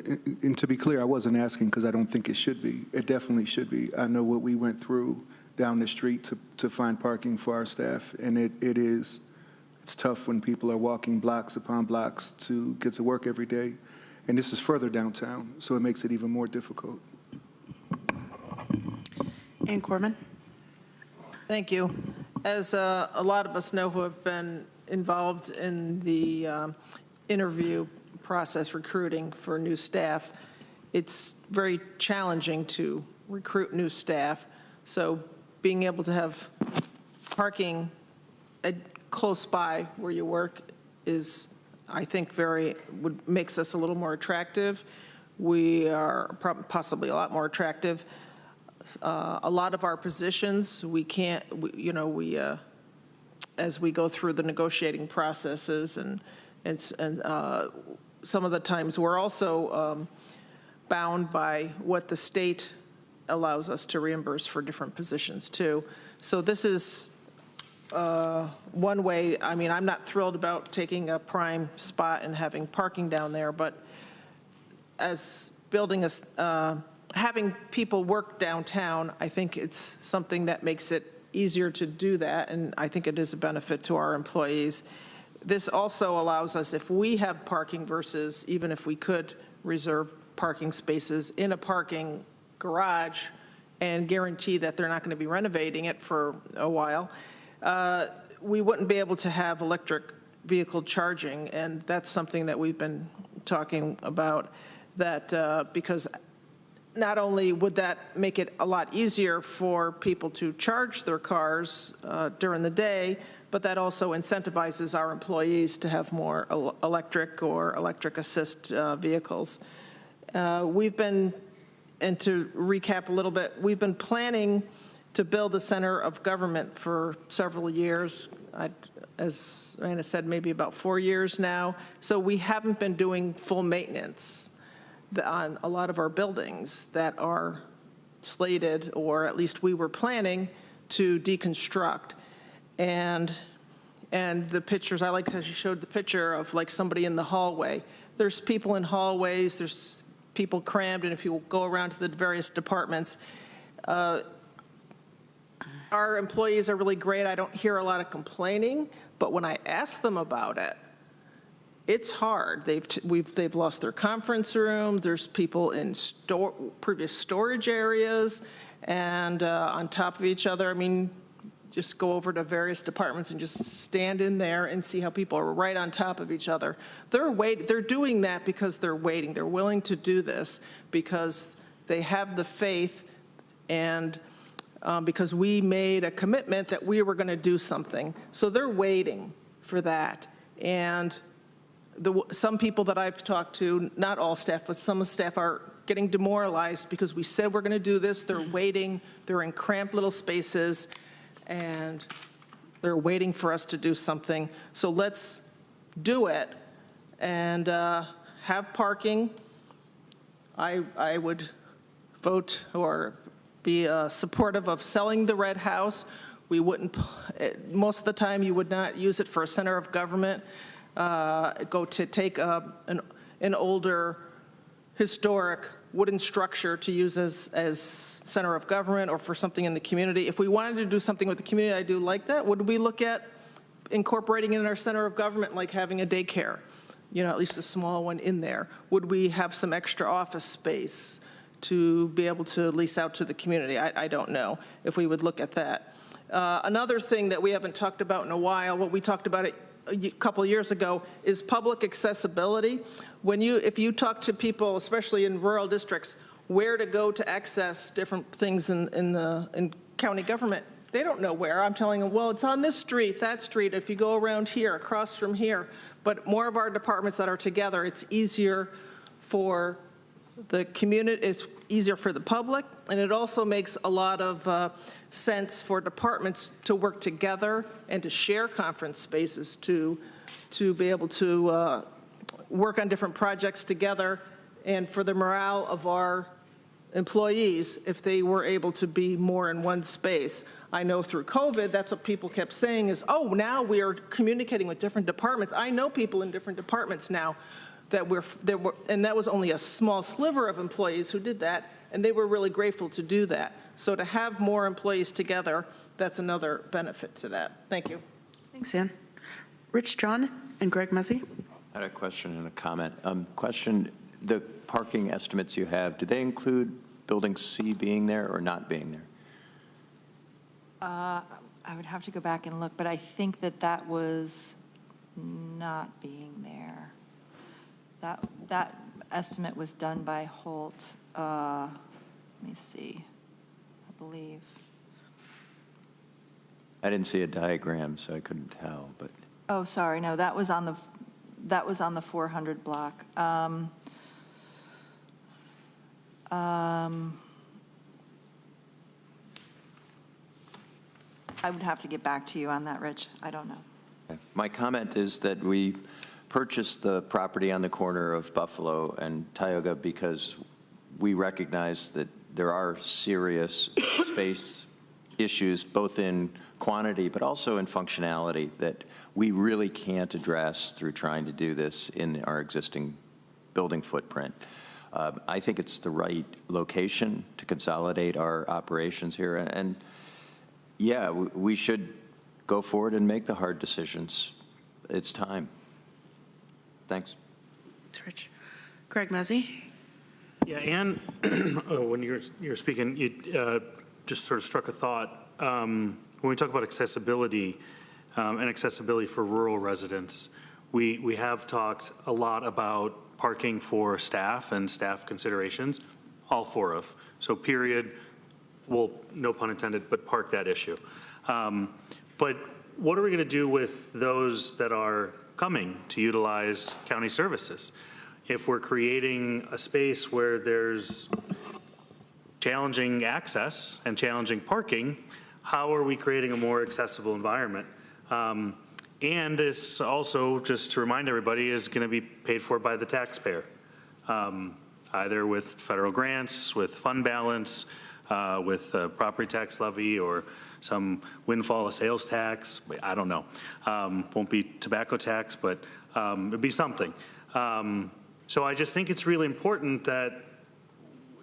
And to be clear, I wasn't asking because I don't think it should be. It definitely should be. I know what we went through down the street to find parking for our staff, and it's tough when people are walking blocks upon blocks to get to work every day. And this is further downtown, so it makes it even more difficult. Ann Corman. Thank you. As a lot of us know who have been involved in the interview process, recruiting for new staff, it's very challenging to recruit new staff. So being able to have parking close by where you work is, I think, makes us a little more attractive. We are possibly a lot more attractive. A lot of our positions, we can't, as we go through the negotiating processes and some of the times we're also bound by what the state allows us to reimburse for different positions too. So this is one way. I mean, I'm not thrilled about taking a prime spot and having parking down there, but as building having people work downtown, I think it's something that makes it easier to do that, and I think it is a benefit to our employees. This also allows us, if we have parking versus even if we could reserve parking spaces in a parking garage and guarantee that they're not going to be renovating it for a while, we wouldn't be able to have electric vehicle charging, and that's something that we've been talking about, that because not only would that make it a lot easier for people to charge their cars during the day, but that also incentivizes our employees to have more electric or electric assist vehicles. We've been, and to recap a little bit, we've been planning to build a center of government for several years. As Anna said, maybe about 4 years now. So we haven't been doing full maintenance on a lot of our buildings that are slated, or at least we were planning to deconstruct. And the pictures, I like how you showed the picture of like somebody in the hallway. There's people in hallways, there's people crammed, and if you go around to the various departments, our employees are really great. I don't hear a lot of complaining, but when I ask them about it, it's hard. They've lost their conference room. There's people in previous storage areas, and on top of each other. I mean, just go over to various departments and just stand in there and see how people are right on top of each other. They're doing that because they're waiting. They're willing to do this because they have the faith, and because we made a commitment that we were going to do something. So they're waiting for that. And some people that I've talked to, not all staff, but some staff are getting demoralized because we said we're going to do this. They're waiting. They're in cramped little spaces, and they're waiting for us to do something. So let's do it and have parking. I would vote or be supportive of selling the red house. We wouldn't, most of the time you would not use it for a center of government. Go to take an older historic wooden structure to use as center of government or for something in the community. If we wanted to do something with the community, I do like that. Would we look at incorporating it in our center of government, like having a daycare, at least a small one in there? Would we have some extra office space to be able to lease out to the community? I don't know if we would look at that. Another thing that we haven't talked about in a while, what we talked about a couple of years ago, is public accessibility. If you talk to people, especially in rural districts, where to go to access different things in county government, they don't know where. I'm telling them, well, it's on this street, that street, if you go around here, across from here. But more of our departments that are together, it's easier for the community, it's easier for the public, and it also makes a lot of sense for departments to work together and to share conference spaces to be able to work on different projects together, and for the morale of our employees if they were able to be more in one space. I know through COVID, that's what people kept saying is, oh, now we are communicating with different departments. I know people in different departments now and that was only a small sliver of employees who did that, and they were really grateful to do that. So to have more employees together, that's another benefit to that. Thank you. Thanks, Ann. Rich, John, and Greg Muzzy. I had a question and a comment. Question, the parking estimates you have, do they include Building C being there or not being there? I would have to go back and look, but I think that was not being there. That estimate was done by Holt. Let me see. I believe. I didn't see a diagram, so I couldn't tell. But oh, sorry. No, that was on the 400 block. I would have to get back to you on that, Rich. I don't know. okay. My comment is that we purchased the property on the corner of Buffalo and Tioga because we recognize that there are serious space issues, both in quantity but also in functionality, that we really can't address through trying to do this in our existing building footprint. I think it's the right location to consolidate our operations here. And yeah, we should go forward and make the hard decisions. It's time. Thanks. Thanks, Rich. Greg Muzzy. Yeah, Ann, when you're speaking, you just sort of struck a thought. When we talk about accessibility and accessibility for rural residents, we have talked a lot about parking for staff and staff considerations, all four of. So period, well, no pun intended, but park that issue. But what are we going to do with those that are coming to utilize county services? If we're creating a space where there's challenging access and challenging parking, how are we creating a more accessible environment? And it's also, just to remind everybody, is going to be paid for by the taxpayer, either with federal grants, with fund balance, with property tax levy, or some windfall of sales tax. I don't know. Won't be tobacco tax, but it'd be something. So I just think it's really important that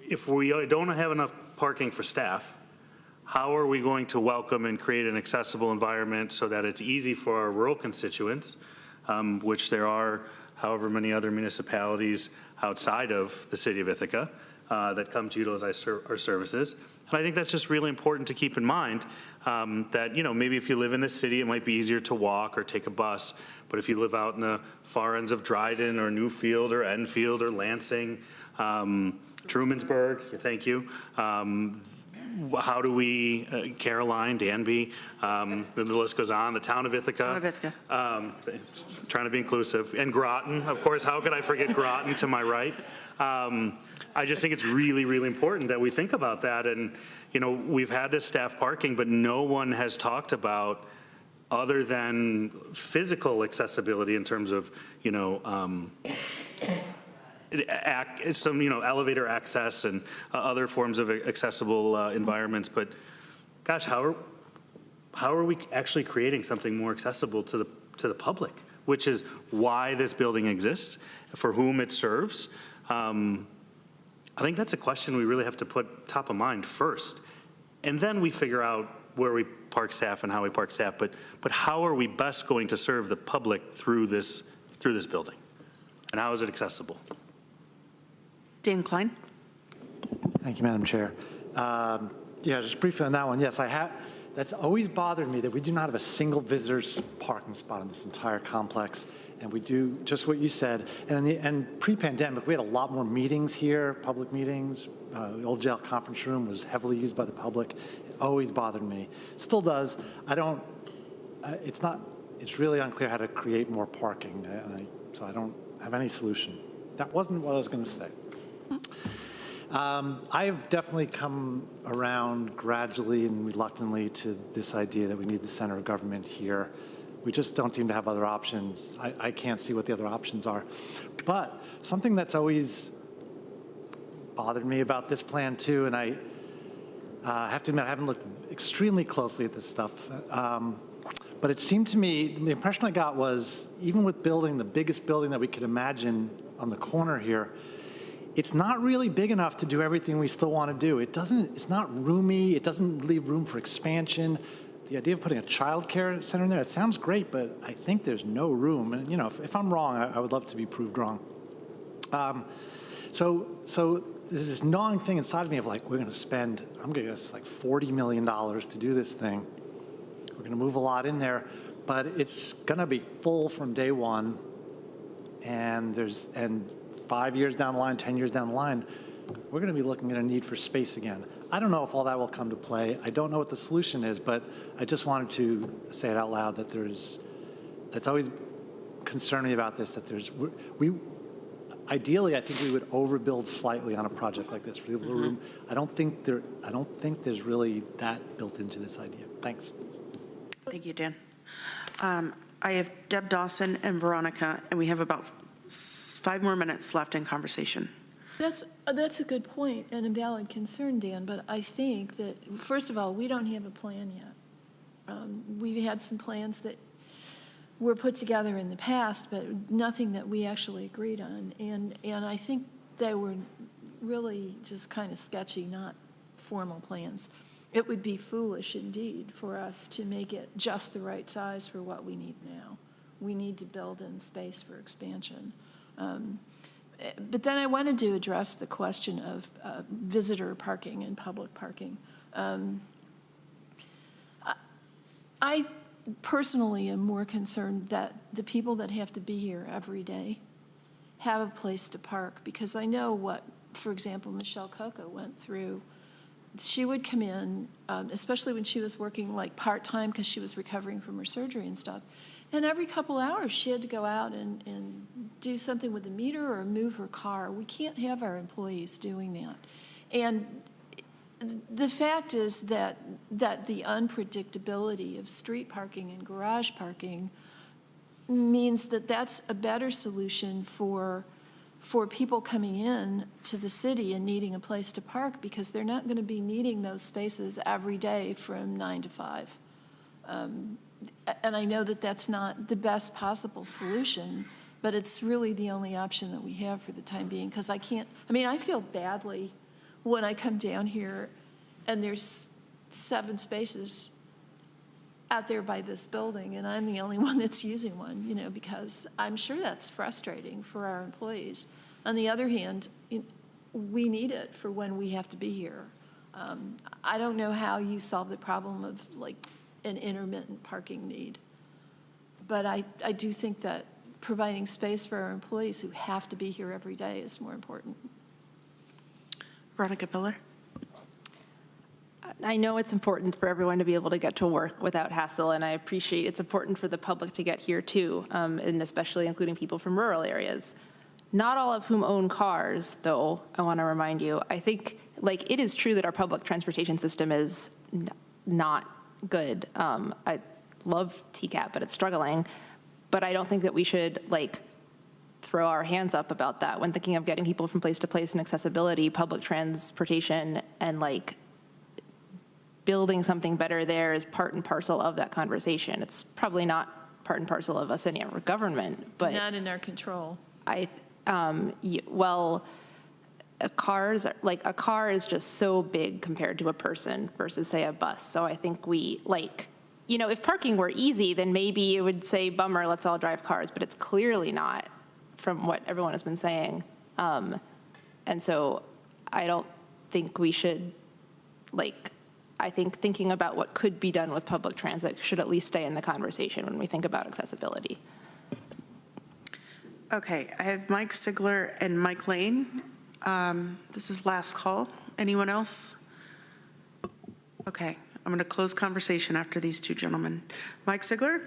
if we don't have enough parking for staff, how are we going to welcome and create an accessible environment so that it's easy for our rural constituents, which there are however many other municipalities outside of the city of Ithaca that come to utilize our services. And I think that's just really important to keep in mind, that, you know, maybe if you live in the city, it might be easier to walk or take a bus. But if you live out in the far ends of Dryden or Newfield or Enfield or Lansing, Trumansburg, thank you. How do we, Caroline, Danby, the list goes on, the town of Ithaca. Town of Ithaca. Trying to be inclusive. And Groton, of course, how could I forget Groton to my right? I just think it's really, really important that we think about that. And, you know, we've had this staff parking, but no one has talked about, other than physical accessibility in terms of, you know, some, you know, elevator access and other forms of accessible environments. But gosh, how are we actually creating something more accessible to the public, which is why this building exists, for whom it serves? I think that's a question we really have to put top of mind first, and then we figure out where we park staff and how we park staff. But how are we best going to serve the public through this building, and how is it accessible? Dan Klein. Thank you, Madam Chair. Yeah, just briefly on that one. Yes, I That's always bothered me that we do not have a single visitor's parking spot in this entire complex. And we do just what you said. And pre-pandemic, we had a lot more meetings here, public meetings. The old jail conference room was heavily used by the public. It always bothered me. Still does. It's really unclear how to create more parking. So I don't have any solution. That wasn't what I was going to say. I've definitely come around gradually and reluctantly to this idea that we need the center of government here. We just don't seem to have other options. I can't see what the other options are. But something that's always bothered me about this plan too, and I have to admit I haven't looked extremely closely at this stuff, but it seemed to me, the impression I got was, even with building the biggest building that we could imagine on the corner here, it's not really big enough to do everything we still want to do. It's not roomy, it doesn't leave room for expansion. The idea of putting a child care center in there, it sounds great, but I think there's no room. And if I'm wrong, I would love to be proved wrong. So there's this gnawing thing inside of me of like, I'm going to guess like $40 million to do this thing. We're going to move a lot in there, but it's going to be full from day one. And 5 years down the line, 10 years down the line, we're going to be looking at a need for space again. I don't know if all that will come to play. I don't know what the solution is, but I just wanted to say it out loud that that's always concerned me about this, that ideally, I think we would overbuild slightly on a project like this for the little room. I don't think there's really that built into this idea. Thanks. Thank you, Dan. I have Deb Dawson and Veronica, and we have about 5 more minutes left in conversation. That's a good point and a valid concern, Dan, but I think that, first of all, we don't have a plan yet. We've had some plans that were put together in the past, but nothing that we actually agreed on. And I think they were really just kind of sketchy, not formal plans. It would be foolish indeed for us to make it just the right size for what we need now. We need to build in space for expansion. But then I wanted to address the question of visitor parking and public parking. I personally am more concerned that the people that have to be here every day have a place to park, because I know what, for example, Michelle Coco went through. She would come in, especially when she was working like part-time because she was recovering from her surgery and stuff. And every couple hours, she had to go out and do something with the meter or move her car. We can't have our employees doing that. And the fact is that the unpredictability of street parking and garage parking means that that's a better solution for people coming in to the city and needing a place to park, because they're not going to be needing those spaces every day from 9 to 5. And I know that that's not the best possible solution, but it's really the only option that we have for the time being, because I feel badly when I come down here and there's 7 spaces out there by this building and I'm the only one that's using one, because I'm sure that's frustrating for our employees. On the other hand, we need it for when we have to be here. I don't know how you solve the problem of like an intermittent parking need, but I do think that providing space for our employees who have to be here every day is more important. Veronica Piller. I know it's important for everyone to be able to get to work without hassle, and I appreciate it's important for the public to get here too, and especially including people from rural areas. Not all of whom own cars, though, I want to remind you. I think, it is true that our public transportation system is not good. I love TCAP, but it's struggling. But I don't think that we should, throw our hands up about that when thinking of getting people from place to place and accessibility. Public transportation and, building something better there is part and parcel of that conversation. It's probably not part and parcel of us any other government, but not in our control. A car is just so big compared to a person versus, say, a bus. So I think if parking were easy, then maybe it would say, bummer, let's all drive cars, but it's clearly not, from what everyone has been saying. And so I don't think we should I think thinking about what could be done with public transit should at least stay in the conversation when we think about accessibility. Okay, I have Mike Sigler and Mike Lane. This is last call. Anyone else? Okay, I'm going to close conversation after these two gentlemen. Mike Sigler?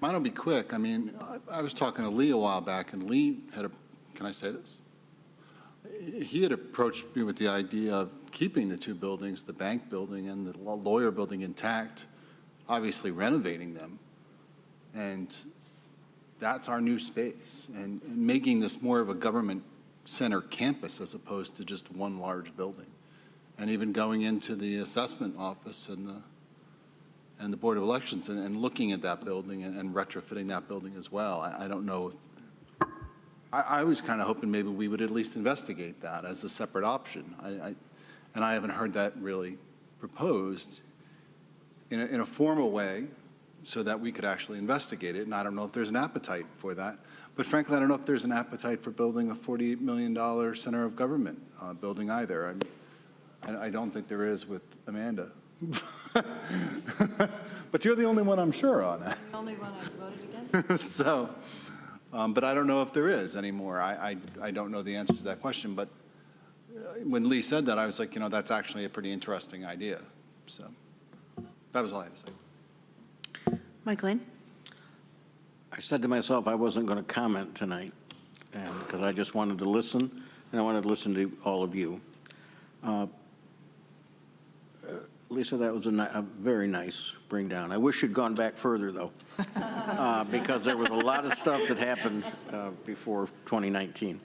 Mine will be quick. I mean, I was talking to Lee a while back, and Lee had can I say this? He had approached me with the idea of keeping the two buildings, the bank building and the lawyer building, intact, obviously renovating them. And that's our new space, and making this more of a government center campus as opposed to just one large building. And even going into the assessment office and the Board of Elections and looking at that building and retrofitting that building as well. I don't know. I was kind of hoping maybe we would at least investigate that as a separate option. And I haven't heard that really proposed in a formal way so that we could actually investigate it. And I don't know if there's an appetite for that. But frankly, I don't know if there's an appetite for building a $48 million center of government building either. I mean, I don't think there is with Amanda. But you're the only one I'm sure on that. The only one I voted against. So, but I don't know if there is anymore. I don't know the answer to that question. But when Lee said that, I was like, you know, that's actually a pretty interesting idea. So that was all I had to say. Mike Lane? I said to myself I wasn't going to comment tonight, and because I just wanted to listen, and I wanted to listen to all of you. Lisa, that was a very nice bring down. I wish you'd gone back further, though, because there was a lot of stuff that happened before 2019.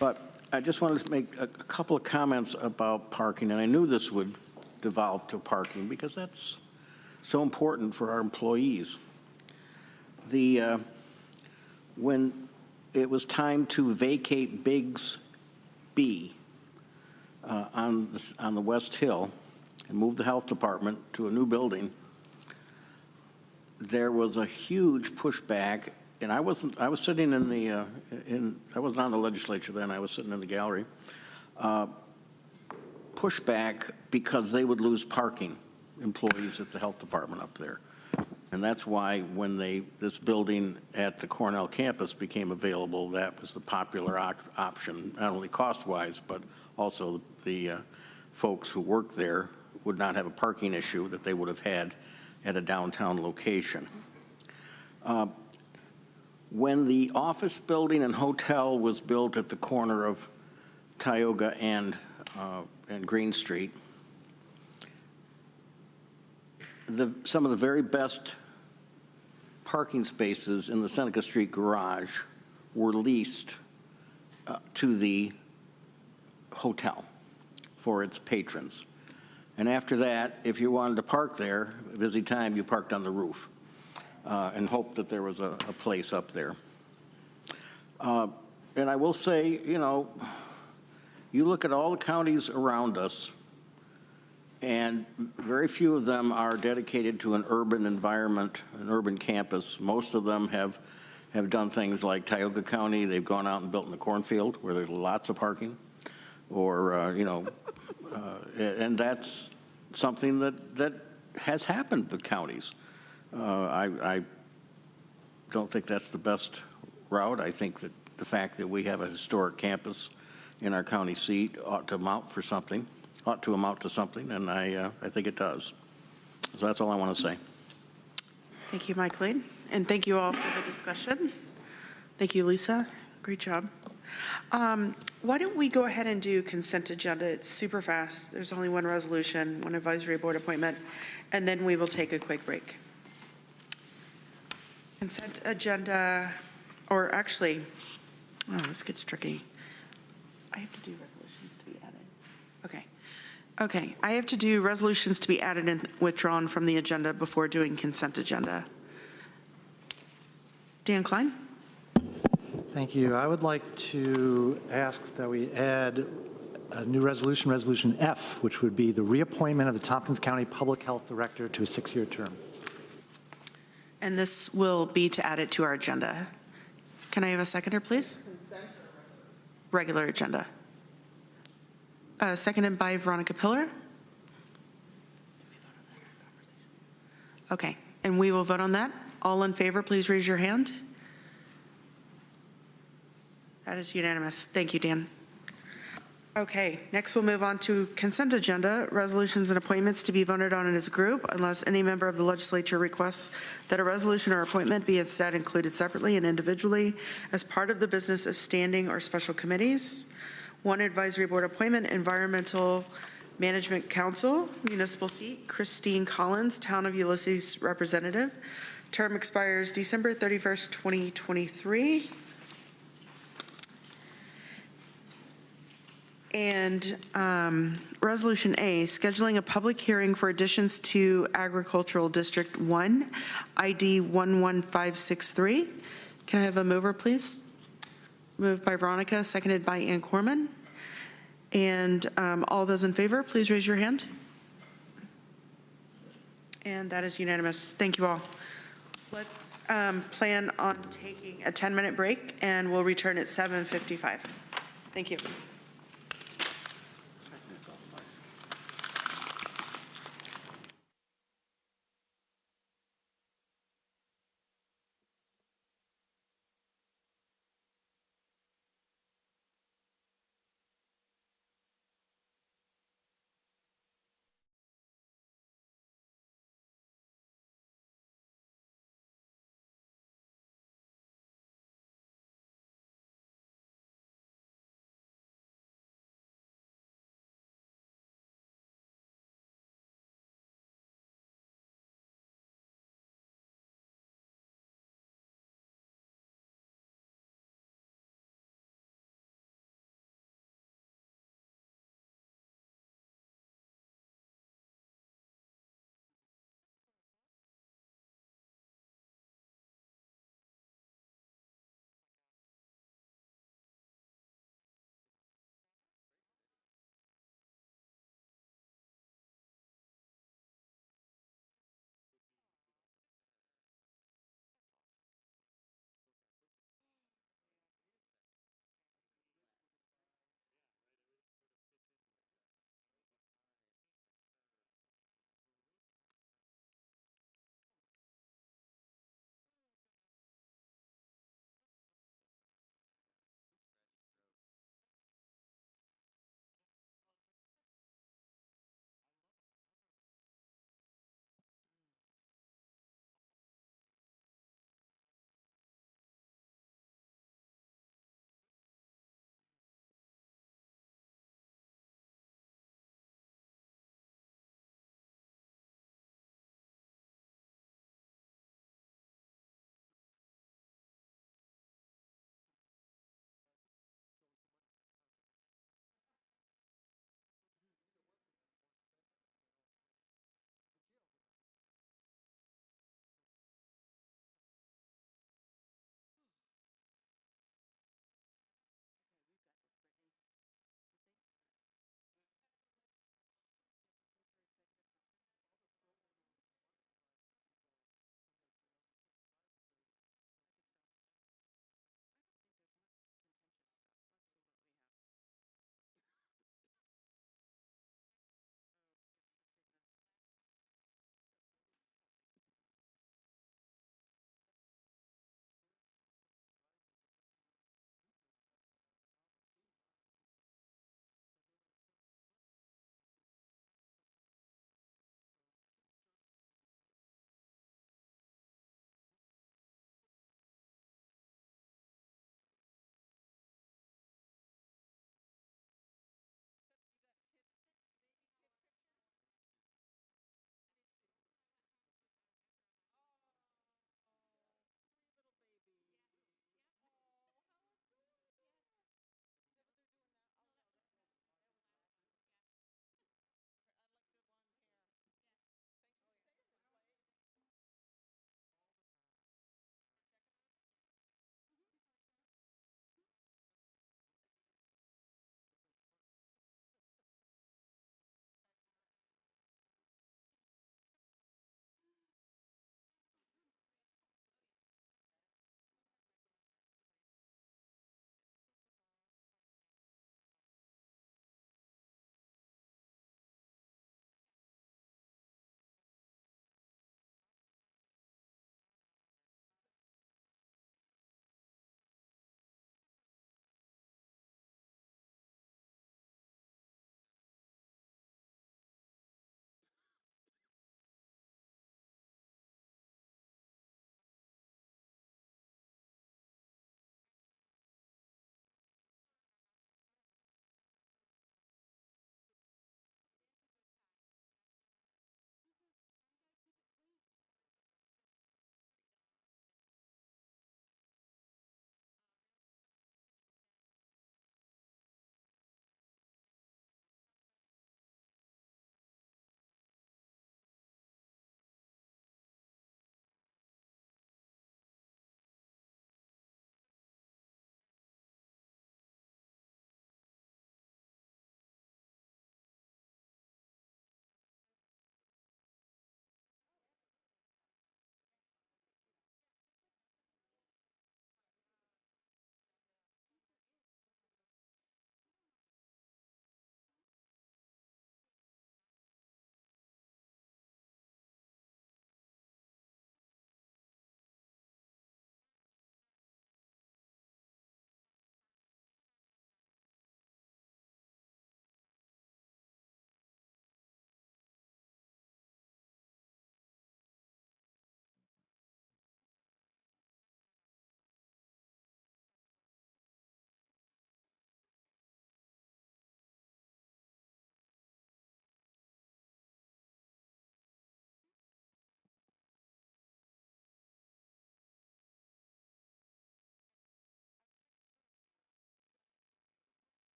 But I just wanted to make a couple of comments about parking, and I knew this would devolve to parking because that's so important for our employees. When it was time to vacate Biggs B on the West Hill and move the health department to a new building, there was a huge pushback, and I was sitting I wasn't on the legislature then, I was sitting in the gallery, pushback because they would lose parking, employees at the health department up there. And that's why when this building at the Cornell campus became available, that was the popular option, not only cost-wise, but also the folks who work there would not have a parking issue that they would have had at a downtown location. When the office building and hotel was built at the corner of Tioga and Green Street, some of the very best parking spaces in the Seneca Street garage were leased to the hotel for its patrons. And after that, if you wanted to park there, a busy time, you parked on the roof and hoped that there was a place up there. And I will say, you know, you look at all the counties around us, and very few of them are dedicated to an urban environment, an urban campus. Most of them have done things like Tioga County. They've gone out and built in the cornfield where there's lots of parking, or, you know, and that's something that has happened with counties. I don't think that's the best route. I think that the fact that we have a historic campus in our county seat ought to amount to something, and I think it does. So that's all I want to say. Thank you, Mike Lane, and thank you all for the discussion. Thank you, Lisa. Great job. Why don't we go ahead and do consent agenda? It's super fast. There's only one resolution, one advisory board appointment, and then we will take a quick break. Consent agenda, or actually, oh, this gets tricky. I have to do resolutions to be added. Okay. Okay, I have to do resolutions to be added and withdrawn from the agenda before doing consent agenda. Dan Klein? Thank you. I would like to ask that we add a new resolution, Resolution F, which would be the reappointment of the Tompkins County Public Health Director to a 6-year term. And this will be to add it to our agenda. Can I have a seconder, please? Consent or regular agenda. Seconded by Veronica Pillar. Okay, and we will vote on that. All in favor, please raise your hand. That is unanimous. Thank you, Dan. Okay, next we'll move on to consent agenda, resolutions and appointments to be voted on as a group unless any member of the legislature requests that a resolution or appointment be instead included separately and individually as part of the business of standing or special committees. One advisory board appointment, Environmental Management Council, municipal seat, Christine Collins, Town of Ulysses representative. Term expires December 31st, 2023. And Resolution A, scheduling a public hearing for additions to Agricultural District 1, ID 11563. Can I have a mover, please? Moved by Veronica, seconded by Ann Corman. And all those in favor, please raise your hand. And that is unanimous. Thank you all. Let's plan on taking a 10-minute break, and we'll return at 7:55. Thank you.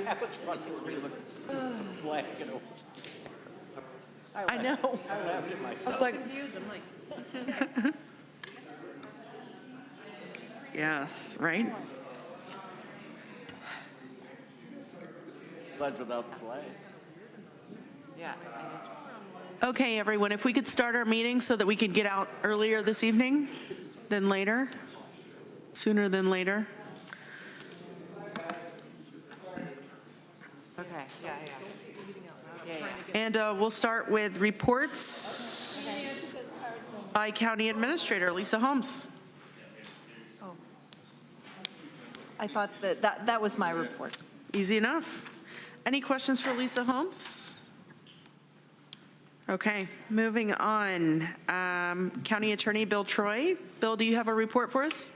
That was funny when we looked at the flag and it was. I know. I laughed at myself. Like- confused, I'm like. Yes, right? Pledge without the flag. Yeah. Okay, everyone, if we could start our meeting so that we could get out earlier this evening than later, sooner than later. Okay, yeah. And we'll start with reports by County Administrator Lisa Holmes. I thought that was my report. Easy enough. Any questions for Lisa Holmes? Okay, moving on. County Attorney Bill Troy. Bill, do you have a report for us?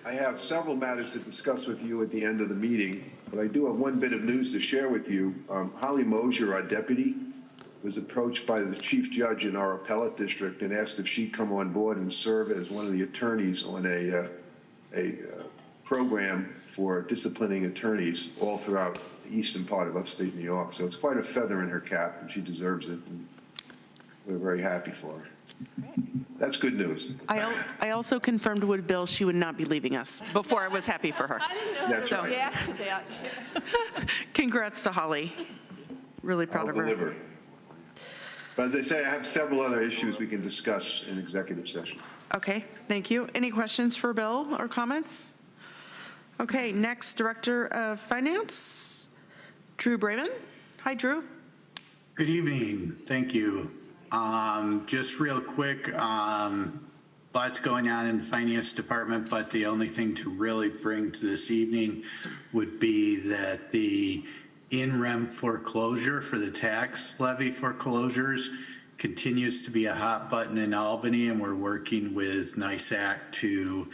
I have several matters to discuss with you at the end of the meeting, but I do have one bit of news to share with you. Holly Mosier, our deputy, was approached by the chief judge in our appellate district and asked if she'd come on board and serve as one of the attorneys on a program for disciplining attorneys all throughout the eastern part of upstate New York. So it's quite a feather in her cap, and she deserves it. And we're very happy for her. That's good news. I also confirmed with Bill she would not be leaving us before I was happy for her. I didn't know That's how to right. react to that. Congrats to Holly. Really proud of her. I'll deliver. But as I say, I have several other issues we can discuss in executive session. Okay, thank you. Any questions for Bill or comments? Okay, next, Director of Finance, Drew Braven. Hi, Drew. Good evening. Thank you. Just real quick, lots going on in the Finance Department, but the only thing to really bring to this evening would be that the in-rem foreclosure for the tax levy foreclosures continues to be a hot button in Albany, and we're working with NISAC to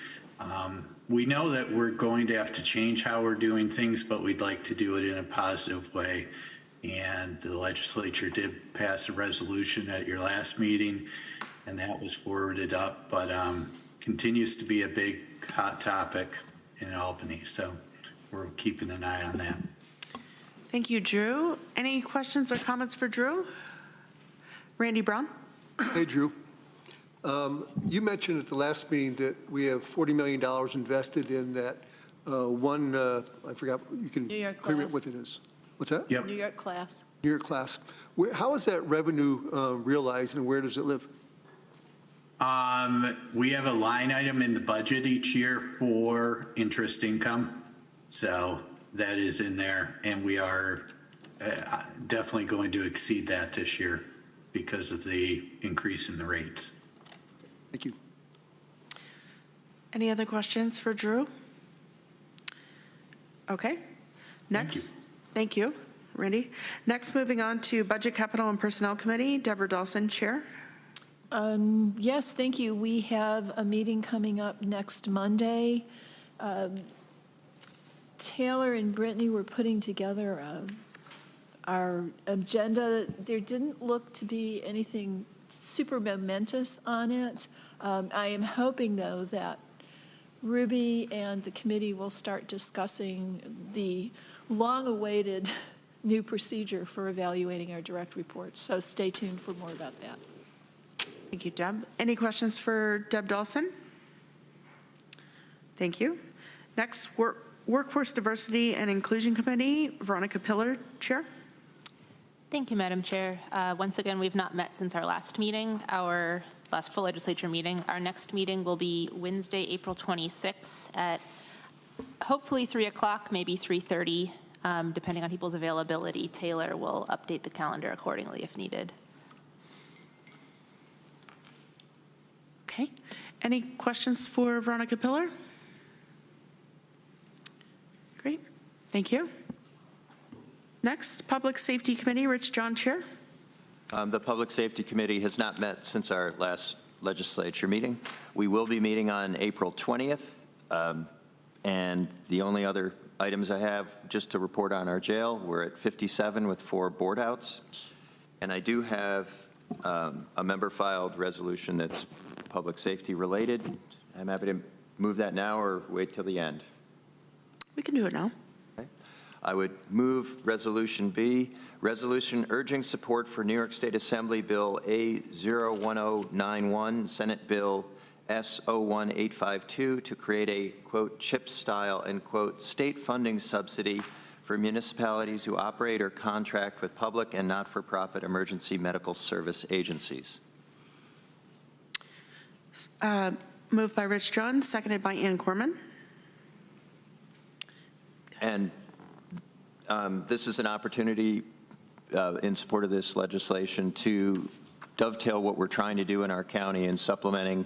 we know that we're going to have to change how we're doing things, but we'd like to do it in a positive way. And the legislature did pass a resolution at your last meeting, and that was forwarded up, but continues to be a big hot topic in Albany. So we're keeping an eye on that. Thank you, Drew. Any questions or comments for Drew? Randy Brown. Hey, Drew. You mentioned at the last meeting that we have $40 million invested in that one, I forgot, you can New York clear class. what it is. What's that? Yep. New York class. New York class. How is that revenue realized and where does it live? We have a line item in the budget each year for interest income. So that is in there, and we are definitely going to exceed that this year because of the increase in the rates. Thank you. Any other questions for Drew? Okay. Next. Thank you, Randy. Next, moving on to Budget, Capital, and Personnel Committee, Deborah Dawson, Chair. Yes, thank you. We have a meeting coming up next Monday. Taylor and Brittany were putting together our agenda. There didn't look to be anything super momentous on it. I am hoping, though, that Ruby and the committee will start discussing the long-awaited new procedure for evaluating our direct reports. So stay tuned for more about that. Thank you, Deb. Any questions for Deb Dawson? Thank you. Next, Workforce Diversity and Inclusion Committee, Veronica Pillar, Chair. Thank you, Madam Chair. Once again, we've not met since our last meeting, our last full legislature meeting. Our next meeting will be Wednesday, April 26th at hopefully 3 o'clock, maybe 3:30, depending on people's availability. Taylor will update the calendar accordingly if needed. Okay. Any questions for Veronica Pillar? Great. Thank you. Next, Public Safety Committee, Rich John, Chair. The Public Safety Committee has not met since our last legislature meeting. We will be meeting on April 20th. And the only other items I have just to report on our jail, we're at 57 with 4 board outs. And I do have a member filed resolution that's public safety related. I'm happy to move that now or wait till the end. We can do it now. Okay. I would move Resolution B, resolution urging support for New York State Assembly Bill A01091, Senate Bill S01852, to create a, quote, CHIPS-style, end quote, state funding subsidy for municipalities who operate or contract with public and not-for-profit emergency medical service agencies. Moved by Rich John, seconded by Ann Corman. And this is an opportunity in support of this legislation to dovetail what we're trying to do in our county in supplementing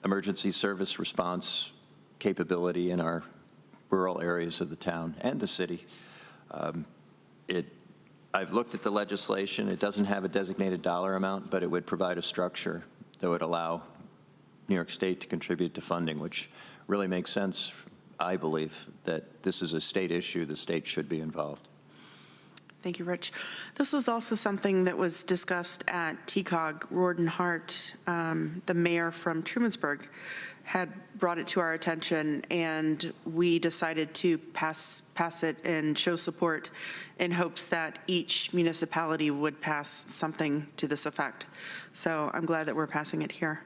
emergency service response capability in our rural areas of the town and the city. I've looked at the legislation. It doesn't have a designated dollar amount, but it would provide a structure that would allow New York State to contribute to funding, which really makes sense. I believe that this is a state issue. The state should be involved. Thank you, Rich. This was also something that was discussed at TCOG. Rorden Hart, the mayor from Trumansburg, had brought it to our attention, and we decided to pass it and show support in hopes that each municipality would pass something to this effect. So I'm glad that we're passing it here.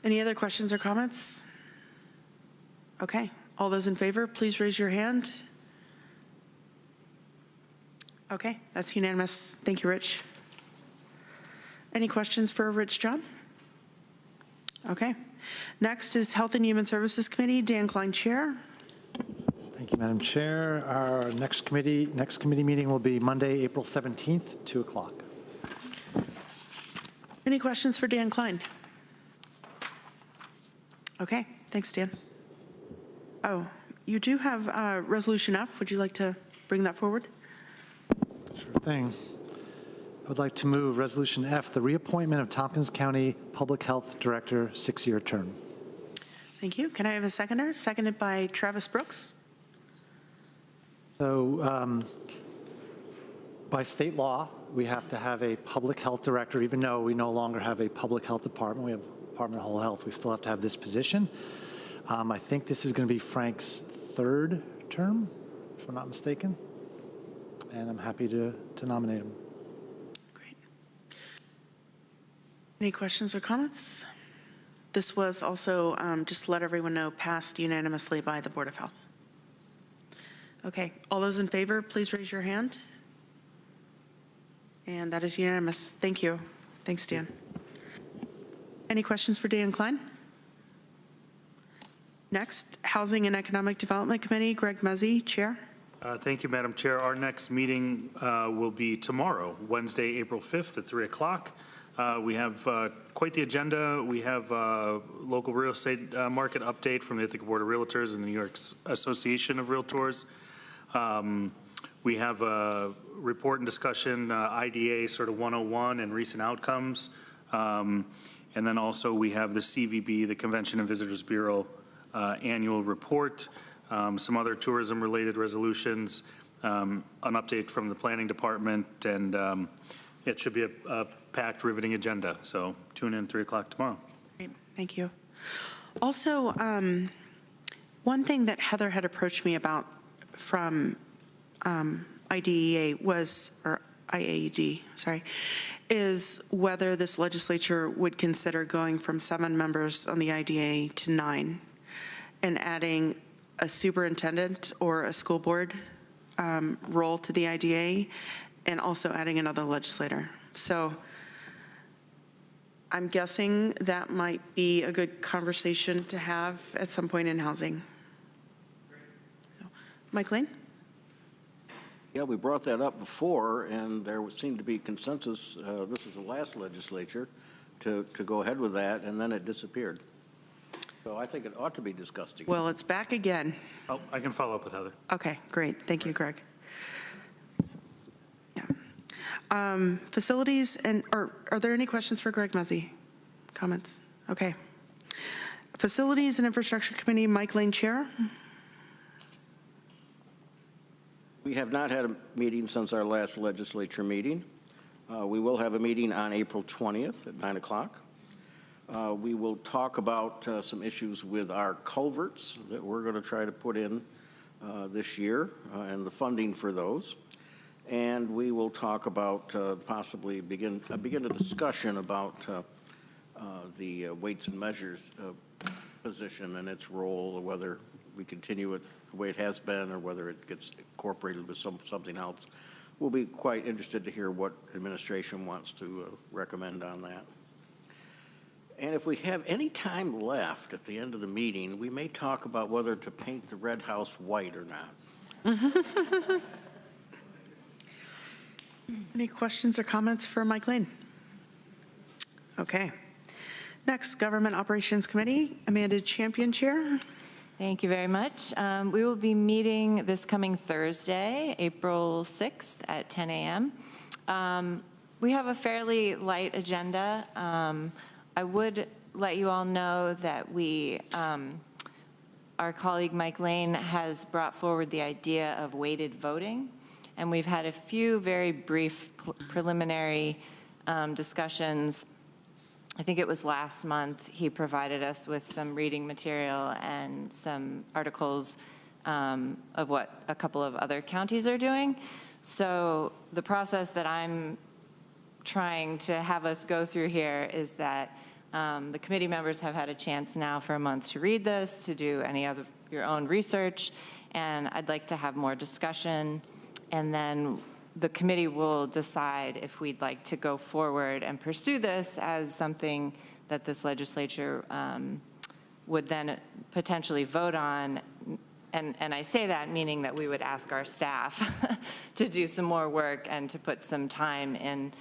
Any other questions or comments? Okay, all those in favor, please raise your hand. Okay, that's unanimous. Thank you, Rich. Any questions for Rich John? Okay. Next is Health and Human Services Committee. Dan Klein, Chair. Thank you, Madam Chair. Our next committee meeting will be Monday, April 17th, 2 o'clock. Any questions for Dan Klein? Okay, thanks, Dan. Oh, you do have Resolution F. Would you like to bring that forward? Sure thing. I would like to move Resolution F, the reappointment of Tompkins County Public Health Director, 6-year term. Thank you. Can I have a seconder? Seconded by Travis Brooks. So by state law, we have to have a public health director, even though we no longer have a public health department. We have Department of Whole Health. We still have to have this position. I think this is going to be Frank's 3rd term, if I'm not mistaken. And I'm happy to nominate him. Great. Any questions or comments? This was also, just to let everyone know, passed unanimously by the Board of Health. Okay, all those in favor, please raise your hand. And that is unanimous. Thank you. Thanks, Dan. Any questions for Dan Klein? Next, Housing and Economic Development Committee, Greg Mezzi, Chair. Thank you, Madam Chair. Our next meeting will be tomorrow, Wednesday, April 5th at 3 o'clock. We have quite the agenda. We have local real estate market update from the Ithaca Board of Realtors and the New York Association of Realtors. We have a report and discussion, IDA sort of 101 and recent outcomes. And then also we have the CVB, the Convention and Visitors Bureau annual report, some other tourism-related resolutions, an update from the Planning Department, and it should be a packed, riveting agenda. So tune in 3 o'clock tomorrow. Great, thank you. Also, one thing that Heather had approached me about from IDEA was, or IAED, sorry, is whether this legislature would consider going from 7 members on the IDA to 9 and adding a superintendent or a school board role to the IDA, and also adding another legislator. So I'm guessing that might be a good conversation to have at some point in housing. So, Mike Lane? Yeah, we brought that up before, and there seemed to be consensus, this is the last legislature, to go ahead with that, and then it disappeared. So I think it ought to be discussed again. Well, it's back again. Oh, I can follow up with Heather. Okay, great. Thank you, Greg. Yeah. Facilities, and are there any questions for Greg Mezzi? Comments? Okay. Facilities and Infrastructure Committee, Mike Lane, Chair. We have not had a meeting since our last legislature meeting. We will have a meeting on April 20th at 9 o'clock. We will talk about some issues with our culverts that we're going to try to put in this year and the funding for those. And we will talk about possibly begin a discussion about the weights and measures position and its role, or whether we continue it the way it has been or whether it gets incorporated with something else. We'll be quite interested to hear what administration wants to recommend on that. And if we have any time left at the end of the meeting, we may talk about whether to paint the Red House white or not. Any questions or comments for Mike Lane? Okay. Next, Government Operations Committee, Amanda Champion, Chair. Thank you very much. We will be meeting this coming Thursday, April 6th at 10 a.m. We have a fairly light agenda. I would let you all know that our colleague Mike Lane has brought forward the idea of weighted voting, and we've had a few very brief preliminary discussions. I think it was last month he provided us with some reading material and some articles of what a couple of other counties are doing. So the process that I'm trying to have us go through here is that the committee members have had a chance now for a month to read this, to do any of your own research, and I'd like to have more discussion, and then the committee will decide if we'd like to go forward and pursue this as something that this legislature would then potentially vote on. And I say that meaning that we would ask our staff to do some more work and to put some time in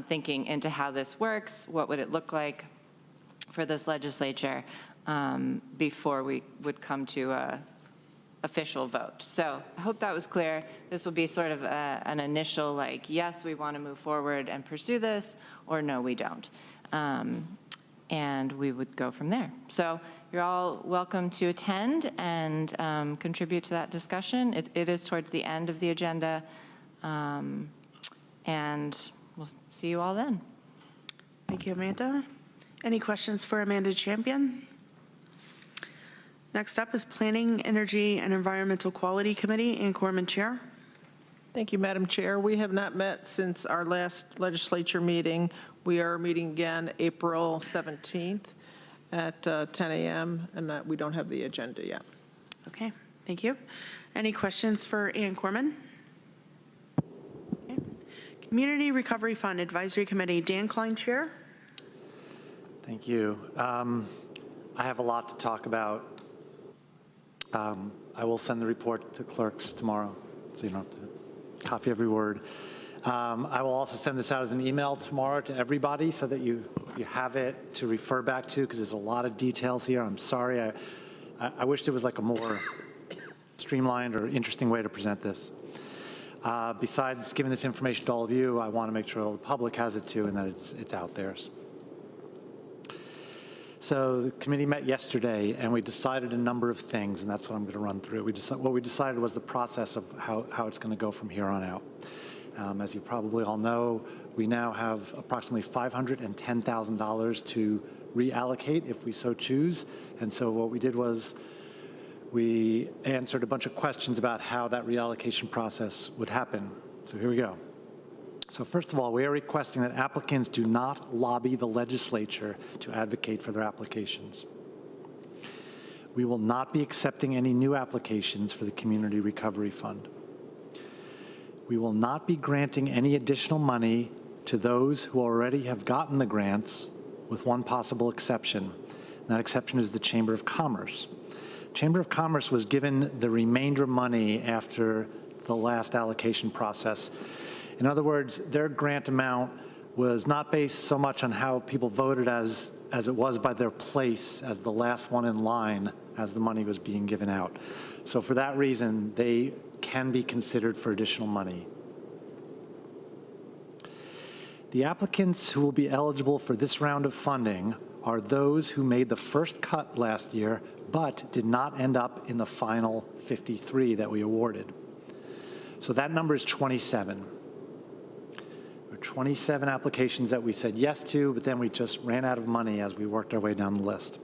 thinking into how this works, what would it look like for this legislature before we would come to a official vote. So I hope that was clear. This will be sort of an initial, like, yes, we want to move forward and pursue this, or no, we don't. And we would go from there. So you're all welcome to attend and contribute to that discussion. It is towards the end of the agenda, and we'll see you all then. Thank you, Amanda. Any questions for Amanda Champion? Next up is Planning, Energy, and Environmental Quality Committee, Ann Corman, Chair. Thank you, Madam Chair. We have not met since our last legislature meeting. We are meeting again April 17th at 10 a.m., and we don't have the agenda yet. Okay, thank you. Any questions for Ann Corman? Okay. Community Recovery Fund Advisory Committee, Dan Klein, Chair. Thank you. I have a lot to talk about. I will send the report to clerks tomorrow, so you don't have to copy every word. I will also send this out as an email tomorrow to everybody so that you have it to refer back to, because there's a lot of details here. I'm sorry. I wish there was like a more streamlined or interesting way to present this. Besides giving this information to all of you, I want to make sure the public has it too and that it's out there. So the committee met yesterday, and we decided a number of things, and that's what I'm going to run through. What we decided was the process of how it's going to go from here on out. As you probably all know, we now have approximately $510,000 to reallocate if we so choose. And so what we did was we answered a bunch of questions about how that reallocation process would happen. So here we go. So first of all, we are requesting that applicants do not lobby the legislature to advocate for their applications. We will not be accepting any new applications for the Community Recovery Fund. We will not be granting any additional money to those who already have gotten the grants, with one possible exception. And that exception is the Chamber of Commerce. Chamber of Commerce was given the remainder money after the last allocation process. In other words, their grant amount was not based so much on how people voted as it was by their place as the last one in line as the money was being given out. So for that reason, they can be considered for additional money. The applicants who will be eligible for this round of funding are those who made the first cut last year but did not end up in the final 53 that we awarded. So that number is 27. 27 applications that we said yes to, but then we just ran out of money as we worked our way down the list.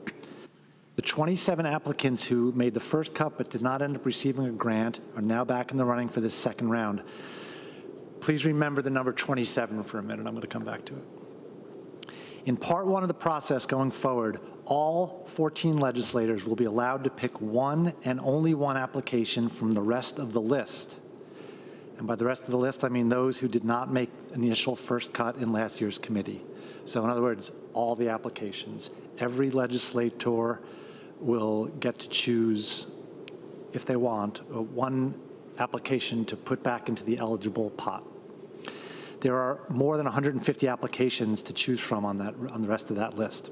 The 27 applicants who made the first cut but did not end up receiving a grant are now back in the running for this second round. Please remember the number 27 for a minute. I'm going to come back to it. In part one of the process going forward, all 14 legislators will be allowed to pick one and only one application from the rest of the list. And by the rest of the list, I mean those who did not make initial first cut in last year's committee. So in other words, all the applications. Every legislator will get to choose, if they want, one application to put back into the eligible pot. There are more than 150 applications to choose from on the rest of that list.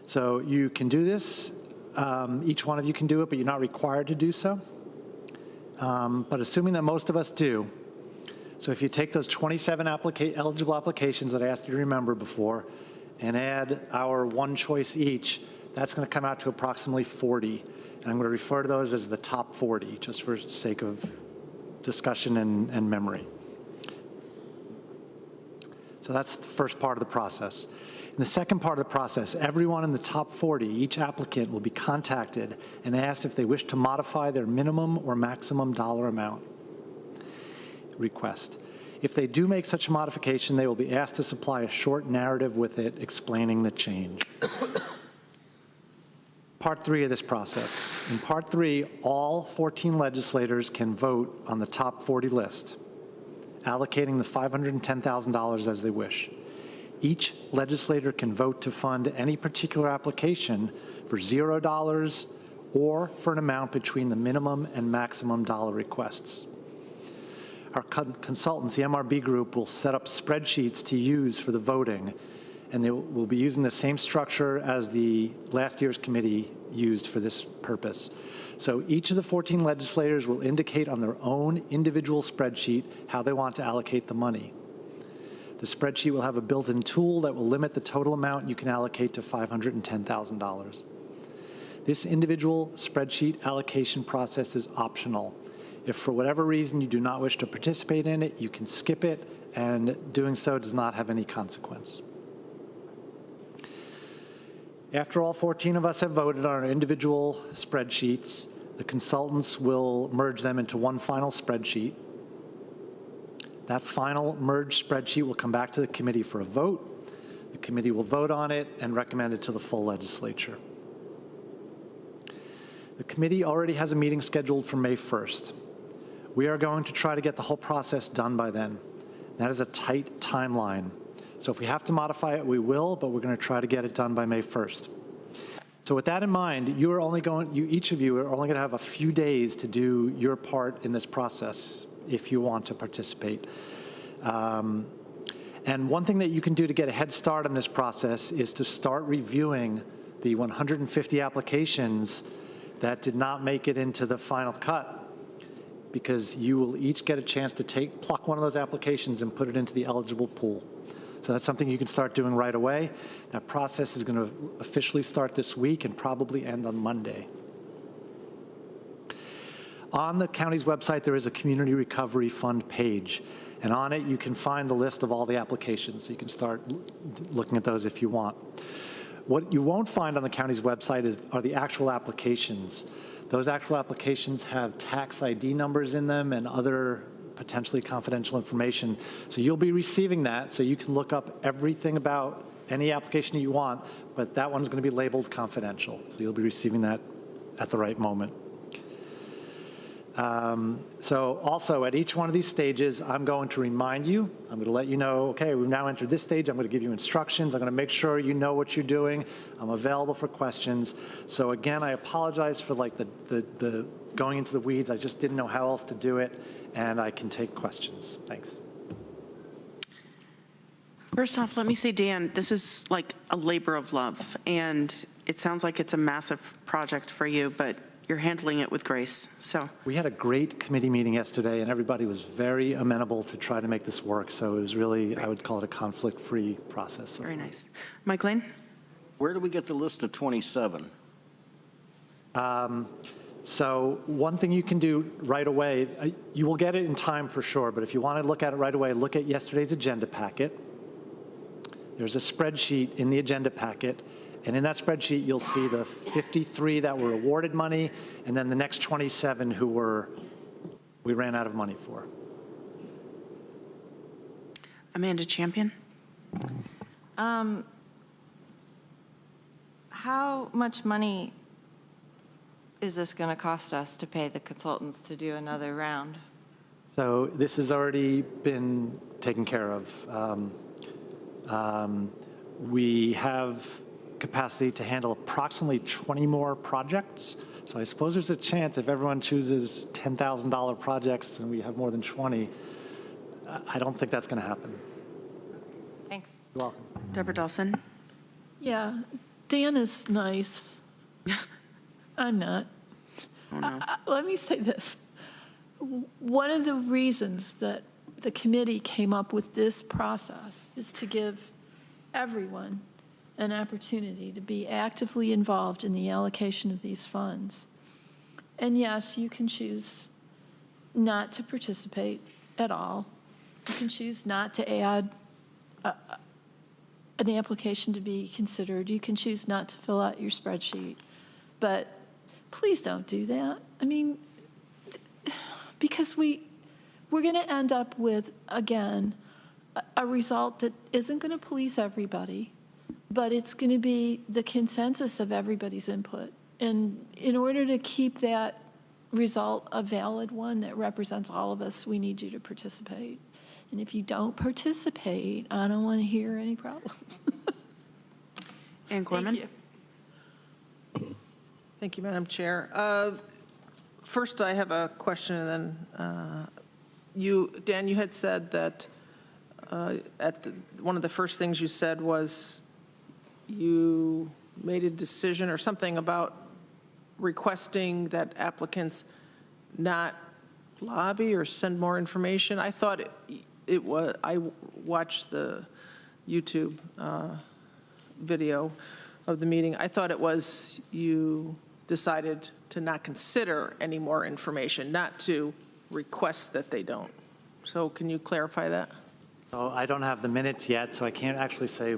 So you can do this. Each one of you can do it, but you're not required to do so. But assuming that most of us do, so if you take those 27 eligible applications that I asked you to remember before and add our one choice each, that's going to come out to approximately 40. And I'm going to refer to those as the top 40, just for sake of discussion and memory. So that's the first part of the process. In the second part of the process, everyone in the top 40, each applicant will be contacted and asked if they wish to modify their minimum or maximum dollar amount request. If they do make such a modification, they will be asked to supply a short narrative with it explaining the change. Part 3 of this process. In Part 3, all 14 legislators can vote on the top 40 list, allocating the $510,000 as they wish. Each legislator can vote to fund any particular application for $0 or for an amount between the minimum and maximum dollar requests. Our consultants, the MRB group, will set up spreadsheets to use for the voting, and they will be using the same structure as the last year's committee used for this purpose. So each of the 14 legislators will indicate on their own individual spreadsheet how they want to allocate the money. The spreadsheet will have a built-in tool that will limit the total amount you can allocate to $510,000. This individual spreadsheet allocation process is optional. If for whatever reason you do not wish to participate in it, you can skip it, and doing so does not have any consequence. After all 14 of us have voted on our individual spreadsheets, the consultants will merge them into one final spreadsheet. That final merged spreadsheet will come back to the committee for a vote. The committee will vote on it and recommend it to the full legislature. The committee already has a meeting scheduled for May 1st. We are going to try to get the whole process done by then. That is a tight timeline. So if we have to modify it, we will, but we're going to try to get it done by May 1st. So with that in mind, each of you are only going to have a few days to do your part in this process if you want to participate. And one thing that you can do to get a head start on this process is to start reviewing the 150 applications that did not make it into the final cut, because you will each get a chance to pluck one of those applications and put it into the eligible pool. So that's something you can start doing right away. That process is going to officially start this week and probably end on Monday. On the county's website, there is a Community Recovery Fund page, and on it you can find the list of all the applications, so you can start looking at those if you want. What you won't find on the county's website are the actual applications. Those actual applications have tax ID numbers in them and other potentially confidential information. So you'll be receiving that, so you can look up everything about any application that you want, but that one's going to be labeled confidential. So you'll be receiving that at the right moment. So also at each one of these stages, I'm going to remind you, I'm going to let you know, okay, we've now entered this stage, I'm going to give you instructions, I'm going to make sure you know what you're doing, I'm available for questions. So again, I apologize for like the going into the weeds, I just didn't know how else to do it, and I can take questions. Thanks. First off, let me say, Dan, this is like a labor of love, and it sounds like it's a massive project for you, but you're handling it with grace. So we had a great committee meeting yesterday, and everybody was very amenable to try to make this work. So it was really, I would call it a conflict-free process. Very nice. Mike Lane? Where do we get the list of 27? So one thing you can do right away, you will get it in time for sure, but if you want to look at it right away, look at yesterday's agenda packet. There's a spreadsheet in the agenda packet, And in that spreadsheet, you'll see the 53 that were awarded money, and then the next 27 who we ran out of money for. Amanda Champion. How much money is this going to cost us to pay the consultants to do another round? So this has already been taken care of. We have capacity to handle approximately 20 more projects. So I suppose there's a chance if everyone chooses $10,000 projects and we have more than 20, I don't think that's going to happen. Thanks. You're welcome. Deborah Dawson. Yeah, Dan is nice. I'm not. Oh, no. Let me say this. One of the reasons that the committee came up with this process is to give everyone an opportunity to be actively involved in the allocation of these funds. And yes, you can choose not to participate at all. You can choose not to add an application to be considered. You can choose not to fill out your spreadsheet. But please don't do that. I mean, because we're going to end up with, again, a result that isn't going to please everybody, but it's going to be the consensus of everybody's input. And in order to keep that result a valid one that represents all of us, we need you to participate. And if you don't participate, I don't want to hear any problems. Ann Gorman. Thank you. Thank you, Madam Chair. First, I have a question, and then Dan, you had said that one of the first things you said was you made a decision or something about requesting that applicants not lobby or send more information. I thought it was, I watched the YouTube video of the meeting. I thought it was you decided to not consider any more information, not to request that they don't. So can you clarify that? So I don't have the minutes yet, so I can't actually say.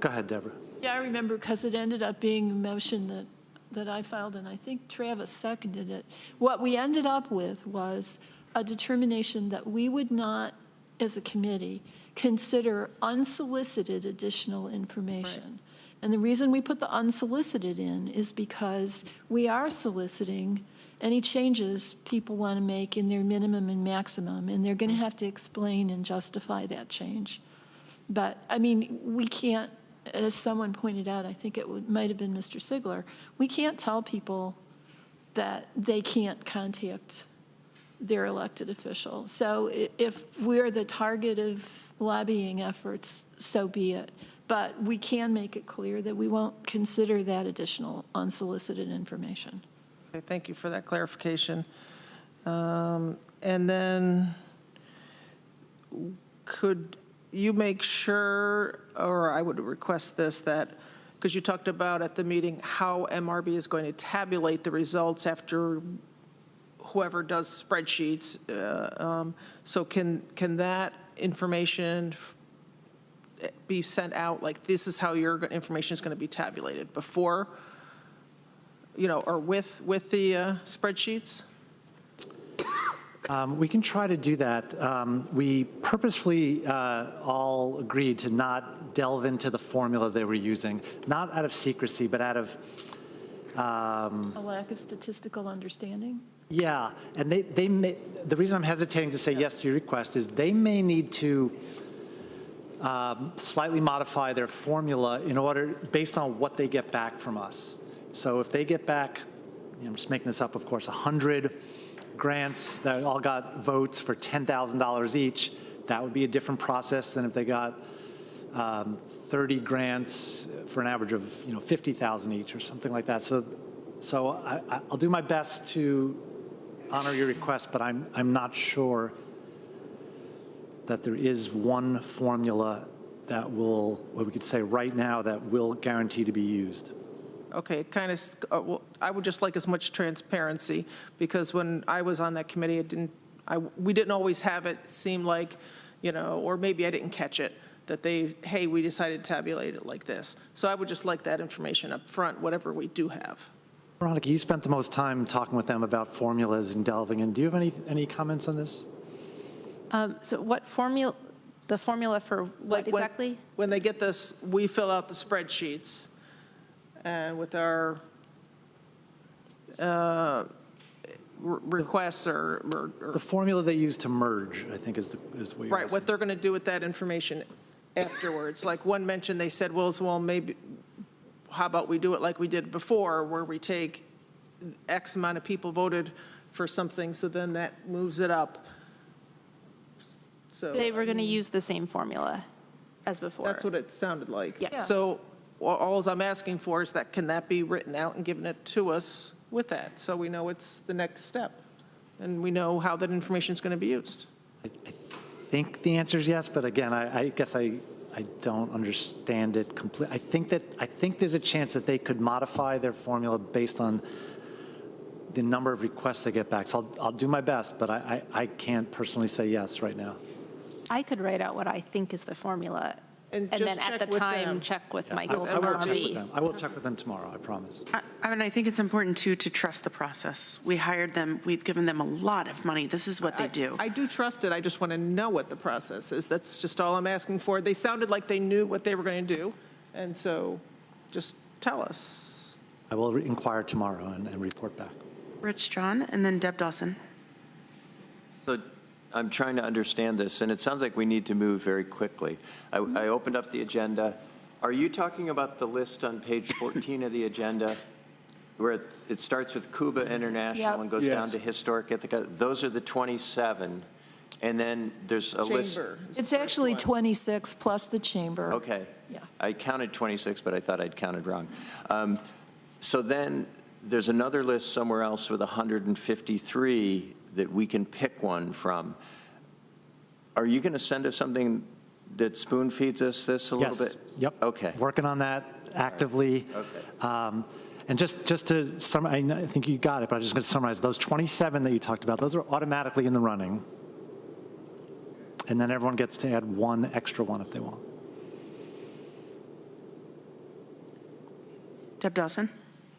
Go ahead, Deborah. Yeah, I remember because it ended up being a motion that I filed, and I think Travis seconded it. What we ended up with was a determination that we would not, as a committee, consider unsolicited additional information. Right. And the reason we put the unsolicited in is because we are soliciting any changes people want to make in their minimum and maximum, and they're going to have to explain and justify that change. But, I mean, we can't, as someone pointed out, I think it might have been Mr. Sigler, we can't tell people that they can't contact their elected official. So if we're the target of lobbying efforts, so be it. But we can make it clear that we won't consider that additional unsolicited information. Okay, thank you for that clarification. And then could you make sure, or I would request this, that, because you talked about at the meeting how MRB is going to tabulate the results after whoever does spreadsheets. So can that information be sent out, like this is how your information is going to be tabulated before, or with the spreadsheets? We can try to do that. We purposefully all agreed to not delve into the formula they were using, not out of secrecy, but out of a lack of statistical understanding? Yeah, and they may, the reason I'm hesitating to say yes to your request is they may need to slightly modify their formula in order, based on what they get back from us. So if they get back, I'm just making this up, of course, 100 grants that all got votes for $10,000 each, that would be a different process than if they got 30 grants for an average of 50,000 each or something like that. So I'll do my best to honor your request, but I'm not sure that there is one formula that will, what we could say right now, that will guarantee to be used. Okay, kind of, well, I would just like as much transparency, because when I was on that committee, we didn't always have it seem like, or maybe I didn't catch it, that they, hey, we decided to tabulate it like this. So I would just like that information up front, whatever we do have. Veronica, you spent the most time talking with them about formulas and delving in. Do you have any comments on this? So what formula, the formula for what exactly? When they get this, we fill out the spreadsheets, and with our requests or The formula they use to merge, I think, is what you're right, what they're going to do with that information afterwards. Like one mentioned, they said, well, maybe, how about we do it like we did before, where we take X amount of people voted for something, so then that moves it up. So They were going to use the same formula as before. that's what it sounded like. Yes. So all I'm asking for is that, can that be written out and given it to us with that, so we know it's the next step, and we know how that information is going to be used? I think the answer is yes, but again, I guess I don't understand it completely. I think there's a chance that they could modify their formula based on the number of requests they get back. So I'll do my best, but I can't personally say yes right now. I could write out what I think is the formula, and just then at check the with time, them. check with Yeah, Michael I will from check with RB. them. I will check with them tomorrow, I promise. I think it's important, too, to trust the process. We hired them. We've given them a lot of money. This is what they do. I do trust it. I just want to know what the process is. That's just all I'm asking for. They sounded like they knew what they were going to do, and so just tell us. I will inquire tomorrow and report back. Rich John, and then Deb Dawson. So I'm trying to understand this, and it sounds like we need to move very quickly. I opened up the agenda. Are you talking about the list on page 14 of the agenda, where it starts with Cuba International and goes down to Historic Ithaca? Those are the 27. And then there's a list. It's actually 26 plus the chamber. Okay. Yeah. I counted 26, but I thought I'd counted wrong. So then there's another list somewhere else with 153 that we can pick one from. Are you going to send us something that spoon feeds us this a little bit? Yep. Okay. Working on that actively. Okay. And just to summarize, I think you got it, but I'm just going to summarize. Those 27 that you talked about, those are automatically in the running. And then everyone gets to add one extra one if they want. Deb Dawson.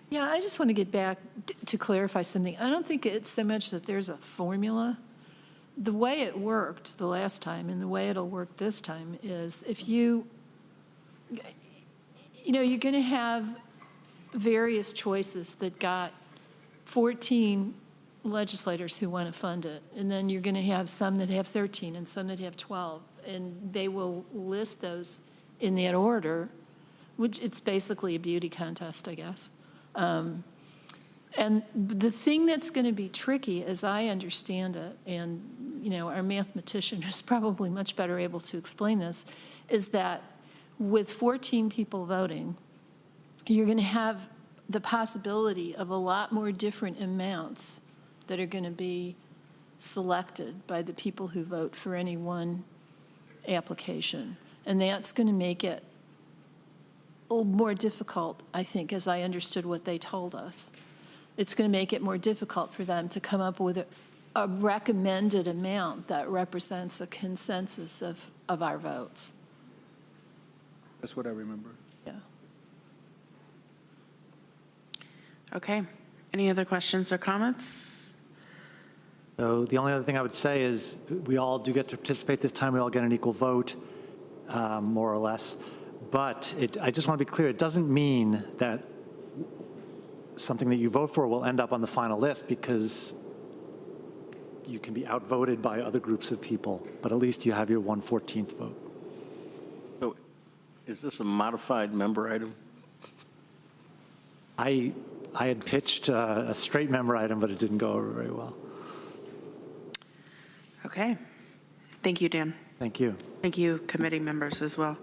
Yeah, I just want to get back to clarify something. I don't think it's so much that there's a formula. The way it worked the last time and the way it'll work this time is if you're going to have various choices that got 14 legislators who want to fund it, and then you're going to have some that have 13 and some that have 12, and they will list those in that order, which it's basically a beauty contest, I guess. And the thing that's going to be tricky, as I understand it, and our mathematician is probably much better able to explain this, is that with 14 people voting, you're going to have the possibility of a lot more different amounts that are going to be selected by the people who vote for any one application. And that's going to make it a little more difficult, I think, as I understood what they told us. It's going to make it more difficult for them to come up with a recommended amount that represents a consensus of our votes. That's what I remember. Yeah. Okay. Any other questions or comments? So the only other thing I would say is we all do get to participate this time. We all get an equal vote, more or less. But I just want to be clear, it doesn't mean that something that you vote for will end up on the final list, because you can be outvoted by other groups of people, but at least you have your 1/14th vote. So is this a modified member item? I had pitched a straight member item, but it didn't go over very well. Okay. Thank you, Dan. Thank you. Thank you, committee members, as well.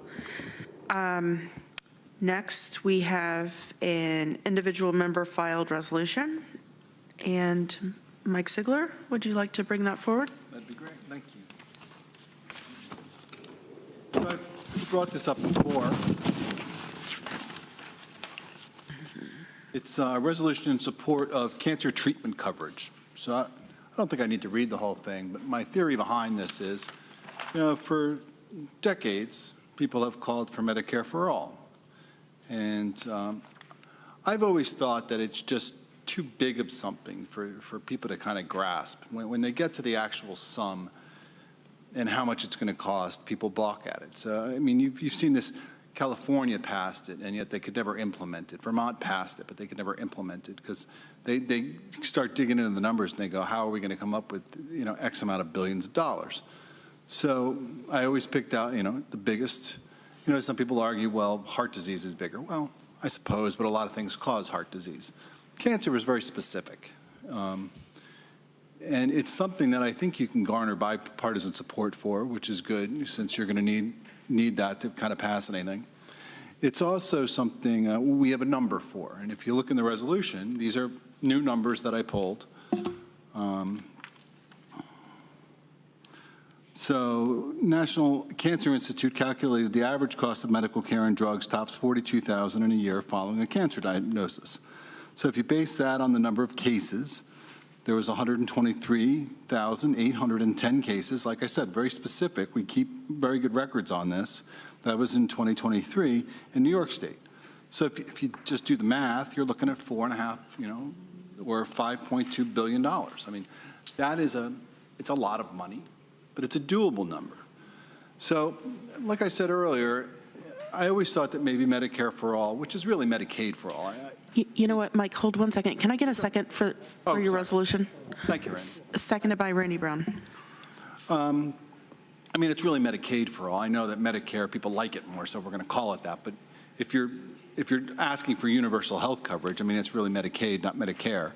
Next, we have an individual member filed resolution. And Mike Sigler, would you like to bring that forward? That'd be great. Thank you. So I've brought this up before. It's a resolution in support of cancer treatment coverage. So I don't think I need to read the whole thing, but my theory behind this is, for decades, people have called for Medicare for all. And I've always thought that it's just too big of something for people to kind of grasp. When they get to the actual sum and how much it's going to cost, people balk at it. So, I mean, you've seen this. California passed it, and yet they could never implement it. Vermont passed it, but they could never implement it because they start digging into the numbers and they go, how are we going to come up with, you know, X amount of billions of dollars? So I always picked out, you know, the biggest. You know, some people argue, well, heart disease is bigger. Well, I suppose, but a lot of things cause heart disease. Cancer was very specific. And it's something that I think you can garner bipartisan support for, which is good, since you're going to need that to kind of pass anything. It's also something we have a number for. And if you look in the resolution, these are new numbers that I pulled. So National Cancer Institute calculated the average cost of medical care and drugs tops $42,000 in a year following a cancer diagnosis. So if you base that on the number of cases, there was 123,810 cases. Like I said, very specific. We keep very good records on this. That was in 2023 in New York State. So if you just do the math, you're looking at $4.5, you know, or $5.2 billion. I mean, it's a lot of money, but it's a doable number. So, like I said earlier, I always thought that maybe Medicare for all, which is really Medicaid for all. You know what, Mike, hold one second. Can I get a second for your resolution? Thank you, Randy. Seconded by Randy Brown. I mean, it's really Medicaid for all. I know that Medicare, people like it more, so we're going to call it that. But if you're asking for universal health coverage, I mean, it's really Medicaid, not Medicare.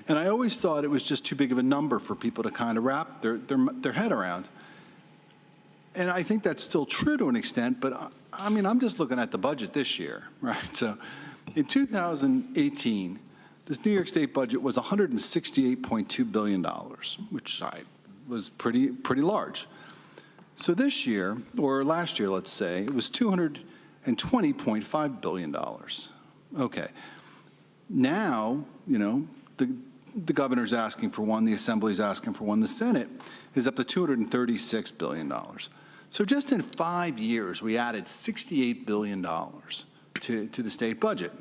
And I always thought it was just too big of a number for people to kind of wrap their head around. And I think that's still true to an extent, but I mean, I'm just looking at the budget this year, right? So in 2018, this New York State budget was $168.2 billion, which was pretty large. So this year, or last year, let's say, it was $220.5 billion. Okay. Now, you know, the governor's asking for one, the assembly's asking for one, the Senate is up to $236 billion. So just in 5 years, we added $68 billion to the state budget.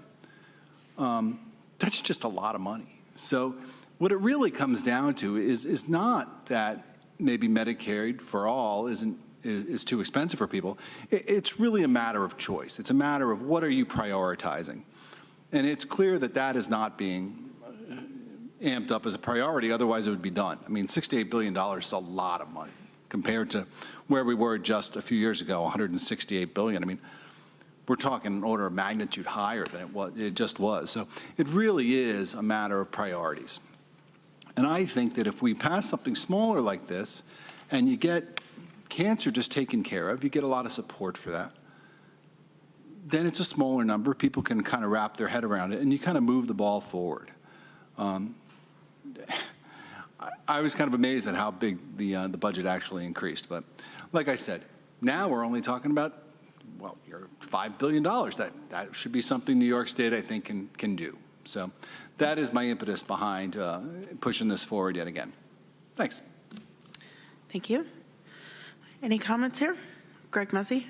That's just a lot of money. So what it really comes down to is not that maybe Medicare for all is too expensive for people. It's really a matter of choice. It's a matter of what are you prioritizing. And it's clear that that is not being amped up as a priority, otherwise it would be done. I mean, $68 billion is a lot of money compared to where we were just a few years ago, $168 billion. I mean, we're talking an order of magnitude higher than it just was. So it really is a matter of priorities. And I think that if we pass something smaller like this and you get cancer just taken care of, you get a lot of support for that, then it's a smaller number. People can kind of wrap their head around it, and you kind of move the ball forward. I was kind of amazed at how big the budget actually increased. But like I said, now we're only talking about, well, your $5 billion. That should be something New York State, I think, can do. So that is my impetus behind pushing this forward yet again. Thanks. Thank you. Any comments here? Greg Muzzy?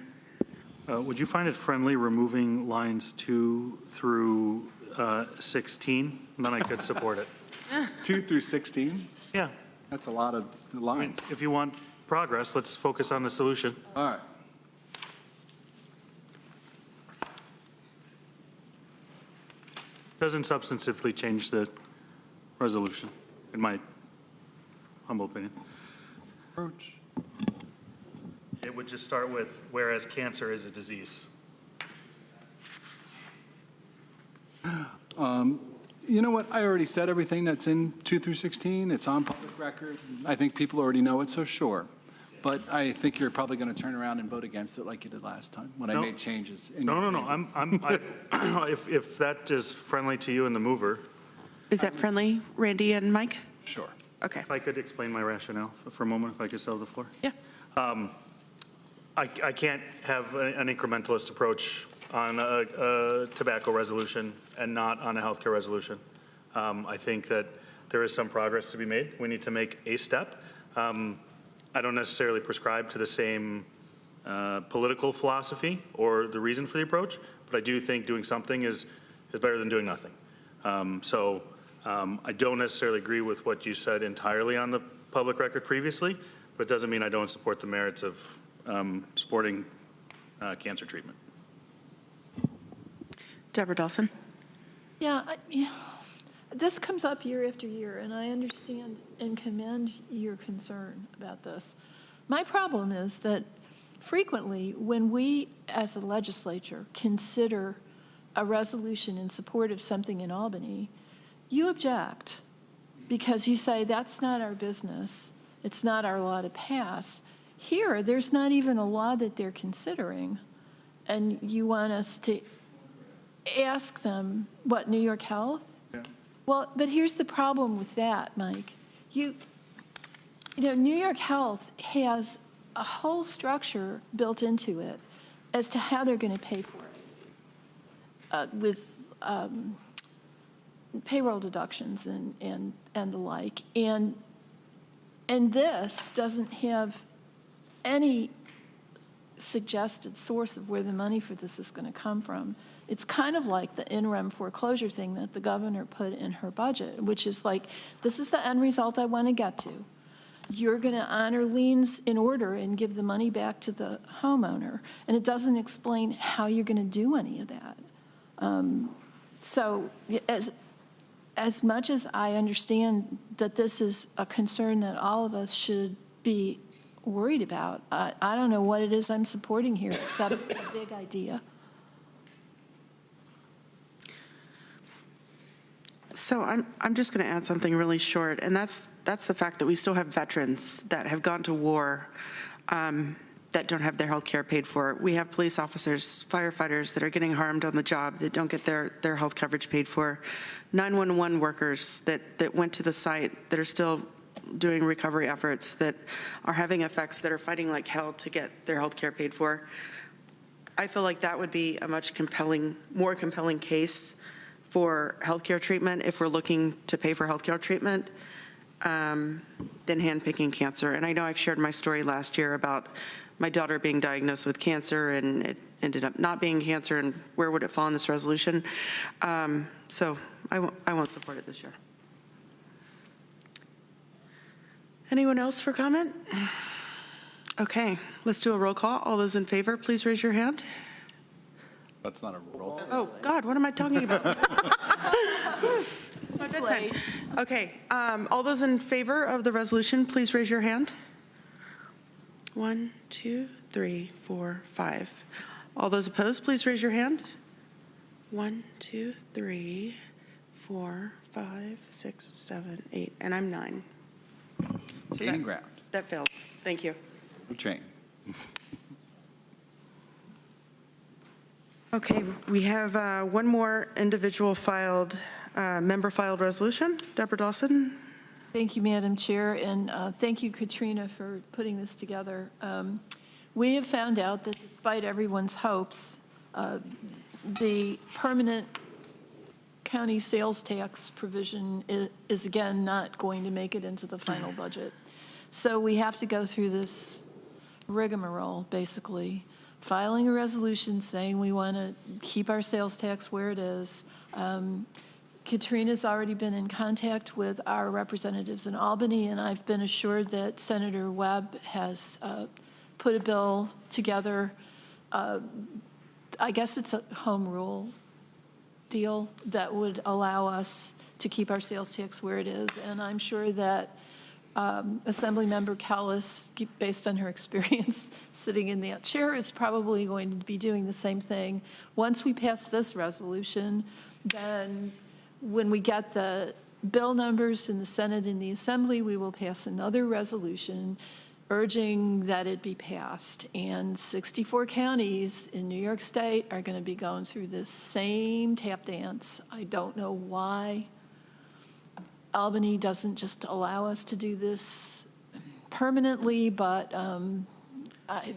Would you find it friendly removing lines 2 through 16? And then I could support it. 2 through 16? Yeah. That's a lot of lines. I mean, if you want progress, let's focus on the solution. All right. Doesn't substantively change the resolution, in my humble opinion. Approach. It would just start with, whereas cancer is a disease. You know what? I already said everything that's in 2 through 16. It's on public record. I think people already know it, so sure. But I think you're probably going to turn around and vote against it like you did last time when I made changes. No. If that is friendly to you and the mover. Is that friendly, Randy and Mike? Sure. Okay. If I could explain my rationale for a moment, if I could still have the floor. Yeah. I can't have an incrementalist approach on a tobacco resolution and not on a healthcare resolution. I think that there is some progress to be made. We need to make a step. I don't necessarily prescribe to the same political philosophy or the reason for the approach, but I do think doing something is better than doing nothing. I don't necessarily agree with what you said entirely on the public record previously, but it doesn't mean I don't support the merits of supporting cancer treatment. Deborah Dawson. Yeah, this comes up year after year, and I understand and commend your concern about this. My problem is that frequently when we as a legislature consider a resolution in support of something in Albany, you object because you say that's not our business, it's not our law to pass. Here, there's not even a law that they're considering, and you want us to ask them, what, New York Health? Yeah. Well, but here's the problem with that, Mike. You know, New York Health has a whole structure built into it as to how they're going to pay for it, with payroll deductions and the like. And this doesn't have any suggested source of where the money for this is going to come from. It's kind of like the in-rem foreclosure thing that the governor put in her budget, which is like, this is the end result I want to get to. You're going to honor liens in order and give the money back to the homeowner. And it doesn't explain how you're going to do any of that. So as much as I understand that this is a concern that all of us should be worried about, I don't know what it is I'm supporting here except a big idea. So I'm just going to add something really short, and that's the fact that we still have veterans that have gone to war that don't have their health care paid for. We have police officers, firefighters that are getting harmed on the job that don't get their health coverage paid for, 911 workers that went to the site that are still doing recovery efforts that are having effects that are fighting like hell to get their health care paid for. I feel like that would be a much more compelling case for healthcare treatment if we're looking to pay for healthcare treatment than handpicking cancer. And I know I've shared my story last year about my daughter being diagnosed with cancer and it ended up not being cancer, and where would it fall in this resolution? So I won't support it this year. Anyone else for comment? Okay, let's do a roll call. All those in favor, please raise your hand. That's not a roll call. Oh, God, what am I talking about? It's my bedtime. Okay, all those in favor of the resolution, please raise your hand. 1, 2, 3, 4, 5. All those opposed, please raise your hand. 1, 2, 3, 4, 5, 6, 7, 8, and I'm 9. So Gaining ground. That fails. Thank you. No chain. Okay, we have one more individual filed, member filed resolution. Deborah Dawson. Thank you, Madam Chair, and thank you, Katrina, for putting this together. We have found out that despite everyone's hopes, the permanent county sales tax provision is again not going to make it into the final budget. So we have to go through this rigmarole, basically, filing a resolution saying we want to keep our sales tax where it is. Katrina's already been in contact with our representatives in Albany, and I've been assured that Senator Webb has put a bill together. I guess it's a home rule deal that would allow us to keep our sales tax where it is, and I'm sure that Assemblymember Callis, based on her experience sitting in that chair, is probably going to be doing the same thing. Once we pass this resolution, then when we get the bill numbers in the Senate and the Assembly, we will pass another resolution urging that it be passed. And 64 counties in New York State are going to be going through this same tap dance. I don't know why Albany doesn't just allow us to do this permanently, but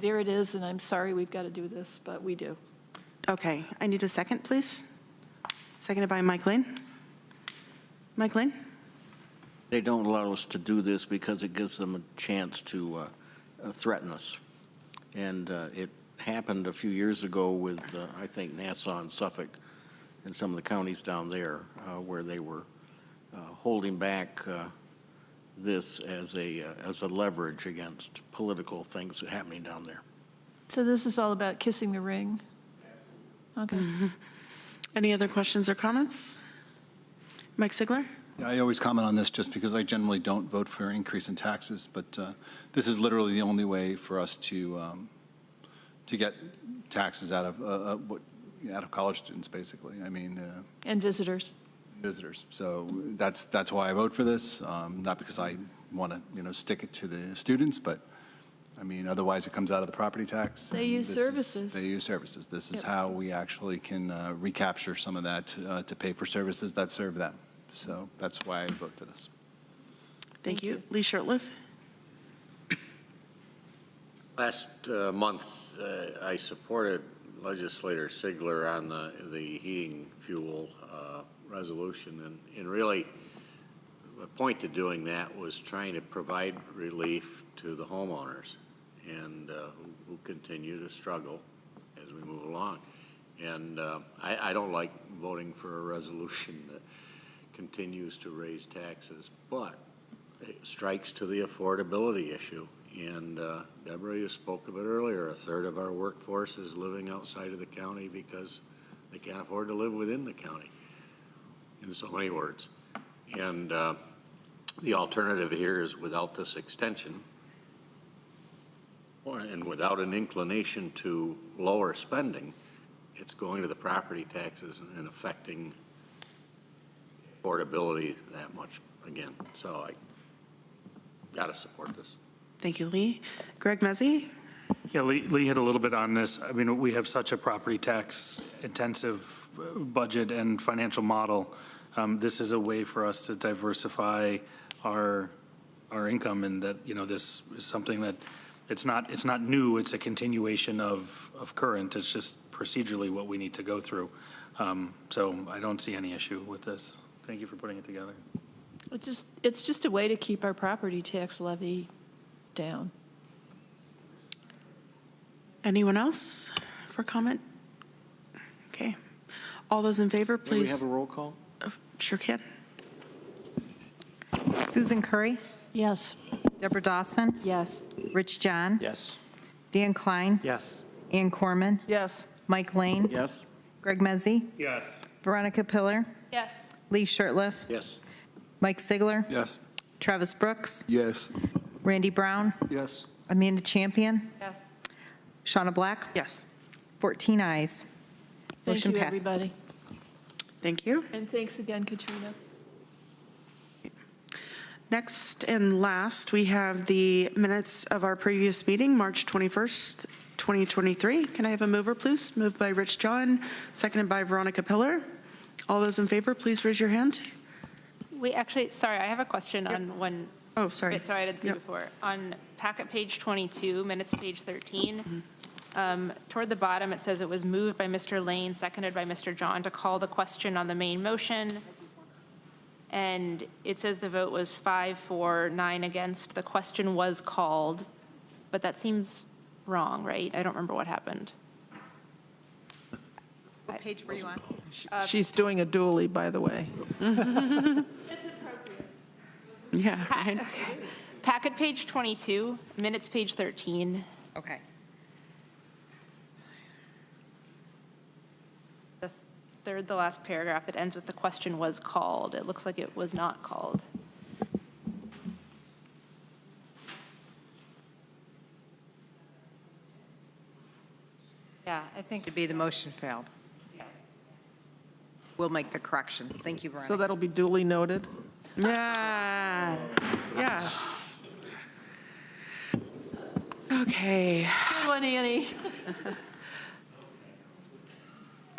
there it is, and I'm sorry we've got to do this, but we do. Okay, I need a second, please. Seconded by Mike Lane. Mike Lane? They don't allow us to do this because it gives them a chance to threaten us. And it happened a few years ago with, I think, Nassau and Suffolk and some of the counties down there where they were holding back this as a leverage against political things happening down there. So this is all about kissing the ring? Okay. Any other questions or comments? Mike Sigler? I always comment on this just because I generally don't vote for an increase in taxes, but this is literally the only way for us to get taxes out of college students, basically. I mean, And visitors. visitors. So that's why I vote for this, not because I want to stick it to the students, but I mean, otherwise it comes out of the property tax. They use services. They use services. This is how we actually can recapture some of that to pay for services that serve them. So that's why I vote for this. Thank you. Lee Shurtleff? Last month, I supported Legislator Sigler on the heating fuel resolution, and really the point to doing that was trying to provide relief to the homeowners and who continue to struggle as we move along. And I don't like voting for a resolution that continues to raise taxes, but it strikes to the affordability issue. And Deborah, you spoke of it earlier, a third of our workforce is living outside of the county because they can't afford to live within the county, in so many words. And the alternative here is without this extension, and without an inclination to lower spending, it's going to the property taxes and affecting affordability that much again. So I got to support this. Thank you, Lee. Greg Mezzi? Yeah, Lee hit a little bit on this. I mean, we have such a property tax intensive budget and financial model. This is a way for us to diversify our income, and that, this is something that it's not new. It's a continuation of current. It's just procedurally what we need to go through. So I don't see any issue with this. Thank you for putting it together. It's just a way to keep our property tax levy down. Anyone else for comment? Okay. All those in favor, please. May we have a roll call? Sure can. Susan Curry? Yes. Deborah Dawson? Yes. Rich John? Yes. Dan Klein? Yes. Ann Corman? Yes. Mike Lane? Yes. Greg Mezzi? Yes. Veronica Pillar? Yes. Lee Shurtleff? Yes. Mike Sigler? Yes. Travis Brooks? Yes. Randy Brown? Yes. Amanda Champion? Yes. Shauna Black? Yes. 14 ayes. Thank Motion you, passes. everybody. Thank you. And thanks again, Katrina. Next and last, we have the minutes of our previous meeting, March 21st, 2023. Can I have a mover, please? Moved by Rich John, seconded by Veronica Pillar. All those in favor, please raise your hand. We actually, sorry, I have a question on one. Oh, sorry. Sorry, I didn't see before. On packet page 22, minutes page 13, toward the bottom, it says it was moved by Mr. Lane, seconded by Mr. John to call the question on the main motion. And it says the vote was 5-4, 9 against. The question was called, but that seems wrong, right? I don't remember what happened. What page were you on? She's doing a dually, by the way. It's appropriate. Yeah. Packet page 22, minutes page 13. Okay. The third, the last paragraph that ends with the question was called. It looks like it was not called. Yeah, I think. Should be the motion failed. We'll make the correction. Thank you, Veronica. So that'll be duly noted. Yeah. Yes. Okay. Good one, Annie.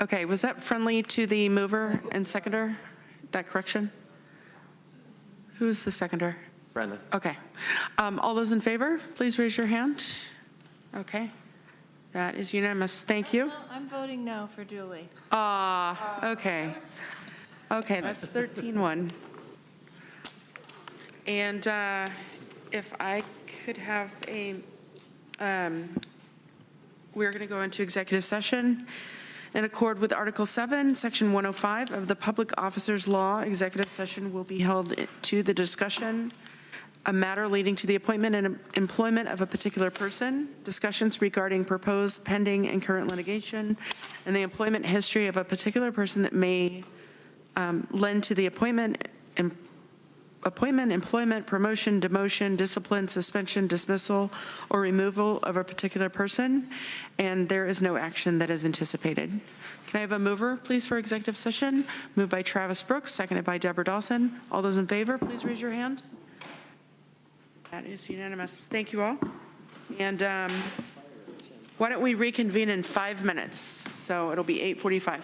Okay, was that friendly to the mover and seconder, that correction? Who's the seconder? Brenda. Okay. All those in favor, please raise your hand. Okay. That is unanimous. Thank you. I'm voting no for Julie. Okay. Okay, that's 13-1. And if I could have a we're going to go into executive session. In accord with Article 7, Section 105 of the Public Officers Law, executive session will be held to the discussion a matter leading to the appointment and employment of a particular person, discussions regarding proposed, pending, and current litigation, and the employment history of a particular person that may lend to the appointment, employment, promotion, demotion, discipline, suspension, dismissal, or removal of a particular person, and there is no action that is anticipated. Can I have a mover, please, for executive session? Moved by Travis Brooks, seconded by Deborah Dawson. All those in favor, please raise your hand. That is unanimous. Thank you all. And why don't we reconvene in 5 minutes? So it'll be 8:45.